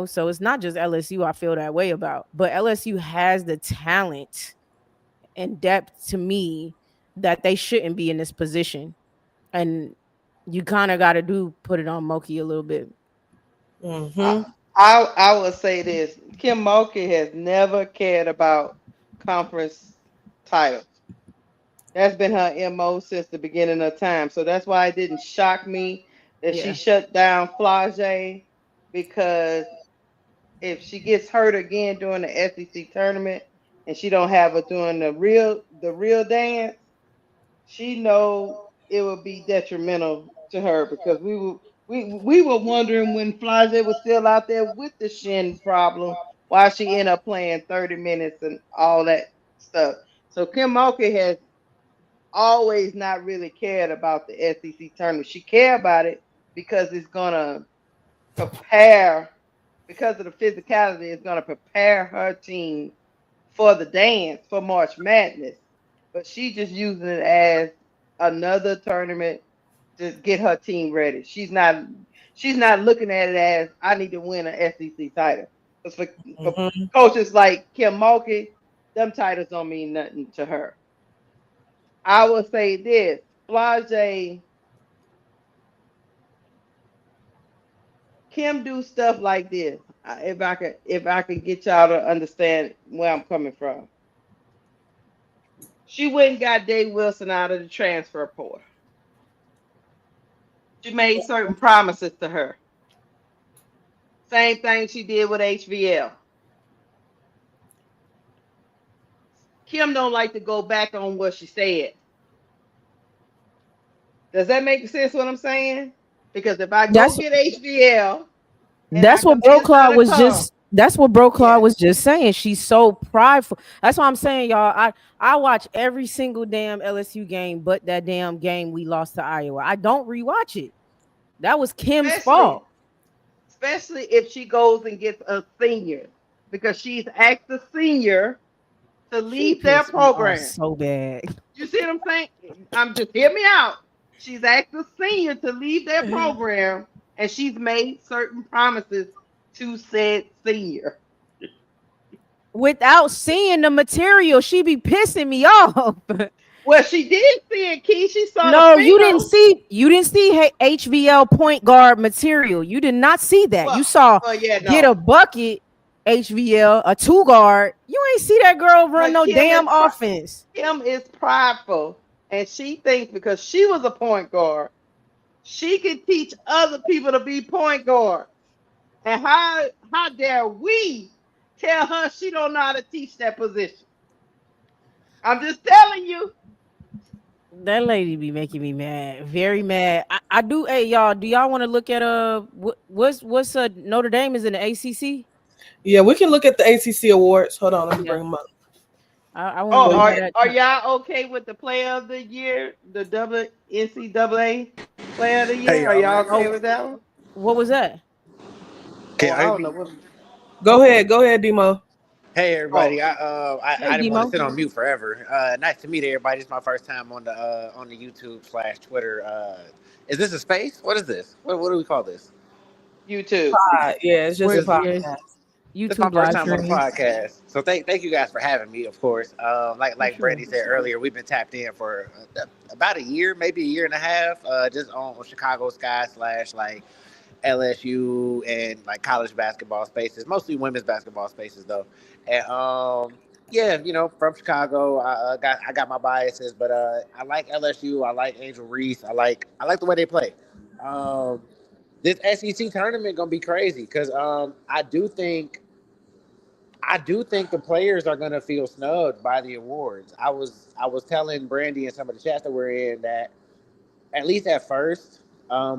So it's not just LSU. I feel that way about, but LSU has the talent and depth to me that they shouldn't be in this position, and you kind of got to do put it on Moki a little bit. I, Mm-hmm. I will say this: Kim Mulkey has never cared about conference titles. That's been her MO since the beginning of time. So that's why it didn't shock me that she Yeah. shut down Flage, because if she gets hurt again during the SEC tournament and she don't have her doing the real dance, she know it would be detrimental to her, because we were wondering when Flage was still out there with the shin problem, why she ended up playing 30 minutes and all that stuff. So Kim Mulkey has always not really cared about the SEC tournament. She cared about it because it's gonna prepare, because of the physicality, it's gonna prepare her team for the dance for March Madness. But she just using it as another tournament to get her team ready. She's not looking at it as I need to win an SEC title. Because for Mm-hmm. coaches like Kim Mulkey, them titles don't mean nothing to her. I will say this, Flage, Kim do stuff like this. If I could get y'all to understand where I'm coming from. She went and got Dave Wilson out of the transfer portal. She made certain promises to her. Same thing she did with HVL. Kim don't like to go back on what she said. Does that make sense what I'm saying? Because if I go That's get HVL and I that's what Bro convince her Claude to was come, just. That's what Bro Claude yeah, was just saying. She's so prideful. That's what I'm saying, y'all. I watch every single damn LSU game, but that damn game we lost to Iowa. I don't rewatch it. That was Kim's especially fault. especially if she goes and gets a senior, because she's asked the senior to She leave their pissed me off program. so bad. You see what I'm saying? I'm just hear me out. She's asked the senior to leave their program, and she's made certain promises to said senior. Without seeing the material, she be pissing me off. Well, she did see it, Key. She saw the No, film. you didn't see HVL point guard material. You did not see that. Well, You saw well, yeah, get a no. bucket HVL, a two guard. You ain't see that girl run But no damn offense. Kim is prideful, and she thinks because she was a point guard, she can teach other people to be point guards. And how dare we tell her she don't know how to teach that position? I'm just telling you. That lady be making me mad, very mad. I do. Hey, y'all, do y'all want to look at what's Notre Dame is in the ACC? Yeah, we can look at the ACC awards. Hold on, let me Yeah, bring them up. I want to Oh, So know you, how are that. y'all okay with the player of the year, the NCAA player of the Hey year? Are y'all, y'all man. okay Oh, with that one? what was that? Oh, Can I I don't know be? what. go ahead, Demo. Hey Oh, everybody. I Hey, didn't want to Demo. sit on mute forever. Nice to meet everybody. This is my first time on the YouTube/Twitter. Is this a space? What is this? What do we call this? YouTube. Yeah, it's just a We're This yeah, podcast. this is my YouTube first live time on the streaming. podcast. So thank you guys for having me. Of course. For Like sure. Brandy said earlier, we've been tapped in for about a year, maybe a year and a half. Just on Chicago Sky slash like LSU and like college basketball spaces, mostly women's basketball spaces though. And yeah, from Chicago, I got my biases, but I like LSU. I like Angel Reese. I like the way they play. Um, this SEC tournament gonna be crazy because I do think the players are gonna feel snubbed by the awards. I was telling Brandy and some of the chats that we're in that at least at first,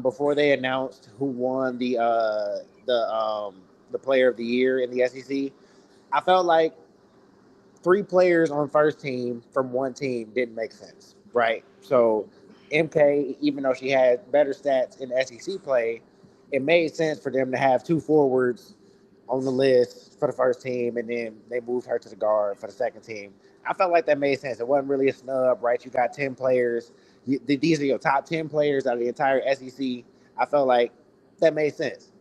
before they announced who won the player of the year in the SEC, I felt like three players on first team from one team didn't make sense, right? So MK, even though she had better stats in SEC play, it made sense for them to have two forwards on the list for the first team, and then they moved her to the guard for the second team. I felt like that made sense. It wasn't really a snub, right? You got 10 players. These are your top 10 players out of the entire SEC. I felt like that made sense.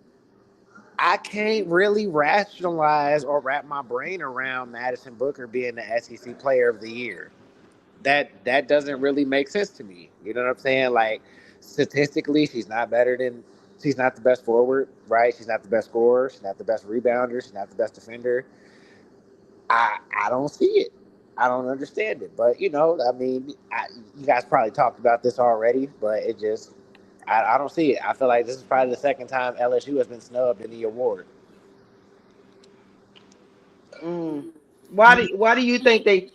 I can't really rationalize or wrap my brain around Madison Booker being the SEC Player of the Year. That doesn't really make sense to me. You know what I'm saying? Like statistically, she's not the best forward, right? She's not the best scorer. She's not the best rebounder. She's not the best defender. I don't see it. I don't understand it. But I mean, you guys probably talked about this already, but I don't see it. I feel like this is probably the second time LSU has been snubbed in the award. Mm. Why do you think they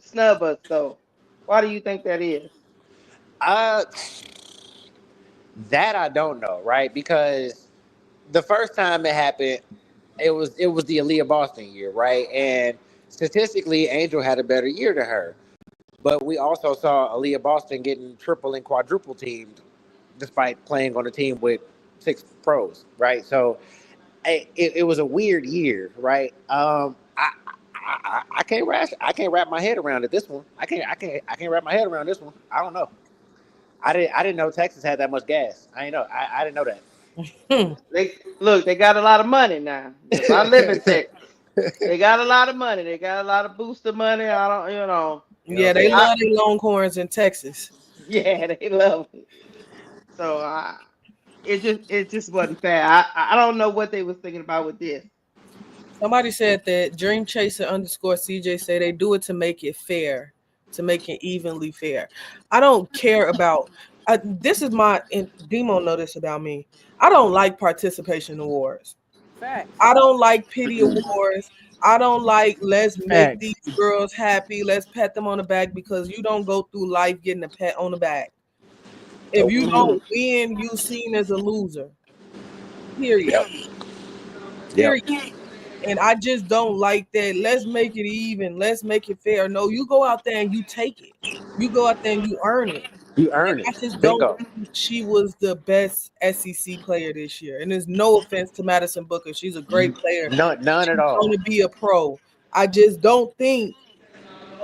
snub us though? Why do you think that is? Uh, that I don't know, right? Because the first time it happened, it was the Aaliyah Boston year, right? And statistically, Angel had a better year to her. But we also saw Aaliyah Boston getting triple and quadruple teamed, despite playing on a team with six pros, right? So it was a weird year, right? I can't wrap my head around it. This one, I can't wrap my head around this one. I don't know. I didn't know Texas had that much gas. I ain't know. I didn't know They got a lot of money now. 'Cause I live in that. Texas. They got a lot of money. They got a lot of booster money. I don't, you know. You know Yeah, what I'm they saying? love their Longhorns in Texas. Yeah, they love it. So it just wasn't fair. I don't know what they was thinking about with this. Somebody said that Dream Chaser underscore CJ say they do it to make it fair, to make it evenly fair. I don't care about. This is my and Demo know this about me. I don't like participation awards. Facts. I don't like pity awards. I don't like let's make Facts. these girls happy. Let's pat them on the back because you don't go through life getting a pat on the back. If Nope. you Hmm. don't win, you seen as a loser. Period. Yep. Yep. Period. And I just don't like that. Let's make it even. Let's make it fair. No, you go out there and you take it. You go out there and you earn it. You And earn I it. just don't Bingo. think she was the best SEC player this year. And there's no offense to Madison Booker. She's a great player. None She's at all. going to be a pro. I just don't think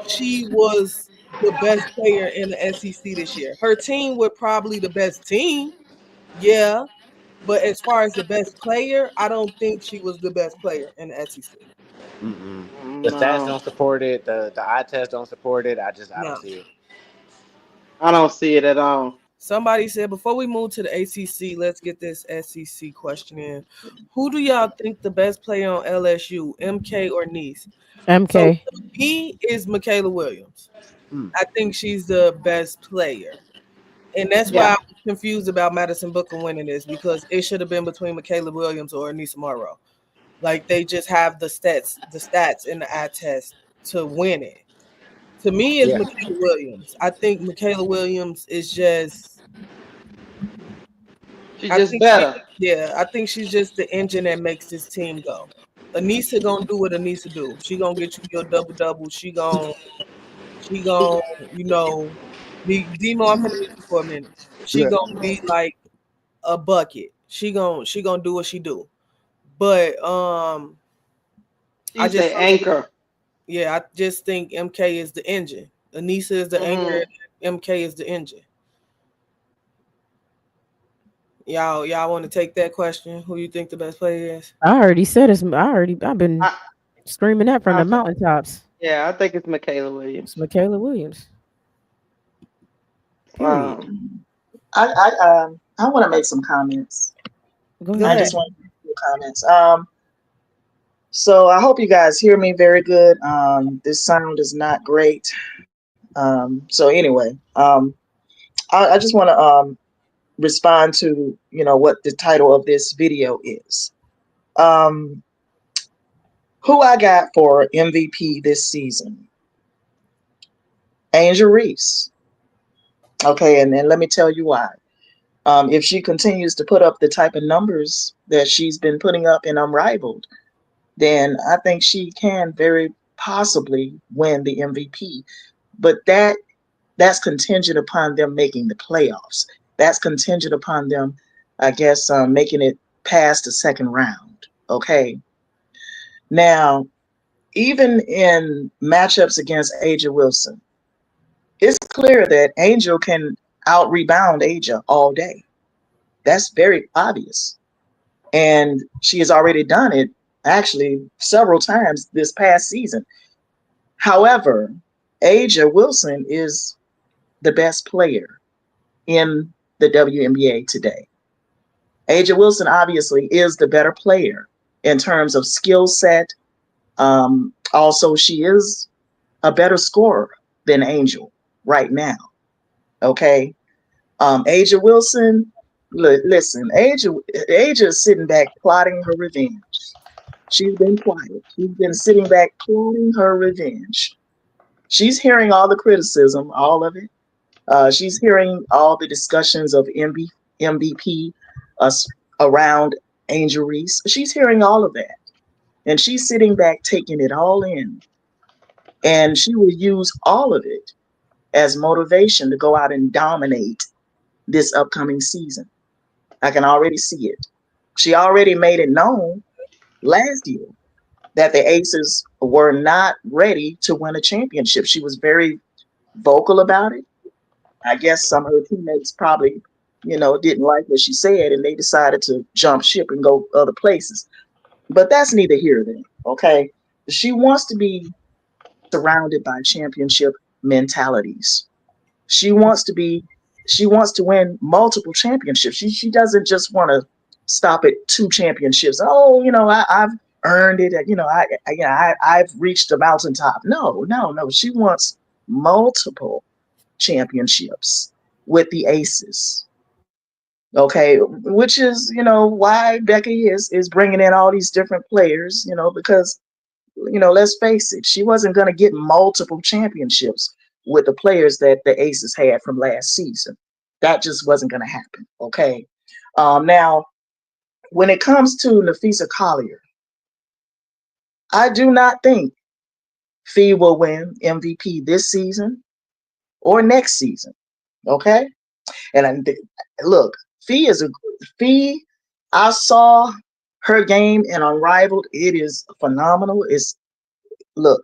she was the best player in the SEC this year. Her team was probably the best team. Yeah. But as far as the best player, I don't think she was the best player in the SEC. Mm-mm. The stats No, don't support it. The eye test don't support it. I don't No. see it. I don't see it at all. Somebody said before we move to the ACC, let's get this SEC question in. Who do y'all think the best player on LSU, MK or Nice? So MK. to me is Michaela Williams. Mm. I think she's the best player. And that's why I Yeah, was confused about Madison Booker winning this because it should have been between Michaela Williams or Anissa Morrow. Like they just have the stats in the eye test to win it. To me, it's Yeah. Michaela Williams. I think Michaela Williams is just. she's I just think she. better. Yeah, I think she's just the engine that makes this team go. Anissa gonna do what Anissa do. She gonna get you your double double. She gonna be Demo. I'm finna meet you for a minute. She Yeah. gonna be like a bucket. She gonna do what she do. But I She's just the anchor. yeah, I just think MK is the engine. Anissa is the anchor. Hmm. MK is the engine. Y'all want to take that question? Who you think the best player is? I already said it's. I've been I, screaming that from I, the mountaintops. yeah, I think it's Michaela It's Williams. Michaela Williams. Period. Um, I want to make some comments. Go Go I ahead. ahead. just want to make a few comments. So I hope you guys hear me very good. This sound is not great. So anyway, I just want to respond to what the title of this video is. Um, who I got for MVP this season? Angel Reese. Okay, and then let me tell you why. If she continues to put up the type of numbers that she's been putting up in Unrivaled, then I think she can very possibly win the MVP. But that's contingent upon them making the playoffs. That's contingent upon them, I guess, making it past the second round. Okay. Now, even in matchups against Aja Wilson, it's clear that Angel can out rebound Aja all day. That's very obvious. And she has already done it actually several times this past season. However, Aja Wilson is the best player in the WNBA today. Aja Wilson obviously is the better player in terms of skill set. Also, she is a better scorer than Angel right now. Okay. Aja Wilson, listen, Aja is sitting back plotting her revenge. She's been quiet. She's been sitting back plotting her revenge. She's hearing all the criticism, all of it. She's hearing all the discussions of MVP uh, around Angel Reese. She's hearing all of that. And she's sitting back taking it all in. And she will use all of it as motivation to go out and dominate this upcoming season. I can already see it. She already made it known last year that the Aces were not ready to win a championship. She was very vocal about it. I guess some of her teammates probably, didn't like what she said and they decided to jump ship and go other places. But that's neither here nor there. Okay. She wants to be surrounded by championship mentalities. She wants to be, she wants to win multiple championships. She doesn't just want to stop at two championships. Oh, I've earned it. I've reached the mountaintop. No, no, no. She wants multiple championships with the Aces. Okay, which is why Becky is bringing in all these different players. Because let's face it, she wasn't going to get multiple championships with the players that the Aces had from last season. That just wasn't going to happen. Okay. Now, when it comes to Nafisa Collier, I do not think Fee will win MVP this season or next season. Okay. And look, Fee. I saw her game in Unrivaled. It is phenomenal. Look,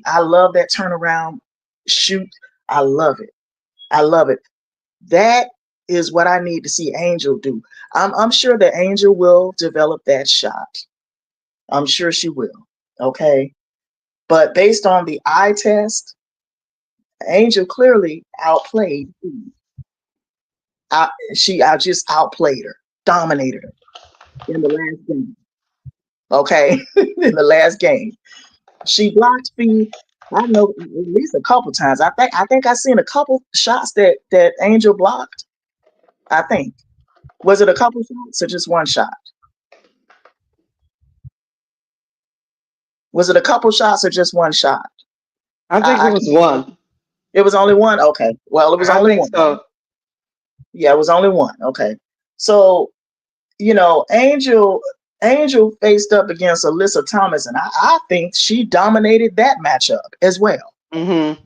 I love that turnaround shoot. I love it. I love it. That is what I need to see Angel do. I'm sure that Angel will develop that shot. I'm sure she will. Okay. But based on the eye test, Angel clearly outplayed. I just outplayed her, dominated her in the last game. Okay. In the last game. She blocked Fee. I know at least a couple times. I think I seen a couple shots that Angel blocked. I think. Was it a couple shots or just one shot? Was it a couple shots or just one shot? I think I it was one. It was only one. Okay. Well, it was I only think one. so. Yeah, it was only one. Okay. So Angel faced up against Alyssa Thomas, and I think she dominated that matchup as well. Mm-hmm.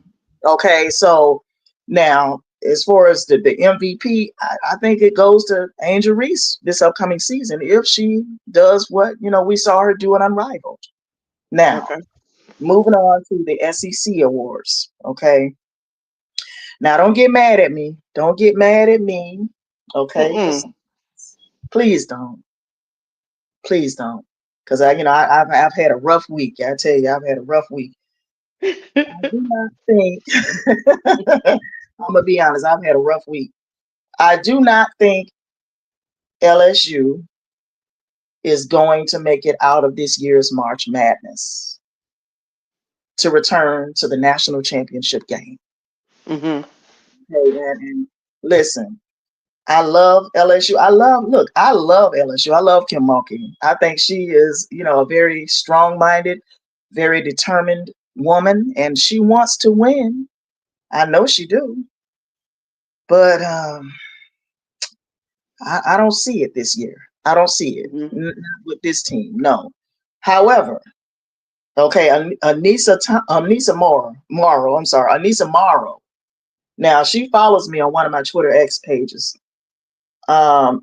Okay, so now as far as the MVP, I think it goes to Angel Reese this upcoming season if she does what we saw her do in Unrivaled. Now, Okay. moving on to the SEC awards. Okay, now don't get mad at me. Don't get mad at me. Okay, because Mm-mm. please don't. Please don't. Because I've had a rough week. I tell you, I've had a rough week. I do not think I'm gonna be honest, I've had a rough week. I do not think LSU is going to make it out of this year's March Madness to return to the national championship game. Mm-hmm. Okay, and listen, I love LSU. I love LSU. I love Kim Mulkey. I think she is, a very strong-minded, very determined woman, and she wants to win. I know she do, but I don't see it this year. I don't see it. Mm-hmm. Not with this team. No. However, okay, Anissa Morrow. Now she follows me on one of my Twitter X pages. I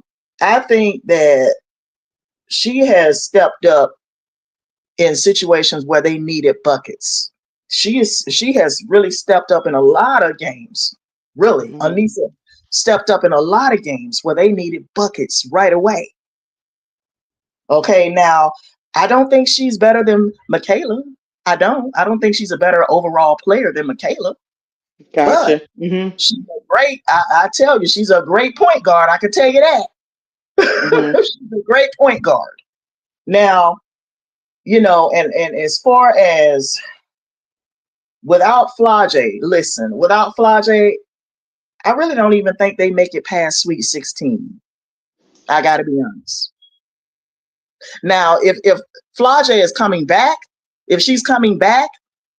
think that she has stepped up in situations where they needed buckets. She has really stepped up in a lot of games. Really, Mm-hmm. Anissa stepped up in a lot of games where they needed buckets right away. Okay, now I don't think she's better than Michaela. I don't. I don't think she's a better overall player than Michaela. But Gotcha. Mm-hmm. she's a great. I tell you, she's a great point guard. I can tell you that. Mm-hmm. She's a great point guard. Now, and as far as without Flage, listen, without Flage, I really don't even think they make it past Sweet 16. I got to be honest. Now, if Flage is coming back, if she's coming back,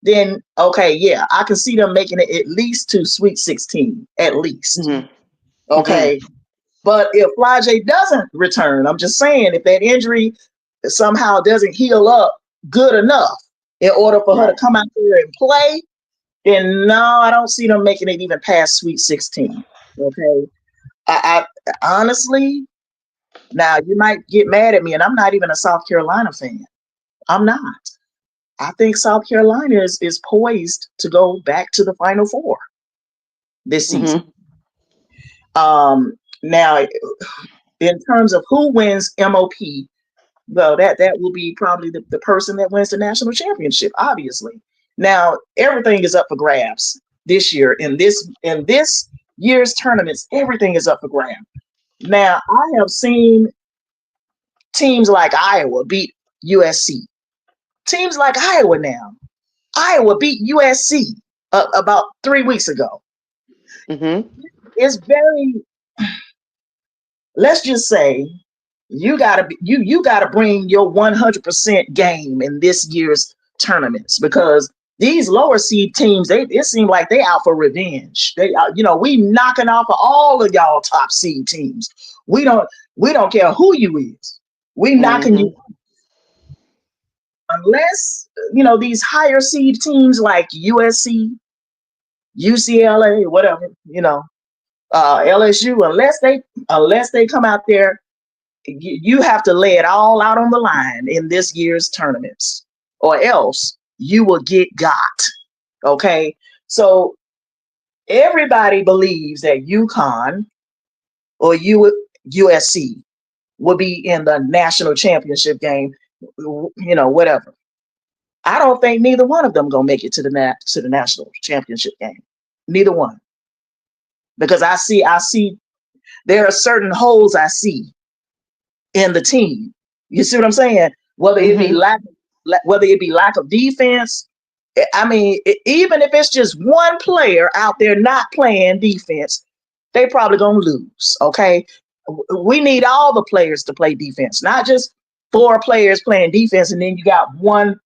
then okay, yeah, I can see them making it at least to Sweet 16, at least. Mm-hmm. Mm-hmm. Okay. But if Flage doesn't return, I'm just saying, if that injury somehow doesn't heal up good enough in order for her to Right. come out there and play, then no, I don't see them making it even past Sweet 16. Okay. I honestly, now you might get mad at me, and I'm not even a South Carolina fan. I'm not. I think South Carolina is poised to go back to the Final Four this season. Now, in terms of who wins MOP, well, that will be probably the person that wins the national championship, obviously. Now, everything is up for grabs this year. In this year's tournaments, everything is up for grabs. Now, I have seen teams like Iowa beat USC. Teams like Iowa now. Iowa beat USC about 3 weeks ago. It's very, let's just say, you gotta bring your 100% game in this year's tournaments, because these lower seed teams, it seems like they out for revenge. We knocking off of all of y'all top seed teams. We don't care who you is. We knocking you, unless these higher seed teams like USC, UCLA, whatever, LSU, unless they come out there, you have to lay it all out on the line in this year's tournaments, or else you will get got. Okay, so everybody believes that UConn or USC will be in the national championship game, whatever. I don't think neither one of them gonna make it to the national championship game. Neither one, because I see there are certain holes I see in the team. You see what I'm saying? Whether it be lack of defense. I mean, even if it's just one player out there not playing defense, they probably gonna lose. Okay, we need all the players to play defense, not just 4 players playing defense, and then you got one,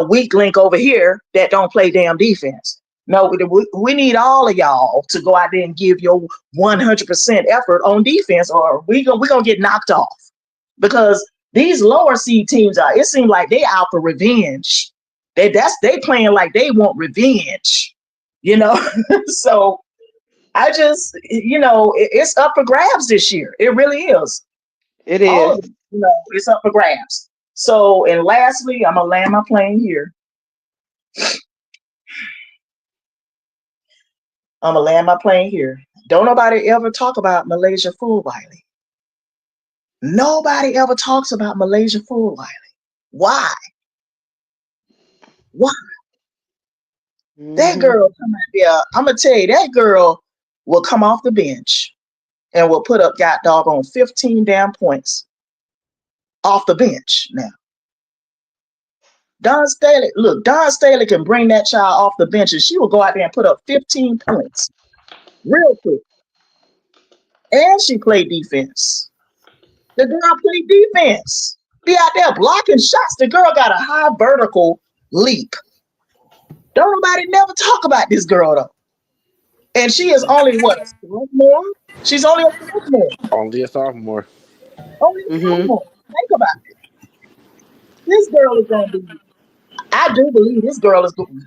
weak link over here that don't play damn defense. No, we need all of y'all to go out there and give your 100% effort on defense, or we gonna get knocked off. Because these lower seed teams it seems like they out for revenge. They playing like they want revenge, So I just, it's up for grabs this year. It really is. It is. All of it, it's up for grabs. So, and lastly, I'm gonna land my plane here. Don't nobody ever talk about Malaysia Fulwiley. Nobody ever talks about Malaysia Fulwiley. Why? That girl come out there, I'm gonna tell you, that girl will come off the bench and will put up doggone 15 damn points off the bench. Now, Don Staley can bring that child off the bench and she will go out there and put up 15 points real quick. And she played defense. The girl played defense. Be out there blocking shots. The girl got a high vertical leap. Don't nobody never talk about this girl though. And she is only what, a sophomore? She's only a sophomore. Only a sophomore. Only a sophomore. Think about it. This girl is going to be, I do believe this girl is going,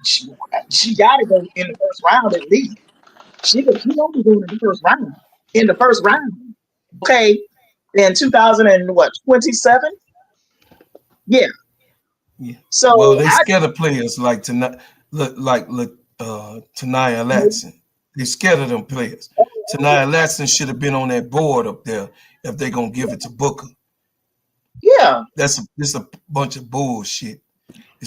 she got to go in the first round at least. She won't be going in the first round. In the first round. Okay. In 2027? Yeah. So well, they scared of players like Tanaya Latson. They scared of them players. Tanaya Latson should have been on that board up there if they're gonna give it to Booker. Yeah, that's a bunch of bullshit.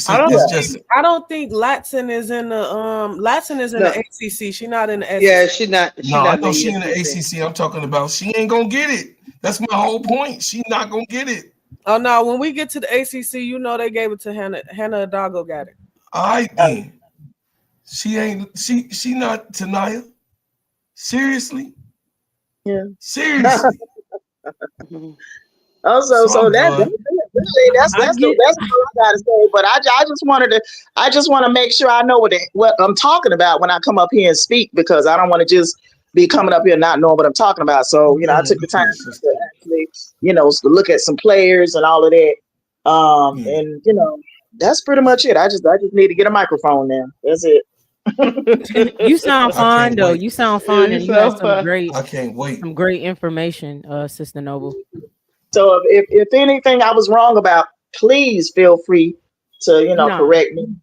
I don't think Latson is in the Latson is in the ACC. She's not in the SEC. Yeah, she's not. I know she in the ACC. I'm talking about she ain't gonna get it. That's my whole point. She not gonna get it. Oh no! When we get to the ACC, they gave it to Hannah. Hannah Adago got it. All right then. She ain't. She not Tanaya. Seriously. Yeah. Seriously. Also, so that's what I gotta say. But I just want to make sure I know what I'm talking about when I come up here and speak, because I don't want to just be coming up here not knowing what I'm talking about. So I took the time to actually to look at some players and all of that. And that's pretty much it. I just need to get a microphone now. That's it. You sound fine though. You sound fine, and you have some great. I can't wait. Some great information, Sister Noble. So if anything I was wrong about, please feel free to No, correct me.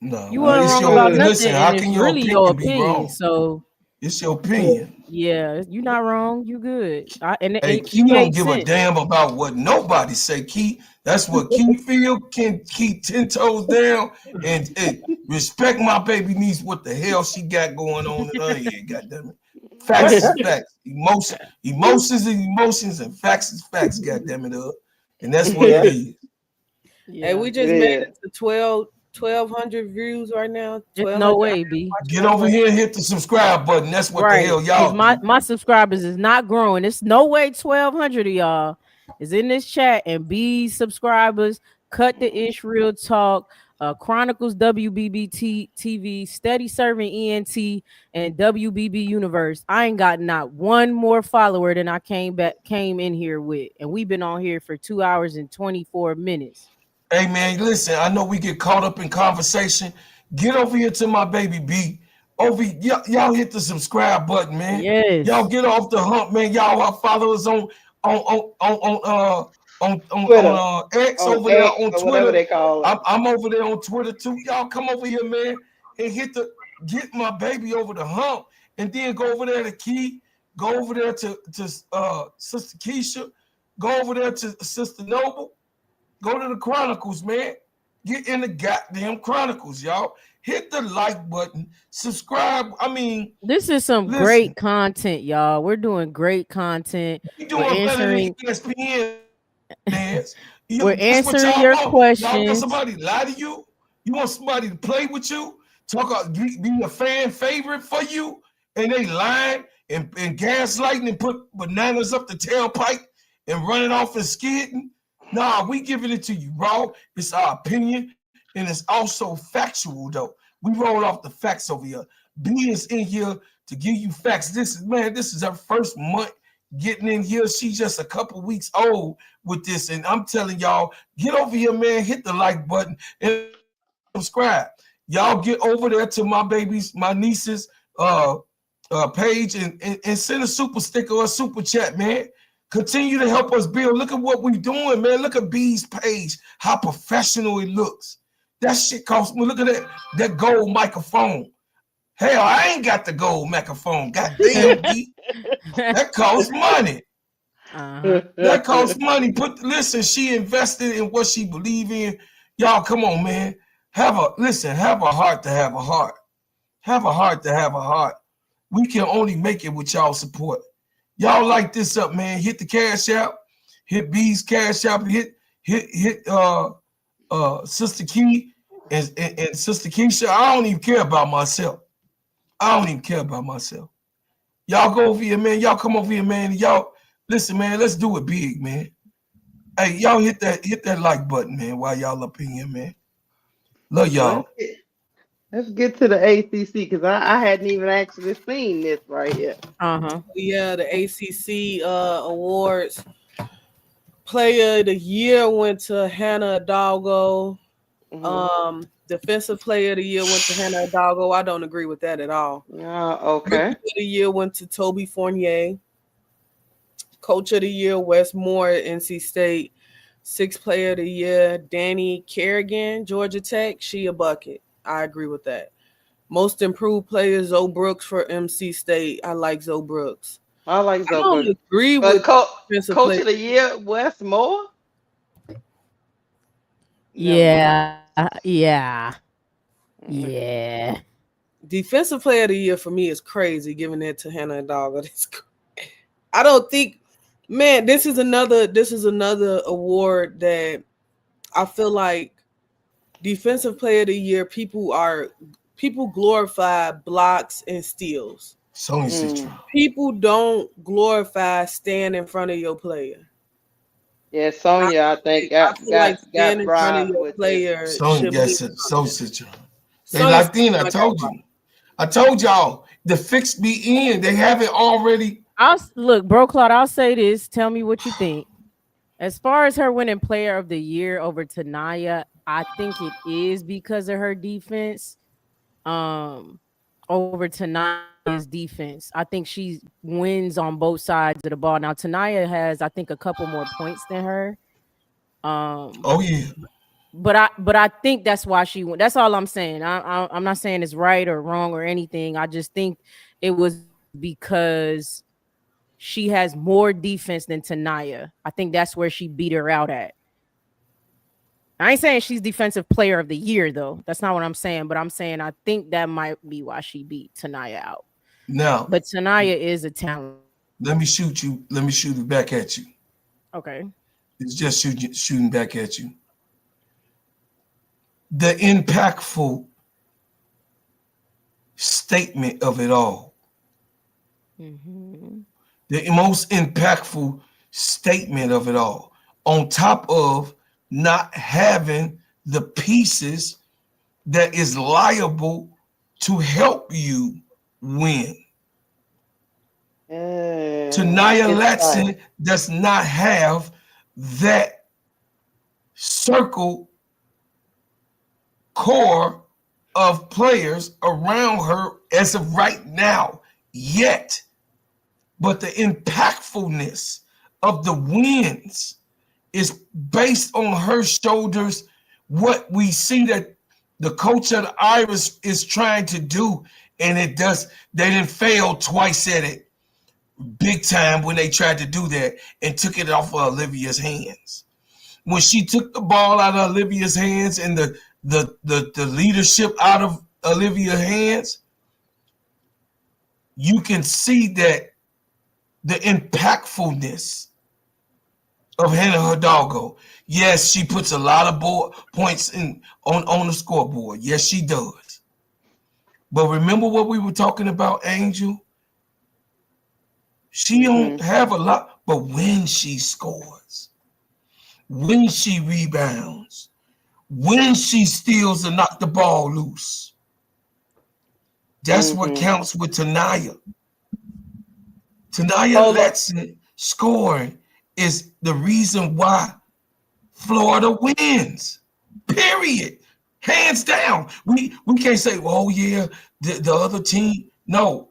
No, you well, weren't it's wrong your about Mm. nothing, listen. and How it's can your really your opinion be opinion. wrong? So It's your opinion. yeah, you're not wrong. You good. And Hey, it Key don't makes give a sense. damn about what nobody say. Key, that's what Key feel. Can keep 10 toes down and hey, respect my baby niece. What the hell she got going on in her head? Goddamn it. Facts is facts. Emotions is emotions, and facts is facts. Goddamn it, and that's what it Yeah. is. Hey, Yeah, we It just made is. it to 1,200 views right now. there's no 1,200 way, B. watching Get us over right here and hit the subscribe button. That's what the Right, hell because y'all my do. my subscribers is not growing. It's no way 1,200 of y'all is in this chat and B subscribers. Cut the ish real talk. Chronicles WBBT TV, Steady Serving ENT, and WBB Universe. I ain't got not one more follower than I came in here with, and we've been on here for 2 hours and 24 minutes. Hey man, listen, I know we get caught up in conversation. Get over here to my baby B. Y'all hit the subscribe button, man. Y'all Yes. get off the hump, man. Y'all are followers Twitter, on X on over there X on or whatever Twitter. they call it. I'm over there on Twitter too. Y'all come over here, man, and get my baby over the hump, and then go over there to Key. Go over there to Sister Keisha. Go over there to Sister Noble. Go to the Chronicles, man. Get in the goddamn Chronicles, y'all. Hit the like button. Subscribe. I mean, This is some listen, great content, y'all. We're doing great content. we We're doing better than answering ESPN fans. we're That's what answering y'all your want. Y'all want questions. somebody to lie to you? You want somebody to play with you? Be a fan favorite for you? And they lying and gaslighting and put bananas up the tailpipe and running off and skidding? Nah, we giving it to you raw. It's our opinion, and it's also factual though. We roll off the facts over here. B is in here to give you facts. This is her first month getting in here. She's just a couple weeks old with this, and I'm telling y'all, get over here, man. Hit the like button and subscribe. Y'all get over there to my babies, my nieces, page and send a super sticker or a super chat, man. Continue to help us build. Look at what we're doing, man. Look at B's page, how professional it looks. That shit costs me. Look at that gold microphone. Hell, I ain't got the gold microphone. Goddamn, B. That costs money. Uh-huh. That costs money. Listen, she invested in what she believe in. Y'all, come on, man. Have a heart to have a heart. Have a heart to have a heart. We can only make it with y'all support. Y'all like this up, man. Hit the cash out. Hit B's cash out. Hit Sister Key and Sister Keisha. I don't even care about myself. I don't even care about myself. Y'all go over here, man. Y'all come over here, man. Y'all listen, man. Let's do it big, man. Hey, y'all hit that like button, man. While y'all up in here, man. Love let's y'all. get let's get to the ACC because I hadn't even actually seen this right here. Uh-huh. Yeah, the ACC awards. Player of the year went to Hannah Hidalgo. Defensive player of the year went to Hannah Hidalgo. I don't agree with that at all. Rookie Okay. of the year went to Toby Fournier. Coach of the year, Wes Moore at NC State. Sixth player of the year, Danny Kerrigan, Georgia Tech. She a bucket. I agree with that. Most improved player, Zoe Brooks for MC State. I like Zoe Brooks. I like I don't Zoe. agree But with defensive coach player. of the year, Wes Moore? Never mind. Yeah. Mm. Yeah. Defensive player of the year for me is crazy, giving that to Hannah Hidalgo. I don't think, man, this is another award that I feel like defensive player of the year, people glorify blocks and steals. Sony Mm. Citron. People don't glorify stand in front of your player. Yeah, I, Sonya, I think I feel like stand got in front of bribed your with this one. player Sony should got mean so something. Citron. They Sonya locked in. I got told you. I told y'all the fix be in. They have it already. Look, bro Claude, I'll say this. Tell me what you think. As far as her winning player of the year over Tanaya, I think it is because of her defense. Over Tanaya's defense. I think she wins on both sides of the ball. Now Tanaya has, I think, a couple more points than her. Oh yeah. But I think that's why she went. That's all I'm saying. I'm not saying it's right or wrong or anything. I just think it was because she has more defense than Tanaya. I think that's where she beat her out at. I ain't saying she's defensive player of the year though. That's not what I'm saying. But I'm saying I think that might be why she beat Tanaya out. Now, But Tanaya is a talent. let me shoot you. Let me shoot it back at you. Okay. It's just shooting back at you. The impactful statement of it all. Mm-hmm. The most impactful statement of it all. On top of not having the pieces that is liable to help you win. Tanaya Latson does not have that circle core of players around her as of right now yet. But the impactfulness of the wins is based on her shoulders. What we see that the coach of the Irish is trying to do, and it does. They didn't fail twice at it, big time when they tried to do that and took it off of Olivia's hands. When she took the ball out of Olivia's hands and the leadership out of Olivia's hands, you can see that the impactfulness of Hannah Hidalgo. Yes, she puts a lot of points on the scoreboard. Yes, she does. But remember what we were talking about, Angel? She don't have a lot, but when she scores, when she rebounds, when she steals and knock the ball loose, that's what counts with Tanaya. Tanaya Latson scoring is the reason why Florida wins. Period. Hands down. We can't say, oh yeah, the other team. No.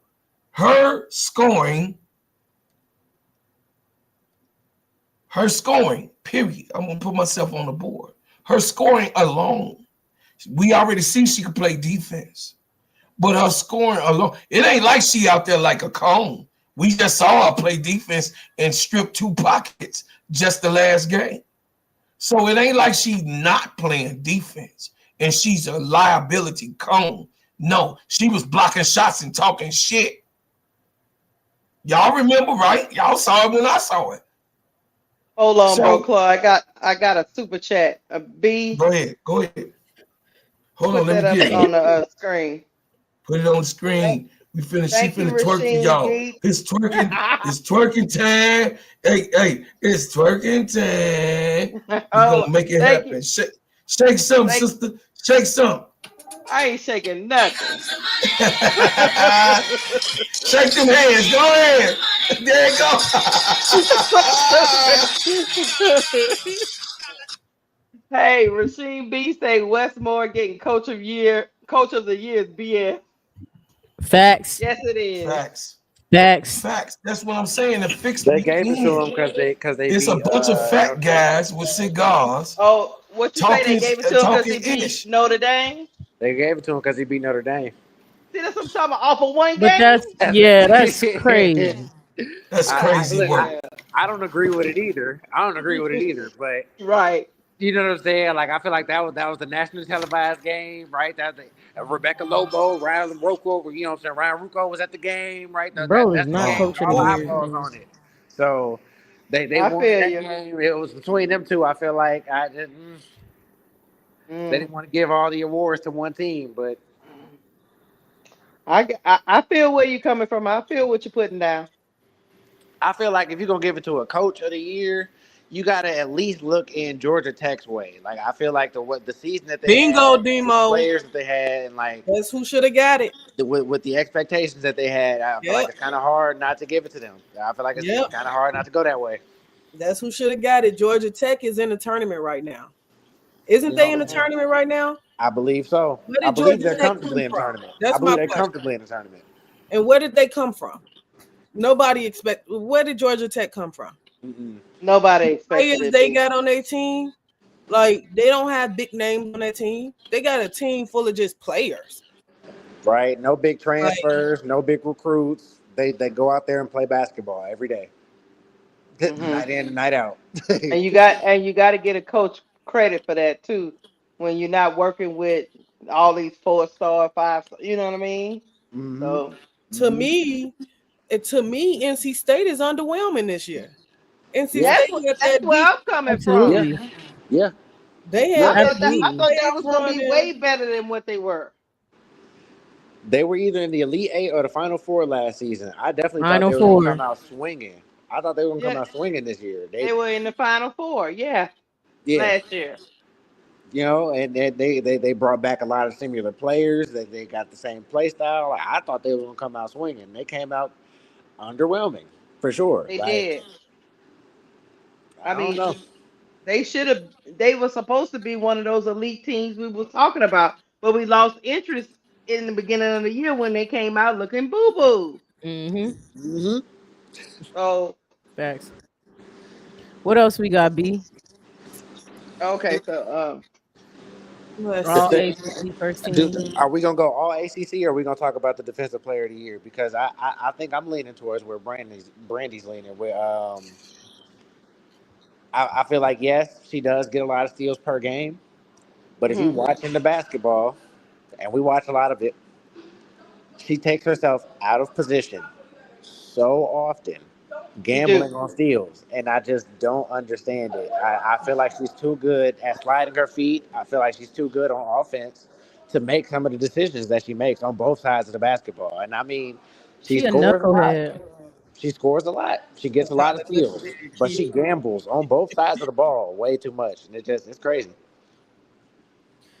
Her scoring, period. I'm gonna put myself on the board. Her scoring alone. We already see she can play defense. But her scoring alone, it ain't like she out there like a cone. We just saw her play defense and strip 2 pockets just the last game. So it ain't like she's not playing defense and she's a liability cone. No, she was blocking shots and talking shit. Y'all remember, right? Y'all saw it when I saw it. Hold on, bro, Claude. I got a super chat. A B. Go ahead. Hold on, Put let that me get up on it. the screen. Put it on the screen. She Thank you, finna twerk for y'all. Rasheen. It's twerking time. Hey, it's twerking time. We're gonna make it happen. Shake some, sister. Shake some. I ain't shaking nothing. Shake them hands. Go ahead. There you go. Hey, Rasheen B say Westmore getting coach of the year is BS. Facts. Yes, it is. Facts. That's what I'm saying. The fix They we gave it to in. him because they It's a beat bunch of fat Notre Dame. guys with cigars Oh, what you say? They talking gave it to him because he beat ish. Notre Dame. They gave it to him because he beat Notre Dame. See, that's what I'm talking about. Off of one But game. that's crazy. That's crazy work. I don't agree with it either. But Right. you know what I'm saying? Like I feel like that was the nationally televised game, right? That Rebecca Lobo, Ryan Rocco, you know what I'm saying? Ryan Rucco was at the game, right? Bro is That's the not game. coach of All the the year. eyeballs on it. So they I won feel that you. game. It was between them two. I feel like they didn't want to give all the awards to one team, but I feel where you're coming from. I feel what you're putting down. I feel like if you're gonna give it to a coach of the year, you gotta at least look in Georgia Tech's way. Like I feel like the season that they Bingo, had, the Demo. players that they had, and like That's who should have got it. with the expectations that they had, I feel like Yep. it's kind of hard not to give it to them. I feel like it's Yep. kind of hard not to go that way. That's who should have got it. Georgia Tech is in the tournament right now. Isn't they in the tournament right now? I believe so. Where I did believe Georgia they're Tech comfortably come in the from? tournament. That's I believe my they're question. comfortably in the tournament. And where did they come from? Nobody expect. Where did Georgia Tech come from? Mm-mm. Nobody Players expected it. they got on their team. Like they don't have big names on that team. They got a team full of just players. Right? No big Like transfers, no big recruits. They go out there and play basketball every day, Hmm. night in and night out. And you got to get a coach credit for that too. When you're not working with all these 4-star, 5-star, you know what I mean? Hmm. So to Hmm. me, NC State is underwhelming this year. NC Yeah, that's State what got that's that where deep. I'm coming yeah, from. Absolutely. yeah, They yeah. had I that thought that deep I Absolutely. thought they playoff was gonna run be in. way better than what they were. They were either in the Elite Eight or the Final Four last season. I definitely thought Final they were going to four. come out swinging. I thought they were going to come Yeah, out swinging this year. they were in the Final Four. Yeah, Yeah, last year. and they brought back a lot of similar players. They got the same play style. Like, I thought they were going to come out swinging. They came out underwhelming for sure. They Like, did. I I don't mean, know. they should have. They were supposed to be one of those elite teams we were talking about, but we lost interest in the beginning of the year when they came out looking boo boo. Mm-hmm. Hmm. So Facts. What else we got, B? okay, so Let's All see. ACC first team. Are we gonna go all ACC, or are we gonna talk about the defensive player of the year? Because I think I'm leaning towards where Brandy's leaning. Where I feel like yes, she does get a lot of steals per game, but if you mhm, watching the basketball, and we watch a lot of it, she takes herself out of position so often, she do. gambling on steals, and I just don't understand it. I feel like she's too good at sliding her feet. I feel like she's too good on offense to make some of the decisions that she makes on both sides of the basketball. And I mean, she She a scores a lot. knucklehead. She scores a lot. She gets a lot of steals, Very but she key. gambles on both sides of the ball way too much, and it's crazy.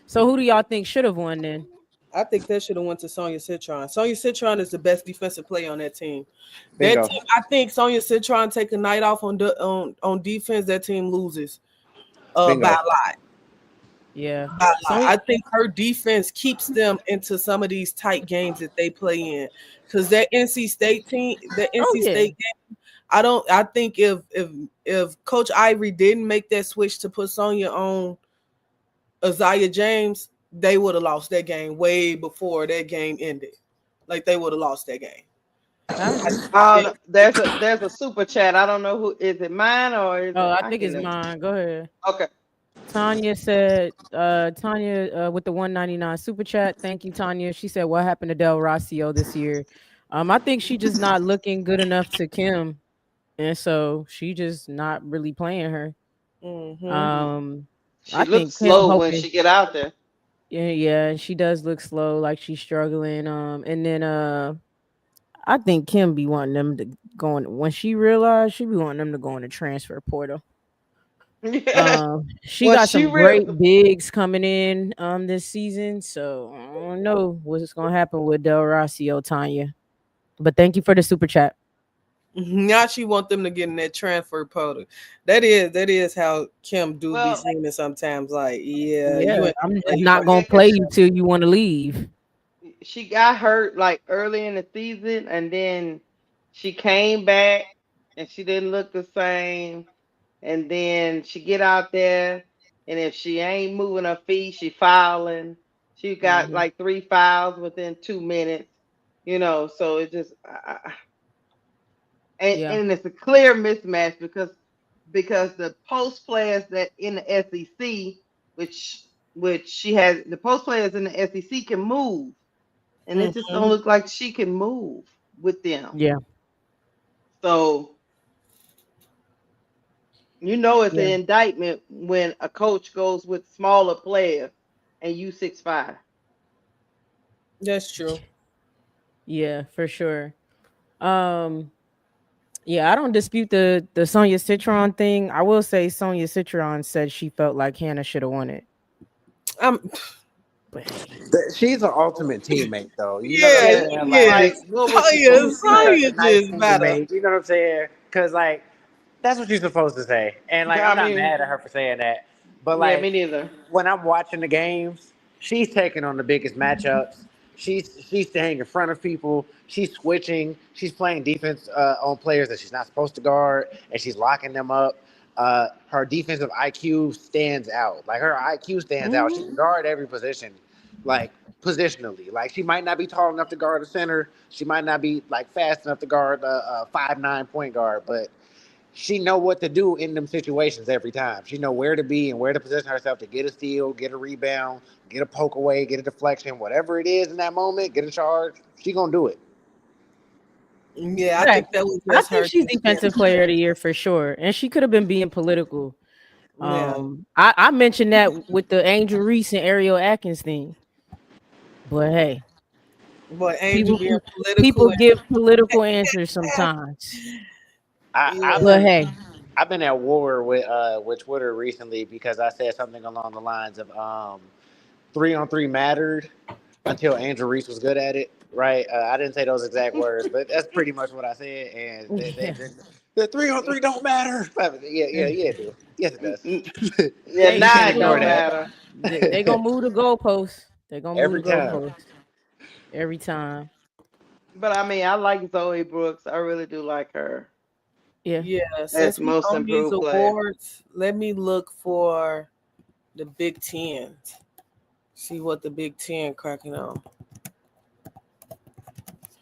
So who do y'all think should have won then? I think that should have went to Sonya Citron. Sonya Citron is the best defensive player on that team. That Bingo, team, I think Sonya Citron take a night off on defense. That team loses by a bingo. lot. Yeah. By a lot. So I think her defense keeps them into some of these tight games that they play in. Because that NC State team, the oh NC yeah. State game, I don't. I think if Coach Ivory didn't make that switch to put Sonya on Isaiah James, they would have lost that game way before that game ended. Like they would have lost that game. I agree. There's a super chat. I don't know who is it, mine or is Oh, it? I I think can't it's know. mine. Go ahead. Okay. Tanya said, Tanya with the 199 super chat. Thank you, Tanya. She said, what happened to Del Rossio this year? I think she just not looking good enough to Kim. And so she just not really playing her. Mm-hmm. Um, She I looks think Kim slow when hoping, she get out there. yeah, yeah, she does look slow, like she's struggling. And then I think Kim be wanting them to go in when she realized she be wanting them to go in the transfer portal. Yeah. She Well, got she some real. great bigs coming in this season, so I don't know what's gonna happen with Del Rossio, Tanya. But thank you for the super chat. Now she want them to get in that transfer portal. That is how Kim do be Well, seeming sometimes. Like, yeah, you Yeah, ain't I'm gonna just play not for gonna yeah, play 'cause you till you want to leave. she got hurt like early in the season, and then she came back, and she didn't look the same. And then she get out there, and if she ain't moving her feet, she fouling. She got Hmm. like 3 fouls within 2 minutes. So it just Yeah. and it's a clear mismatch because the post players that in the SEC, which she has, the post players in the SEC can move, and it just don't Mhm. look like she can move with them. Yeah. So it's an Yeah. indictment when a coach goes with smaller players and you 6'5". That's true. Yeah, for sure. Um, yeah, I don't dispute the Sonya Citron thing. I will say Sonya Citron said she felt like Hannah should have won it. Um, But hey. She's an ultimate teammate, though. You know what I'm yeah, Yeah, saying? yeah. Like, like what was she Sonya, supposed to she's say? such a Sonya nice just better. teammate. You know what I'm saying? Because like that's what you're supposed to say. And like, I'm I not mean, mad at her for saying that. But yeah, like, me neither. when I'm watching the games, she's taking on the biggest matchups. She's staying in front of people. She's switching. She's playing defense on players that she's not supposed to guard, and she's locking them up. Her defensive IQ stands out. Like her IQ stands out. She can guard every position, like positionally. Like she might not be tall enough to guard a center. She might not be like fast enough to guard a 5'9" point guard, but she know what to do in them situations every time. She know where to be and where to position herself to get a steal, get a rebound, get a poke away, get a deflection, whatever it is in that moment, get a charge. She gonna do it. Yeah, I Right. think that was I just think her she's defense. defensive player of the year for sure, and she could have been being political. Yeah. I mentioned that with the Angel Reese and Ariel Atkins thing, but hey, But Angel people being people political give political answers and sometimes. I've yeah. But been hey, I've been at war with Twitter recently because I said something along the lines of 3-on-3 mattered until Angel Reese was good at it. Right? I didn't say those exact words, but that's pretty much what I said. And yeah, the 3-on-3 don't matter. Yeah, it do. Yes, it does. Yeah, You now can't it ignore don't that matter. they gonna move the goalposts. They gonna move every the time. goalposts every time. But I mean, I like Zoe Brooks. I really do like her Yeah. Yeah. as Since we most on these improved player. awards, let me look for the Big Tens. See what the Big Ten cracking on.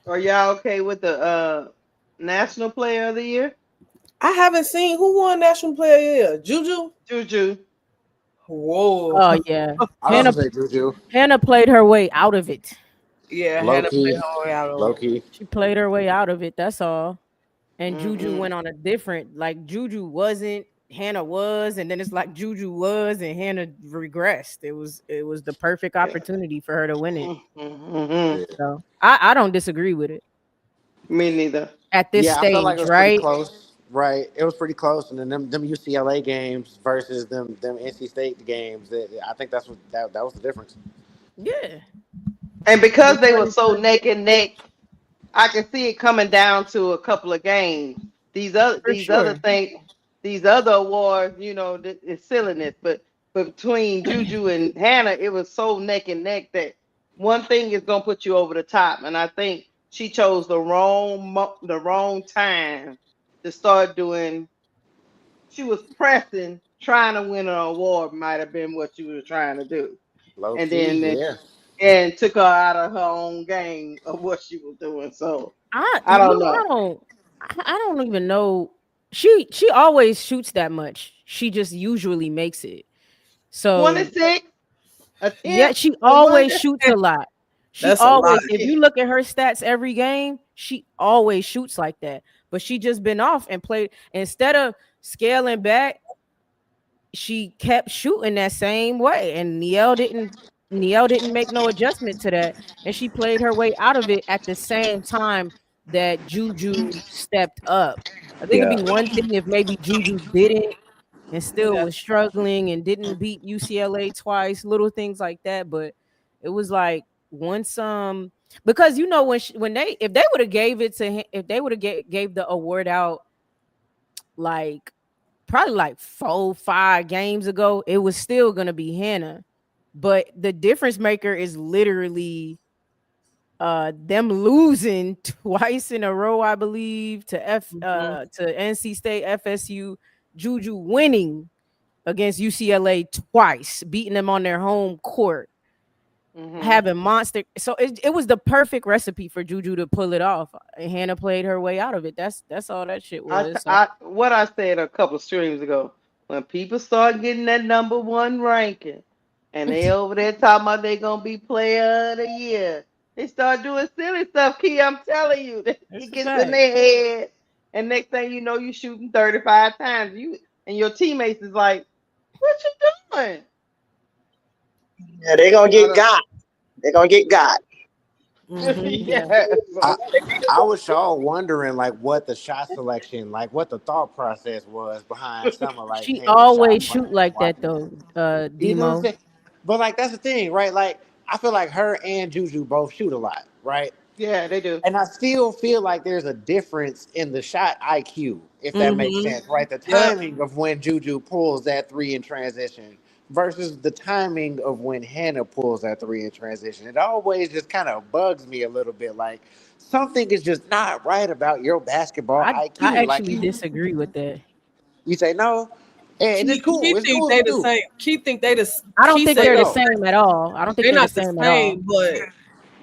Are y'all okay with the National Player of the Year? I haven't seen who won National Player of the Year. Juju? Juju. Whoa. Oh yeah. I Hannah also say Juju. Hannah played her way out of it. Yeah, Low Hannah played key. her way out of Low it. key. She played her way out of it. That's all. And Juju Mm-mm. went on a different, like Juju wasn't, Hannah was, and then it's like Juju was, and Hannah regressed. It was the perfect Yeah. opportunity for her to win it. Mm-hmm. Yeah. So I don't disagree with it Me neither. at this Yeah, I felt like it stage, was pretty right? close. Right, it was pretty close, and then them UCLA games versus them NC State games. I think that's what that was the difference. Yeah. And because they were Because so neck and neck, I can see it coming down to a couple of games. for These other sure. things, these other awards, it's silliness. But between Juju and Hannah, it was so neck and neck that one thing is gonna put you over the top. And I think she chose the wrong time to start doing. She was pressing, trying to win an award. Might have been what she was trying to do, Low and key, then yeah. and took her out of her own game of what she was doing. So I I you don't know know. I don't even know. She always shoots that much. She just usually makes it. So 26 yeah, attempts she for one. always shoots a lot. She That's a lot. always, if you look at her stats every game, she always shoots like that. But she just been off and played instead of scaling back, she kept shooting that same way. And Nielle didn't make no adjustment to that. And she played her way out of it at the same time that Juju stepped up. I think it'd Yeah. be one thing if maybe Juju didn't and still Yeah. was struggling and didn't beat UCLA twice, little things like that. But it was like once because when they if they would have gave it to him, if they would have gave the award out like probably like 4-5 games ago, it was still gonna be Hannah. But the difference maker is literally them losing twice in a row, I believe, Mhm. to NC State, FSU, Juju winning against UCLA twice, beating them on their home court, Hmm. having monster. So it was the perfect recipe for Juju to pull it off. And Hannah played her way out of it. That's all that shit was. So What I said a couple streams ago, when people start getting that number one ranking, and they over there talking about they gonna be player of the year, they start doing silly stuff. Key, I'm telling you, it's it a gets in fact. their head, and next thing you know, you shooting 35 times. You and your teammates is like, "What you doing?" Yeah, they're gonna I get got. They're gonna get got. don't. Mhm. Yeah. Yeah. I So, I was all wondering like what the shot selection, like what the thought process was behind some of like She Hannah's always shots when I shoot was like that watching it. though, You know what I'm Demo. saying? But like that's the thing, right? Like I feel like her and Juju both shoot a lot, right? yeah, they do. And I still feel like there's a difference in the shot IQ, if that makes Mhm. sense, right? The Yep. timing of when Juju pulls that three in transition versus the timing of when Hannah pulls that three in transition. It always just kind of bugs me a little bit. Like something is just not right about your basketball I IQ. Like actually disagree with that. you say no? And it's cool. She It's think cool if they you the do. same. She think they the. I don't She think say they're the No. same at all. I don't think they're they're the not the same at all. same, but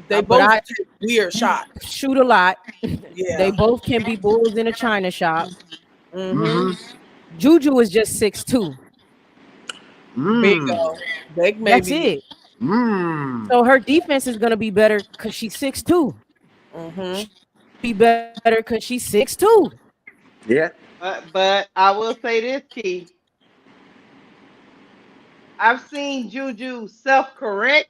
they But both I take weird shots. shoot a lot. Yeah. They both can be bulls in a china shop. Mm-hmm. Juju is just 6'2". Mm. Bingo. They That's maybe. it. Mm. So her defense is gonna be better because she's 6'2". Mm-hmm. Be better because she's 6'2". Yeah. But I will say this, Key. I've seen Juju self-correct,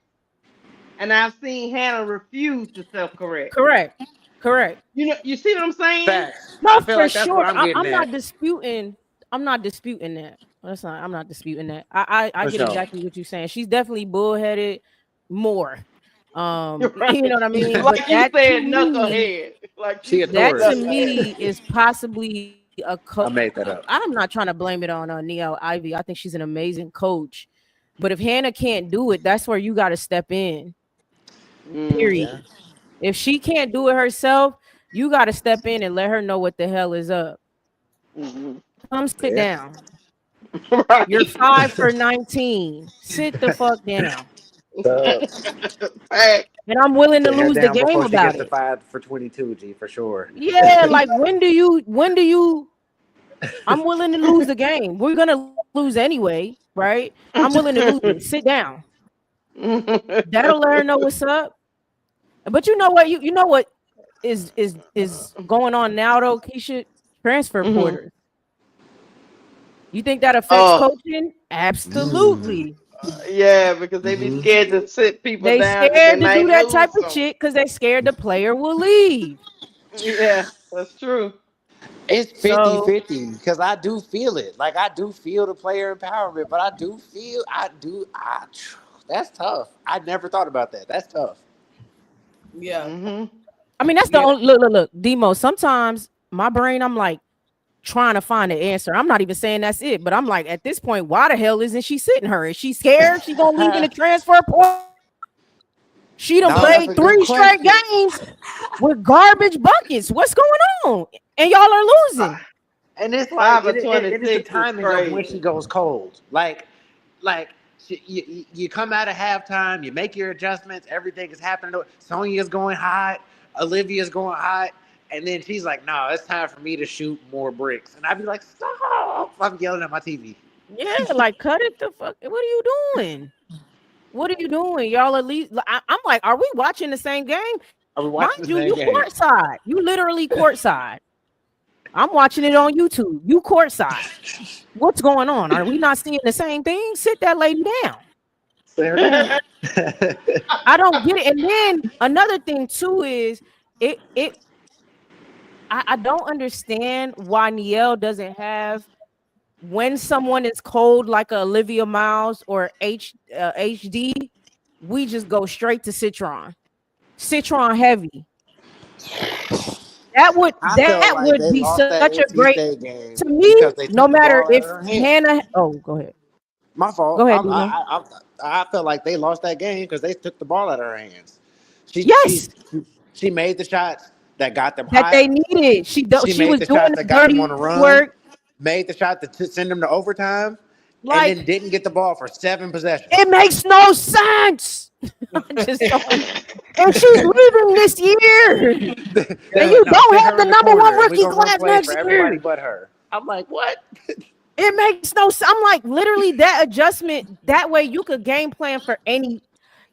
and I've seen Hannah refuse to self-correct. Correct. Correct. You see what I'm saying? Facts. No, I feel for like that's what sure. I'm getting I'm at. not disputing. I'm not disputing that. That's not. I'm not disputing that. I For get sure. exactly what you're saying. She's definitely bullheaded more. You know Right. what I mean. But Like you that to said, me, knucklehead. Like She you a said, Taurus. is possibly a coach. I made that up. I'm not trying to blame it on Nia Ivy. I think she's an amazing coach. But if Hannah can't do it, that's where you got to step in. Period. Yeah. If she can't do it herself, you got to step in and let her know what the hell is up. Mm-hmm. Come sit Yeah. down. Right. You're 5 for 19. Sit the fuck down. Fact. And I'm willing to Sit her lose the down game before she about gets to it. 5 for 22, G, for sure. Yeah, like when do you I'm willing to lose the game. We're gonna lose anyway, right? I'm willing to lose it. Sit down. That'll let her know what's up. But you know what? You know what is going on now though, Keisha? Transfer Hmm. porters. You think that affects Oh, coaching? Mm. Absolutely. yeah, because they be Mm-hmm. scared to sit people They down because they scared to do might that type lose of them. shit because they scared the player will leave. Yeah, that's true. It's So 50-50 because I do feel it. Like, I do feel the player empowerment, but that's tough. I never thought about that. That's tough. Yeah. Hmm. I mean, that's the Yeah. only look, Demo. Sometimes my brain, I'm like trying to find the answer. I'm not even saying that's it, but I'm like, at this point, why the hell isn't she sitting her? Is she scared she gonna leave in the transfer portal? She done No, that's played a good 3 straight question. games with garbage buckets. What's going on? And y'all are losing. And it's like, 5 or it is the 26 is timing of when she crazy. goes cold. Like you come out of halftime, you make your adjustments, everything is happening. Sonya's going hot, Olivia's going hot, and then she's like, "No, it's time for me to shoot more bricks." And I'd be like, "Stop!" I'm yelling at my TV. Yeah, like cut it the fuck. What are you doing? What are you doing? Y'all at least I'm like, are we watching the same game? Are we Mind watching the you, same you game? courtside. You literally courtside. I'm watching it on YouTube. You courtside. What's going on? Are we not seeing the same thing? Sit that lady down. Sit her down. I don't get it. And then another thing too is it I don't understand why Nielle doesn't have when someone is cold like a Olivia Miles or HD, we just go straight to Citron. Citron heavy. I That felt like would they be lost such that a NC great State game to me. because they No took the matter ball out of if her hands. Hannah, oh, go ahead, My go fault. ahead, Dino. I felt like they lost that game because they took the ball out of her hands. She she Yes, she made the shots that got them that hot. they needed. She She made was the doing shots the that got them on dirty a run. work. Made the shot to send them to overtime, and then Like didn't get the ball for 7 it possessions. makes no sense. I just don't. And she's leaving this year, They're and like, you no, don't sit have her the in the number one corner, and we're rookie gonna run class plays next for everybody year. but her. I'm like, what? It makes no sense. I'm like, literally, that adjustment, that way you could game plan for any,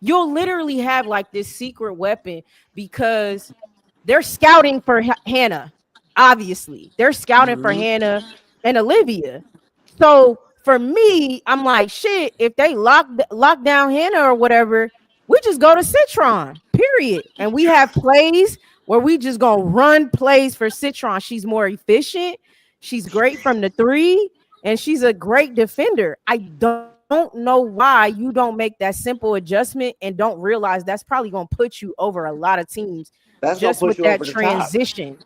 you'll literally have like this secret weapon because they're scouting for Hannah. Obviously, they're scouting for Mhm. Hannah and Olivia. So for me, I'm like, shit, if they lock down Hannah or whatever, we just go to Citron, period. And we have plays where we just gonna run plays for Citron. She's more efficient. She's great from the three, and she's a great defender. I don't know why you don't make that simple adjustment and don't realize that's probably gonna put you over a lot of teams That's gonna just with push you that over the top. transition.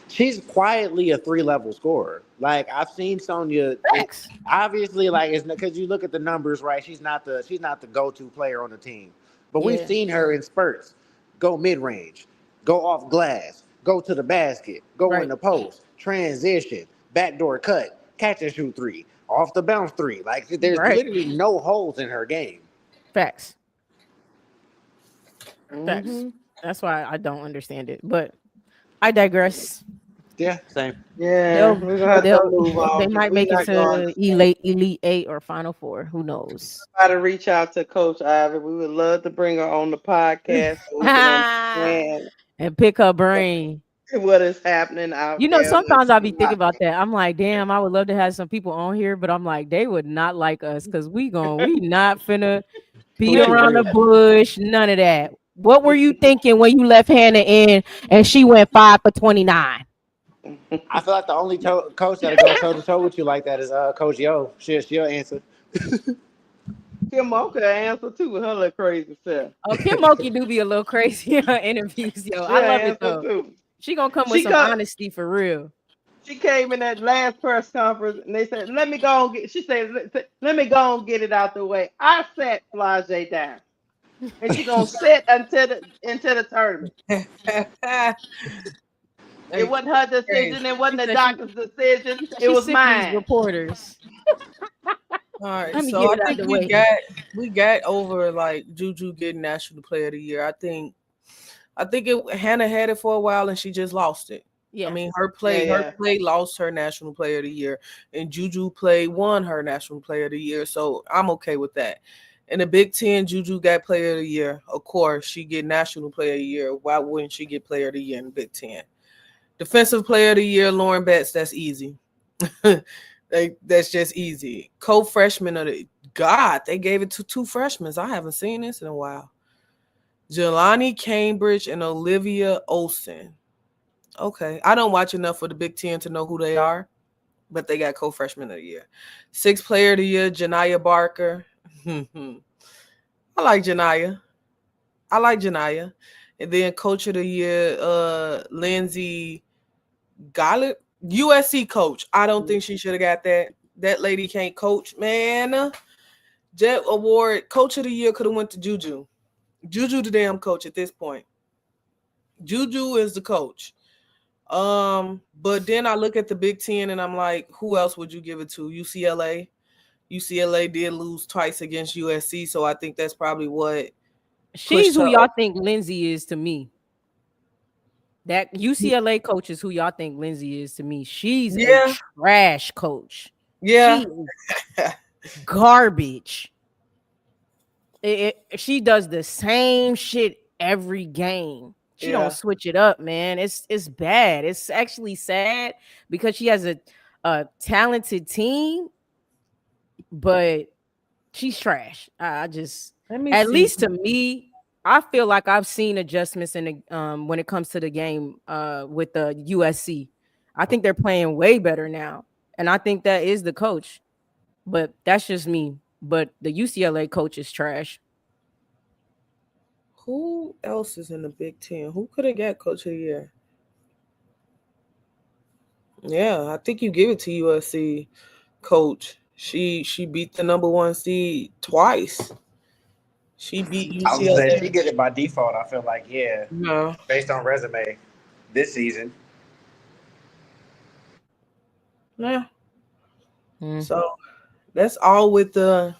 She's quietly a 3-level scorer. Like, I've seen Sonya. Facts. Obviously, like, it's because you look at the numbers, right? She's not the go-to player on the team, but we've Yeah, seen her in spurts go mid-range, go off glass, go to the basket, go in right. the post, transition, backdoor cut. catch and shoot three, off the bounce three. Like there's Right. literally no holes in her game. Facts. Facts. Mm-hmm. That's why I don't understand it. But I digress. Yeah, same. Yeah, They'll we're gonna have to they'll move they on because might we're make it not going. to Elite Eight or Final Four. Who knows? Try to reach out to Coach Ivy. We would love to bring her on the podcast so we can understand And pick her brain. what is happening out You know, there. sometimes I'll be thinking about that. I'm like, damn, I would love to have some people on here, but I'm like, they would not like us because we not finna beat Let's be around the real. bush, none of that. What were you thinking when you left Hannah in and she went 5 for 29? I feel like the only coach that'll go toe to toe with you like that is Coach Yo. She'll answer. Kim Mocha answer too with her little crazy self. Oh, Kim Mulkey do be a little crazy in her interviews, yo. She I love it answer though. too. She gonna come with She some come. honesty for real. She came in that last press conference and they said, "Let me go and get." She said, "Let me go and get it out the way." I sat Flage down, and she gonna sit until the tournament. It wasn't her decision. It wasn't the doctor's decision. It She's was sick of these mine. reporters. All right, Let me so get I it out think the we way. got over like Juju getting National Player of the Year. Hannah had it for a while and she just lost it. Yeah. I mean, her play lost her National Player of the Year, and Juju play won her National Player of the Year. So I'm okay with that. In the Big Ten, Juju got Player of the Year. Of course, she get National Player of the Year. Why wouldn't she get Player of the Year in the Big Ten? Defensive Player of the Year, Lauren Betts. That's easy. That's just easy. Co-freshman of the God, they gave it to two freshmen. I haven't seen this in a while. Jelani Cambridge and Olivia Olsen. Okay. I don't watch enough for the Big Ten to know who they are, but they got co-freshman of the year. Sixth player of the year, Janiyah Barker. I like Janiyah. And then coach of the year, Lindsay Gollett, USC coach. I don't think she should have got that. That lady can't coach, man. Jet Award, coach of the year could have went to Juju. Juju the damn coach at this point. Juju is the coach. But then I look at the Big Ten and I'm like, who else would you give it to? UCLA. UCLA did lose twice against USC, so I think that's probably what She's who y'all think Lindsay is to me. That UCLA coach is who y'all think Lindsay is to me. She's a trash coach. Yeah. She is garbage. She does the same shit every game. She don't switch it up, man. It's bad. It's actually sad because she has a talented team, but she's trash. I just least to me, I feel like I've seen adjustments in the when it comes to the game with the USC. I think they're playing way better now, and I think that is the coach. But that's just me. But the UCLA coach is trash. Who else is in the Big Ten? Who could have got coach of the year? Yeah, I think you give it to USC coach. She beat the number 1 seed twice. She beat UCLA. I was gonna say she get it by default. I feel like No. based on resume this season. Yeah. So that's all with the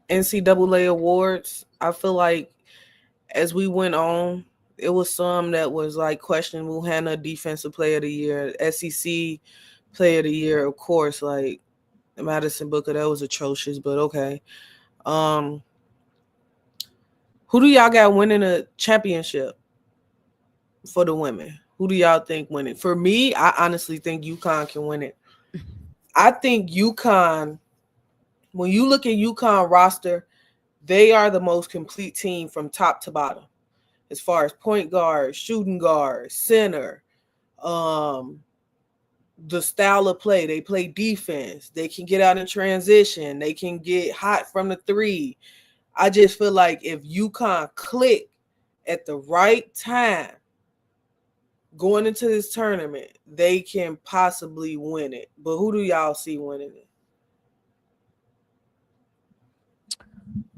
NCAA awards. I feel like as we went on, it was some that was like questionable. Hannah, defensive player of the year, SEC player of the year, of course, like Madison Booker, that was atrocious, but okay. Who do y'all got winning a championship for the women? Who do y'all think winning? For me, I honestly think UConn can win it. I think UConn, when you look at UConn roster, they are the most complete team from top to bottom. As far as point guard, shooting guard, center, the style of play. They play defense. They can get out in transition. They can get hot from the three. I just feel like if UConn click at the right time going into this tournament, they can possibly win it. But who do y'all see winning it?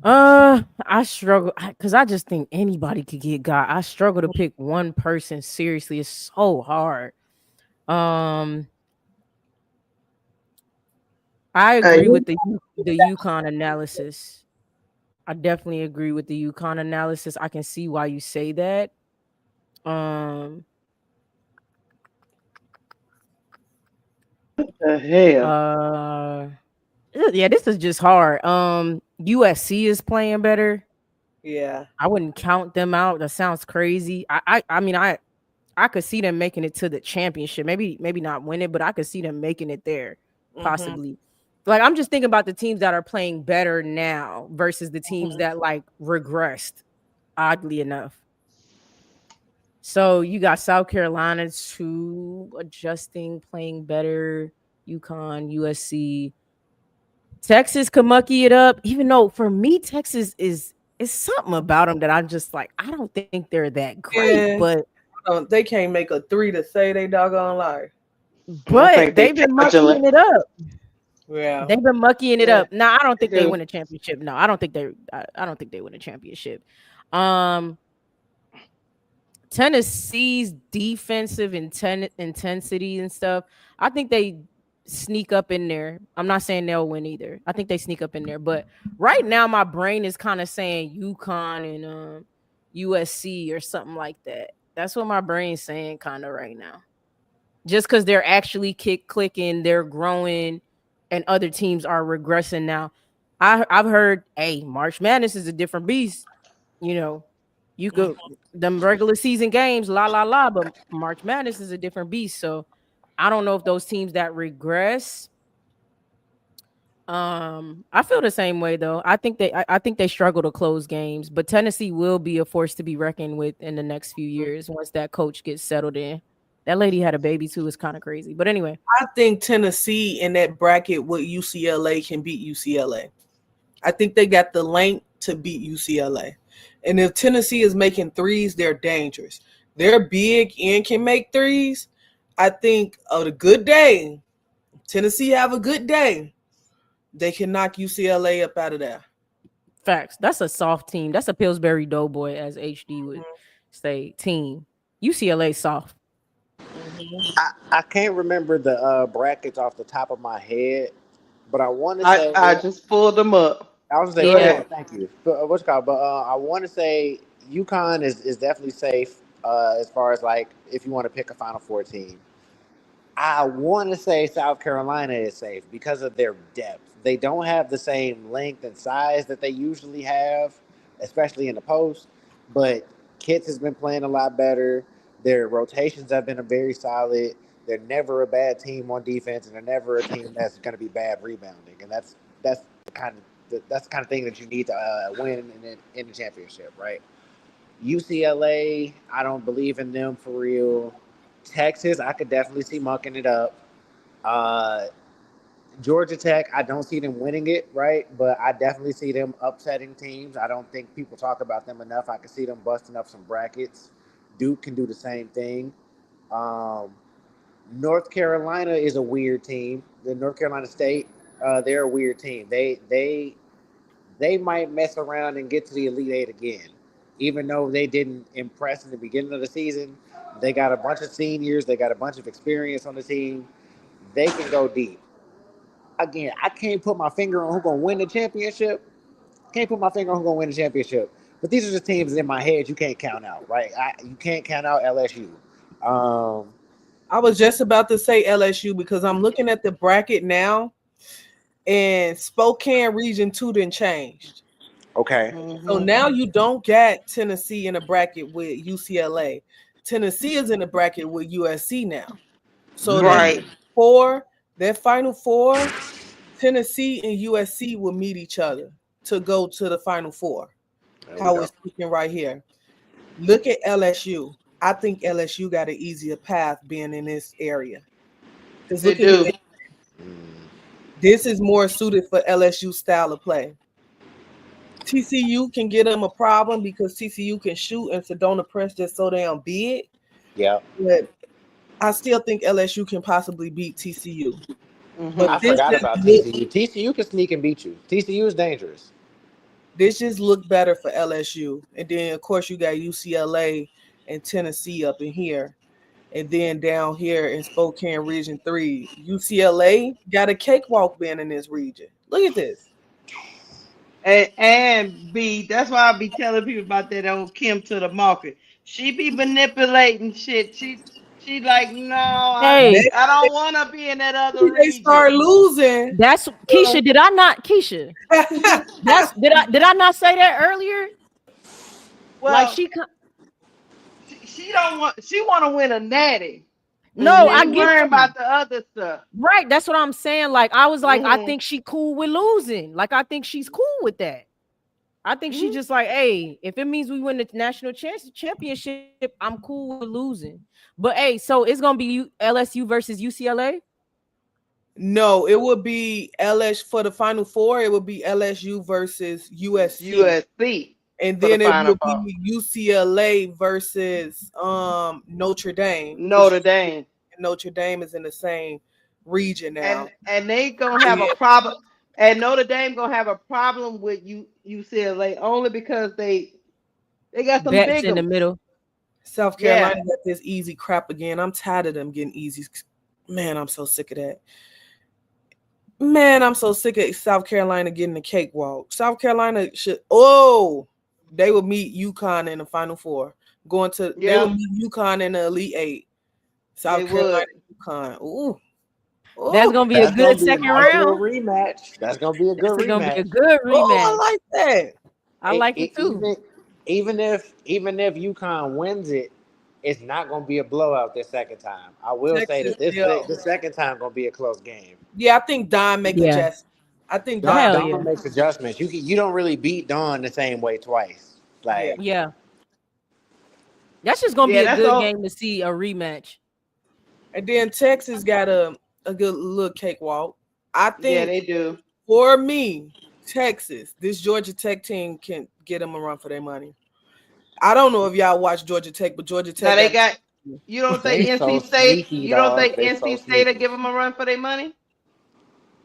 I struggle because I just think anybody could get got. I struggle to pick one person seriously. It's so hard. I Hey, agree with the UConn analysis. I definitely agree with the UConn analysis. I can see why you say that. Um The hell. uh yeah, this is just hard. USC is playing better. Yeah. I wouldn't count them out. That sounds crazy. I mean I could see them making it to the championship. Maybe not win it, but I could see them making it there Mhm. possibly. Like I'm just thinking about the teams that are playing better now versus the teams Mhm. that like regressed, oddly enough. So you got South Carolina too adjusting, playing better. UConn, USC, Texas could mucky it up. Even though for me, Texas is something about them that I'm just like I don't think they're that great, Yeah. They can't make a three to say they doggone life. I think they they've been fraudulent. muckying it up. Yeah. They've been muckying it Yeah, up. Now I don't they think they do. win a championship. No, I don't think they. I don't think they win a championship. Um, Tennessee's defensive intensity and stuff. I think they sneak up in there. I'm not saying they'll win either. I think they sneak up in there. But right now, my brain is kind of saying UConn and USC or something like that. That's what my brain's saying, kind of right now. Just because they're actually clicking, they're growing, and other teams are regressing now. I've heard, hey, March Madness is a different beast. You know, you could them regular season games, la la la, but March Madness is a different beast. So I don't know if those teams that regress. I feel the same way though. I think they struggle to close games, but Tennessee will be a force to be reckoned with in the next few years once that coach gets settled in. That lady had a baby too. It's kind of crazy, but anyway. I think Tennessee in that bracket with UCLA can beat UCLA. I think they got the length to beat UCLA. And if Tennessee is making threes, they're dangerous. They're big and can make threes. I think on a good day, Tennessee have a good day, they can knock UCLA up out of there. Facts. That's a soft team. That's a Pillsbury Doughboy, as HD would say. Team. UCLA soft. Mm-hmm. I can't remember the brackets off the top of my head, but I want to I say just pulled them up. I was gonna say Go Yeah. ahead. thank you. But, what's it called? But I want to say UConn is definitely safe as far as like if you want to pick a Final Four team. I want to say South Carolina is safe because of their depth. They don't have the same length and size that they usually have, especially in the post. But Kits has been playing a lot better. Their rotations have been very solid. They're never a bad team on defense, and they're never a team that's going to be bad rebounding. And that's that's the kind of thing that you need to win in the championship, right? UCLA, I don't believe in them for real. Texas, I could definitely see mucking it up. Uh, Georgia Tech, I don't see them winning it, right? But I definitely see them upsetting teams. I don't think people talk about them enough. I can see them busting up some brackets. Duke can do the same thing. Um, North Carolina is a weird team. The North Carolina State, they're a weird team. They might mess around and get to the Elite Eight again. Even though they didn't impress in the beginning of the season, they got a bunch of seniors, they got a bunch of experience on the team. They can go deep. Again, I can't put my finger on who's gonna win the championship. Can't put my finger on who's gonna win the championship. But these are the teams in my head you can't count out, right? You can't count out LSU. Um, I was just about to say LSU because I'm looking at the bracket now, and Spokane Region 2 didn't changed. okay. So Hmm. now you don't get Tennessee in a bracket with UCLA. Tennessee is in a bracket with USC now. So that Right. Mm, four, that final four, Tennessee and USC will meet each other to go to the final four. there we How go. it's looking right here. Look at LSU. I think LSU got an easier path being in this area. Because They look at who do. Mm, this is more suited for LSU style of play. TCU can get them a problem because TCU can shoot and Sedona Press just so damn big. yeah. But I still think LSU can possibly beat TCU. But I Hmm. this forgot just about look TCU. TCU can sneak and beat you. TCU is dangerous. this just look better for LSU. And then of course you got UCLA and Tennessee up in here. And then down here in Spokane Region 3, UCLA got a cakewalk being in this region. Look at this. And B, that's why I be telling people about that old Kim to the market. She be manipulating shit. She like, no, Hey, I don't want to be in that other Maybe they region. start losing. that's Keisha. Did I not, Keisha? That's did I not say that earlier? Like Well, she she don't want. She want to win a natty. no, She I Mhm. ain't get worrying you. about the other stuff. Right, that's what I'm saying. Like I was like, I Hmm think she cool with losing. Like I think she's cool with that. I think she hmm just like, hey, if it means we win the national championship, I'm cool with losing. But hey, so it's gonna be LSU versus UCLA. No, it would be LS for the Final Four. It would be LSU versus USC, USC and for the then it final would four. be UCLA versus Notre Dame because Notre Dame. Notre Dame is in the same region now. And they gonna have a Yeah, problem. And Notre Dame gonna have a problem with UCLA only because they got some Bets big in the ones. middle. South Yeah, Carolina got this easy crap again. I'm tired of them getting easy. Man, I'm so sick of that. Man, I'm so sick of South Carolina getting the cakewalk. South Carolina should. Oh, they will meet UConn in the Final Four. They will yeah, meet UConn in the Elite Eight. they South Carolina, would. UConn. Ooh, That's ooh, gonna be a That's gonna good be a second nice little round. rematch. That's gonna be a good That's gonna be a rematch. good oh! rematch. I like that. I like it too. Even if UConn wins it, it's not gonna be a blowout this second time. I will say Texas, that this yeah, the second time gonna be a close game. yeah. I think Don make Yeah. adjustments. I think Don, Don Hell Don yeah. makes adjustments. You don't really beat Don the same way twice. yeah. Like Yeah. That's just gonna be Yeah, a that's good all. game to see a rematch. And then Texas got a good little cakewalk. I Yeah, think they do. for me, Texas, this Georgia Tech team can get them a run for their money. I don't know if y'all watch Georgia Tech, but Georgia Now Tech they got got. You don't think they so NC State? sneaky, You don't dog. think They so NC State will sneaky. give them a run for their money?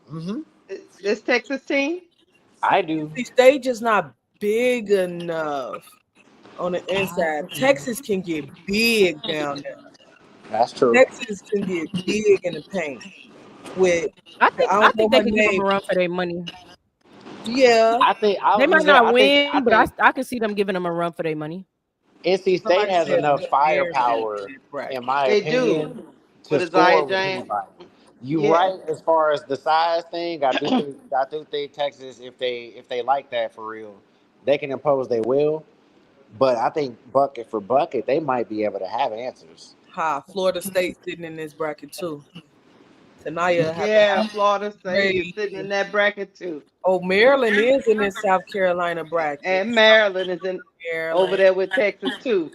Hmm This Texas team. I do. NC State just not big enough on the inside. Texas can get big down there. That's true. Texas can get big in the paint with I I don't know think they her could give them name. a run for their money. Yeah, I think I They was gonna might say. not I think I win, but think I can see them giving them a run for their money. NC State somebody has said enough Maryland firepower, in that in bracket. my They do opinion, to with Isaiah score with James. anybody. You Yeah. right as far as the size thing. I do think Texas, if they like that for real, they can impose their will. But I think bucket for bucket, they might be able to have answers. Ha, Florida State sitting in this bracket too. Tanaya have to Yeah, have Florida State is great. sitting in that bracket too. Oh, Maryland is in this South Carolina bracket. And Maryland is in over Maryland, there with Texas too.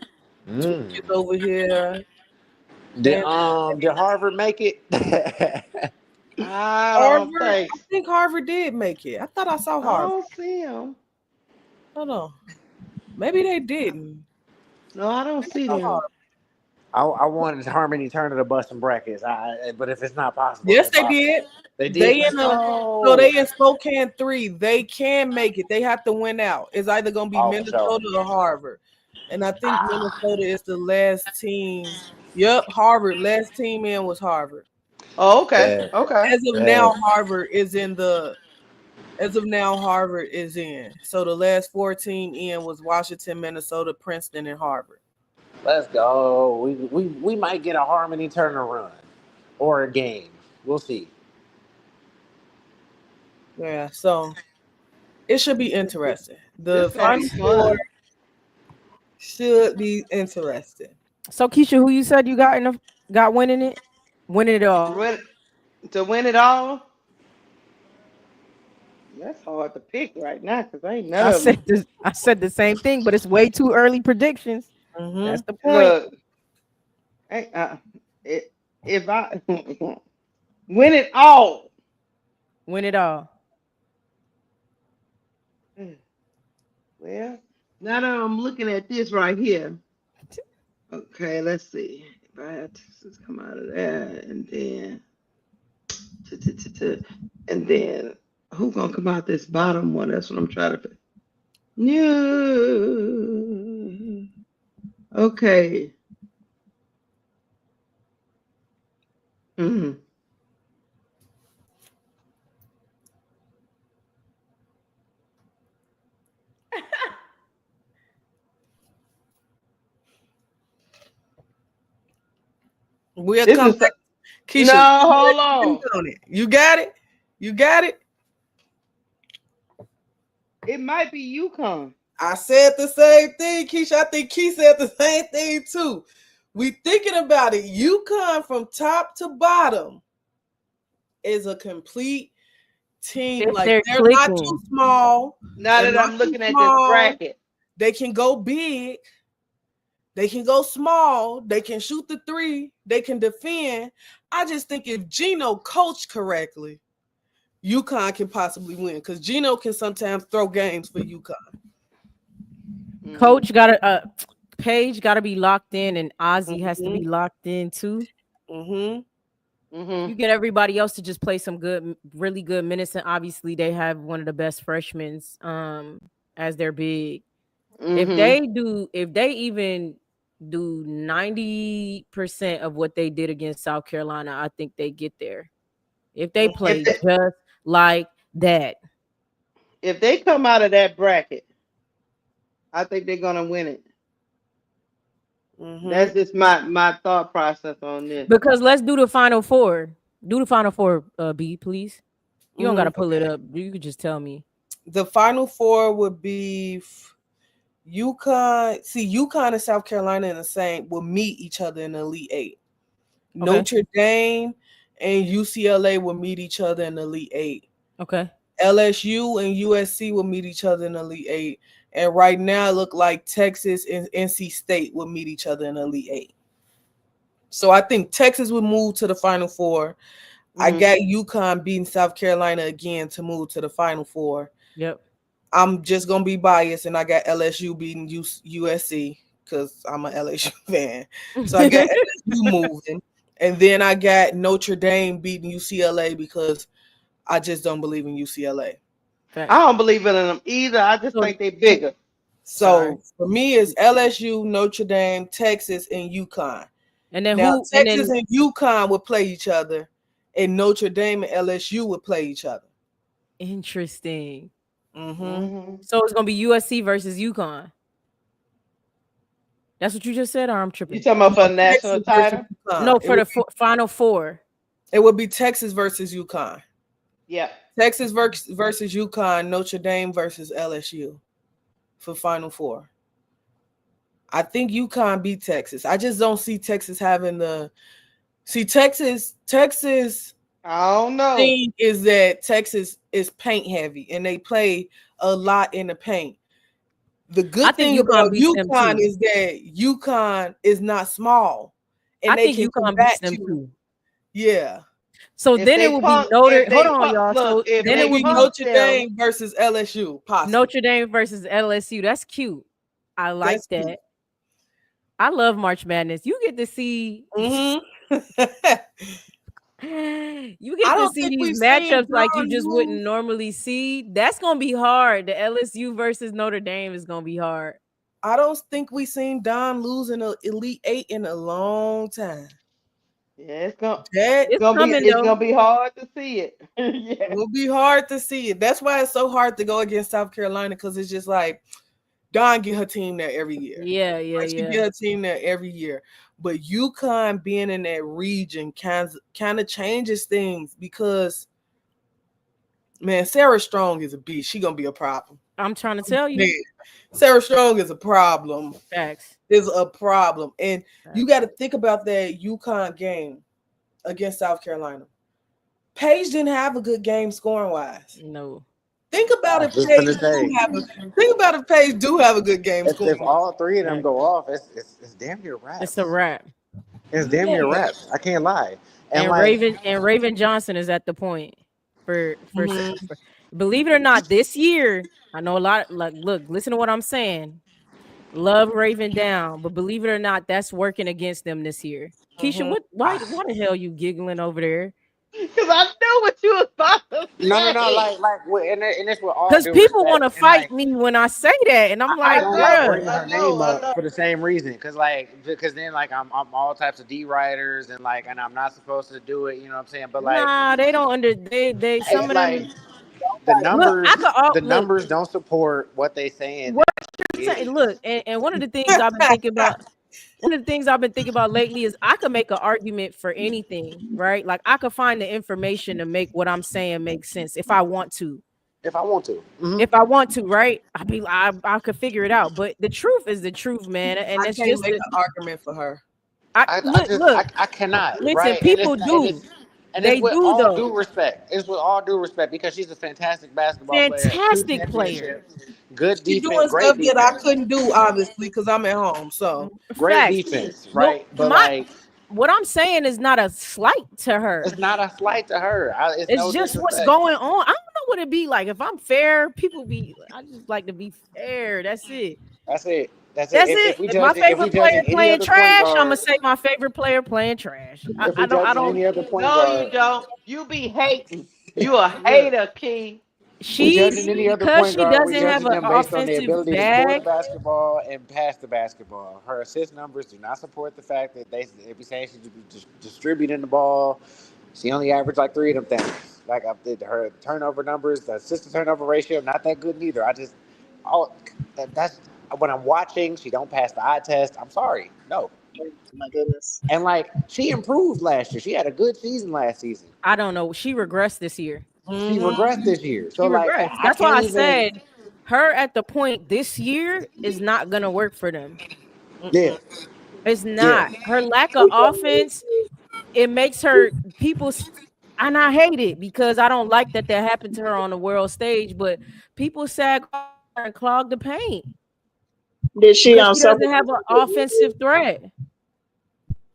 Mm. Georgia's over here. Did Then did Harvard make it? I don't Harvard. think. I think Harvard did make it. I thought I saw I Harvard. don't see them. Hold on. Maybe they didn't. No, I don't see Oh, them. Harvard. I wanted Harmony Turner to bust some brackets. But if it's not possible, Yes, it's they impossible. did. They did. They in Let's a so go. they in Spokane 3. They can make it. They have to win out. It's either gonna be Oh, for sure. Minnesota or Harvard. And I think Minnesota is the last team. Yep, Harvard. Last team in was Harvard. Oh, okay. Yeah. Okay. As of Yeah. now, Harvard is in the as of now, Harvard is in. So the last 4 team in was Washington, Minnesota, Princeton, and Harvard. Let's go. We might get a Harmony Turner run or a game. We'll see. Yeah, so it should be interesting. The This gonna be Final Four fun. should be interesting. So Keisha, who you said you got got winning it? Winning it all. Win, to win it all, that's hard to pick right now because ain't none of them. I said the same thing, but it's way too early predictions. Mm-hmm. That's the point. Look, hey, if I win it all, Win it all. well, now that I'm looking at this right here, okay, let's see. If I had to just come out of that, and then, and then, who gonna come out this bottom one? That's what I'm trying to pick. No. Okay. Mhm. We'll This come is back. no. Keisha, Hold think on. on it. You got it? You got it? It might be UConn. I said the same thing, Keisha. I think Keisha said the same thing too. We thinking about it. UConn from top to bottom is a complete team. Like They're they're not too clicking. small. Now They're that not I'm too looking at this small. bracket, They can go big. They can go small. They can shoot the three. They can defend. I just think if Gino coached correctly, UConn can possibly win because Gino can sometimes throw games for UConn. Coach got to Paige got to be locked in, and Ozzy has to Mm-hmm. be locked in too. Mm-hmm. You get everybody else to just play some good, really good minutes, and obviously they have one of the best freshmen as their big. If they even do 90% of what they did against South Carolina, I think they get there. If they play just like that. if they come out of that bracket, I think they're gonna win it. Mm-hmm. That's just my thought process on this. Because let's do the final four. Do the final four, B, please. You don't Mm-hmm. gotta pull it up. You could just tell me. The final four would be UConn. See, UConn and South Carolina in the same will meet each other in the Elite Eight. Okay. Notre Dame and UCLA will meet each other in the Elite Eight. Okay. LSU and USC will meet each other in the Elite Eight. And right now, it look like Texas and NC State will meet each other in the Elite Eight. So I think Texas would move to the Final Four. I got UConn beating South Carolina again to move to the Final Four. Yep. I'm just gonna be biased, and I got LSU beating USC because I'm an LSU fan. So I got LSU moving, and then I got Notre Dame beating UCLA because I just don't believe in UCLA. I don't believe in them either. I just think they're bigger. So for me, it's LSU, Notre Dame, Texas, and UConn. And then Now who? And Texas then and UConn would play each other, and Notre Dame and LSU would play each other. interesting. Mm-hmm. So it's gonna be USC versus UConn. That's what you just said, or I'm You tripping? talking about for the national Texas versus title? UConn. No, for the final four. It would be Texas versus UConn. Yeah. Texas versus UConn, Notre Dame versus LSU for Final Four. I think UConn beat Texas. I just don't see Texas having the Texas. I don't know. Thing is that Texas is paint heavy and they play a lot in the paint. The good thing about UConn is that UConn is not small, and they can combat you. Too. Yeah. So then it will be Notre. Hold on, y'all. So then it will be Notre Dame versus LSU. Possibly. Notre Dame versus LSU. That's cute. I like that. Cute. I love March Madness. You get to see. Mm-hmm. You get to see these matchups like you just wouldn't normally see. That's gonna be hard. The LSU versus Notre Dame is gonna be hard. I don't think we've seen Don lose in the Elite Eight in a long time. Yeah, it's gonna be hard to see it. Yeah. It will be hard to see it. That's why it's so hard to go against South Carolina, because it's just like Don get her team there every year. Yeah. She get her team there every year. But UConn being in that region kind of changes things, because man, Sarah Strong is a beast. She gonna be a problem. I'm trying to tell you. Man, Sarah Strong is a problem. Facts. Is a problem. And you got to think about that UConn game against South Carolina. Paige didn't have a good game scoring wise. No. Think about if Paige do have a good game scoring. If all three of them go off, it's damn near wrap. It's a wrap. It's damn near wrap. I can't lie. And Raven Johnson is at the point for believe it or not, this year, I know a lot. Like, look, listen to what I'm saying. Love Raven down, but believe it or not, that's working against them this year. Keisha, why the hell you giggling over there? Because I knew what you was about to No, say. and it's with all Because due people want respect, to and fight me when I say that, and I'm I like, I don't like know, bruh, bringing I her know, name I up know. for the same reason, because then like I'm all types of D writers and I'm not supposed to do it, you know what I'm saying? But like nah, they don't under they some it's of like them the look. I numbers could all the look. numbers don't support what they saying What it you're saying, is. look, and one of the things I've been thinking about. One of the things I've been thinking about lately is I could make an argument for anything, right? Like I could find the information to make what I'm saying make sense if I want to. If I want to. If I want to, right? I could figure it out. But the truth is the truth, man. And I it's can't just make the an argument for her. I look, I cannot, listen, right? And it's people do. and it's They with do all though. due respect. It's with all due respect because she's a fantastic basketball player, two Fantastic player. championships, good She defense, doing stuff great that I defense, couldn't do, obviously, because I'm at home. So great Facts. defense, No, right? But my like, what I'm saying is not a slight to it's her. not a slight to her. It's It's no just what's disrespect. going on. I don't know what it be like. If I'm fair, people be. I just like to be fair. That's it. That's it. That's it. That's it. If my If we favorite player judging any playing other point trash, I'm gonna guard, say my favorite player playing trash. I, if we I don't. I judging don't. any other point No, you guard, don't. You be hating. You a yeah. hater, Key. We She judging any other because point she guard. We doesn't have judging an them based on their offensive ability to score the bag. basketball and pass the basketball. Her assist numbers do not support the fact that they be saying she's distributing the ball. She only averaged like three of them things. Like her turnover numbers, the assist to turnover ratio, not that good neither. All that's when I'm watching. She don't pass the eye test. I'm sorry, no. My goodness. And like she improved last year. She had a good season last season. I don't know. She regressed this year. She regressed this year. So She like regressed. I That's why can't I even. said her at the point this year is not gonna work for them. Yeah, It's yeah. not. Her lack of offense, it makes her people and I hate it because I don't like that happened to her on the world stage, but people sag off her and clog the paint Did she because she suffer? doesn't have an offensive threat.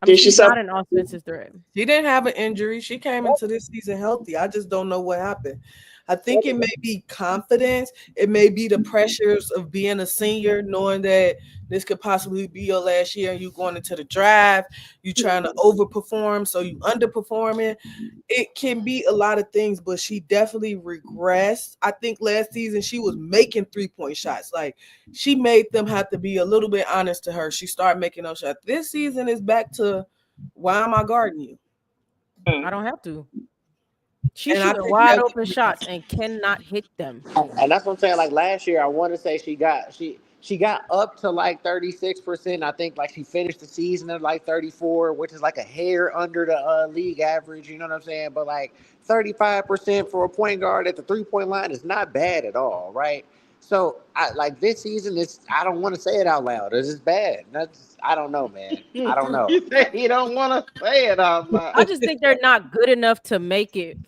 I mean, Did she she's suffer? not an offensive threat. she didn't have an injury. She came into this season healthy. I just don't know what happened. I think it may be confidence. It may be the pressures of being a senior, knowing that this could possibly be your last year and you going into the draft. You trying to overperform, so you underperforming. It can be a lot of things, but she definitely regressed. I think last season she was making 3-point shots. Like she made them have to be a little bit honest to her. She started making those shots. This season is back to why am I guarding you? I don't have to. She's And I shooting think wide that open shots and cannot hit them. And that's what I'm saying. Like last year, I want to say she got up to like 36%. I think like she finished the season at like 34, which is like a hair under the league average. You know what I'm saying? But like 35% for a point guard at the 3-point line is not bad at all, right? So I like this season. It's I don't want to say it out loud. It's just bad. I don't know, man. I don't know. You say you don't want to say it out I loud. just think they're not good enough to make it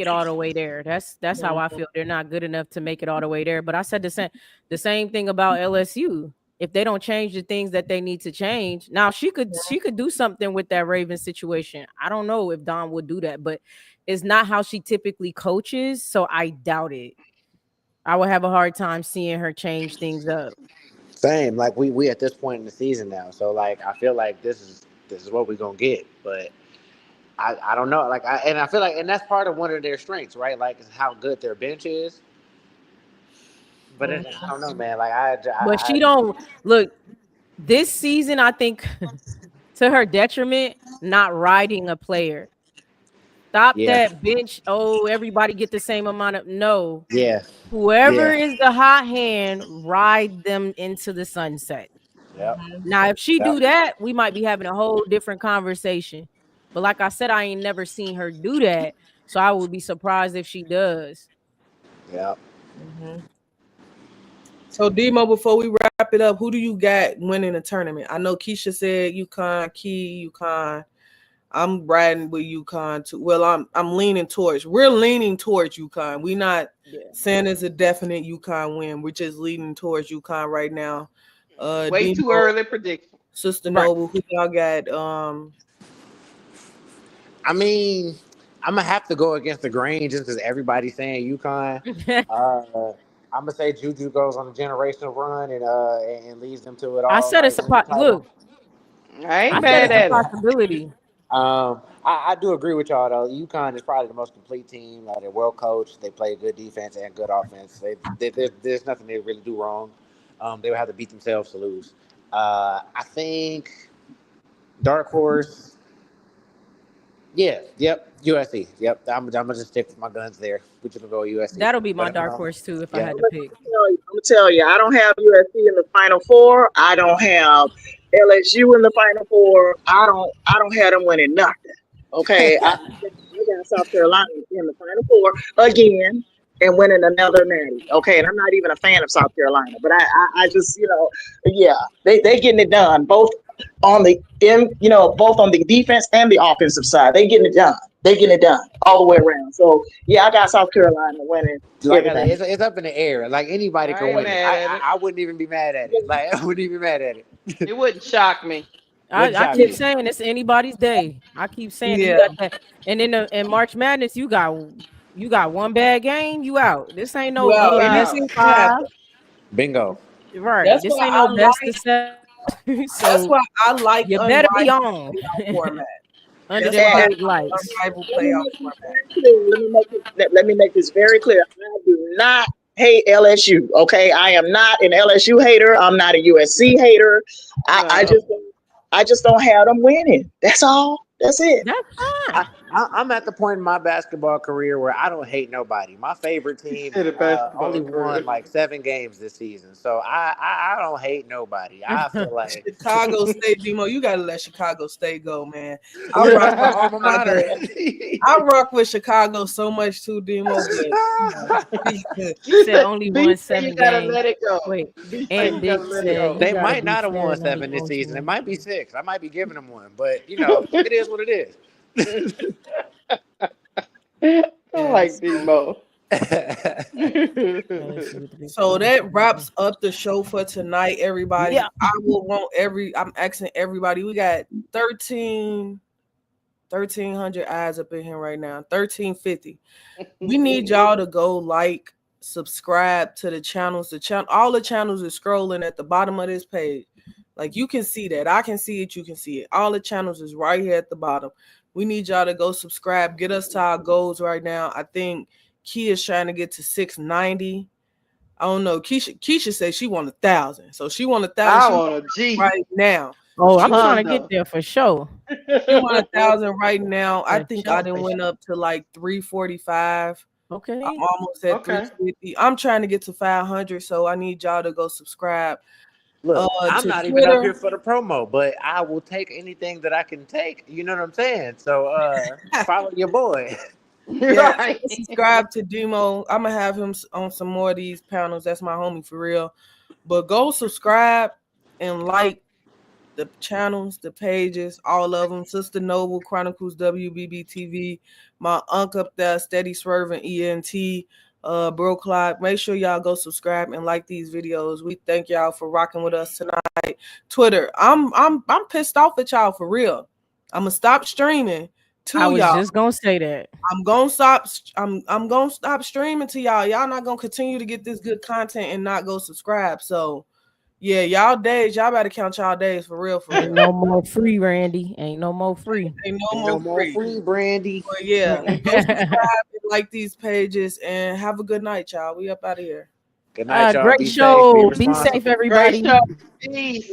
all the way there. That's how I feel. They're not good enough to make it all the way there. But I said the same thing about LSU. If they don't change the things that they need to change, now she could do something with that Ravens situation. I don't know if Don would do that, but it's not how she typically coaches, so I doubt it. I would have a hard time seeing her change things up. Same. Like we at this point in the season now. So like I feel like this is what we're gonna get. But I don't know. Like I feel like and that's part of one of their strengths, right? Like is how good their bench is. But I don't know, man. Like But she don't look this season. I think to her detriment, not riding a player. Stop yeah, that bench. Oh, everybody get the same amount of no. yeah, Whoever yeah, is the hot hand, ride them into the sunset. yep, Now, if she yep, do that, we might be having a whole different conversation. But like I said, I ain't never seen her do that. So I would be surprised if she does. yep. So Demo, before we wrap it up, who do you got winning the tournament? I know Keisha said UConn, Key, UConn. I'm riding with UConn too. Well, we're leaning towards UConn. We're not saying it's a definite UConn win. We're just leaning towards UConn right now. Way too Demo, early prediction. Sister Right. Noble, who y'all got? I mean, I'm gonna have to go against the grain just because everybody's saying UConn. I'm gonna say Juju goes on a generational run and leads them to it I all. said Like it's a win the title. look. I I ain't said mad it's a at it. possibility. I do agree with y'all though. UConn is probably the most complete team. They're well coached. They play good defense and good offense. There's nothing they really do wrong. They would have to beat themselves to lose. I think dark horse. Yeah. Yep. USC. Yep. I'm gonna just stick with my guns there. We're just gonna go USC. That'll be my But, dark horse too if I yeah. had to pick. I'm gonna tell you, I don't have USC in the Final Four. I don't have LSU in the Final Four. I don't have them winning nothing. Okay, I got South Carolina in the Final Four again and winning another natty. Okay, and I'm not even a fan of South Carolina, but I just yeah, they getting it done both on the both on the defense and the offensive side. They getting it done. They getting it done all the way around. So yeah, I got South Carolina winning. Like I said, it's up in the air. Like anybody I can ain't win it. mad at it. I wouldn't even be mad at it. Like I wouldn't even be mad at it. It wouldn't shock me. I keep saying it's anybody's day. I keep saying you got that. And in March Madness, you got one bad game, you out. This ain't no Well, and best this of ain't gonna 5. happen. Bingo. Right. That's This why ain't I no best like. of 7. That's So why I like you better be Unrivaled on playoff format. under That's them why I bright lights. like Unrivaled Let me playoff make this format. very clear. Let me make this very clear. I do not hate LSU. Okay, I am not an LSU hater. I'm not a USC hater. I just don't have them winning. That's all. That's it. That's fine. I'm at the point in my basketball career where I don't hate nobody. My favorite team Said a basketball only career. won like 7 games this season, so I don't hate nobody. I feel like Chicago State, Demo, you gotta let Chicago State go, man. I yeah, rock that's my with alma mater. Chicago. I rock with Chicago so much too, Demo. You said only B won said 7 you gotta games. let it go. Wait, B said and you gotta Big let it said go. you They gotta might be not have fair won and 7 this season. It might be unemotional. 6. I might be giving them one, but it is what it is. I like Yes. Demo. So that wraps up the show for tonight, everybody. Yeah. I'm asking everybody. We got 1,300 eyes up in here right now. 1,350. We need y'all to go like, subscribe to the channels. All the channels are scrolling at the bottom of this page. Like you can see that. I can see it. You can see it. All the channels is right here at the bottom. We need y'all to go subscribe. Get us to our goals right now. I think Kia's trying to get to 690. I don't know. Keisha said she want 1,000. So she want 1,000. I She want a want G. right now. Oh, I'm trying to Honda. get there for sure. She want 1,000 right now. I For think sure, I done for went up to like 345. Okay. I'm almost at Okay. 350. I'm trying to get to 500, so I need y'all to go subscribe. Look, I'm To not even up Twitter. here for the promo, but I will take anything that I can take. You know what I'm saying? So follow your boy. Yeah, Right. subscribe to Demo. I'm gonna have him on some more of these panels. That's my homie for real. But go subscribe and like the channels, the pages, all of them. Sister Noble Chronicles WBB TV, my uncle up there, Steady Swerving ENT, Bro Clyde. Make sure y'all go subscribe and like these videos. We thank y'all for rocking with us tonight. Twitter, I'm pissed off at y'all for real. I'm gonna stop streaming to I was y'all. just gonna say that. I'm gonna stop streaming to y'all. Y'all not gonna continue to get this good content and not go subscribe. So yeah, y'all better count y'all days for real, for Ain't real. no more free, Randy. Ain't no more free. Ain't Ain't no no more more free. free, Brandy. But yeah, go subscribe and like these pages and have a good night, y'all. We up out of here. Good night, y'all. Great Be safe. show. Be Be responsible. safe, Great everybody. show. Peace.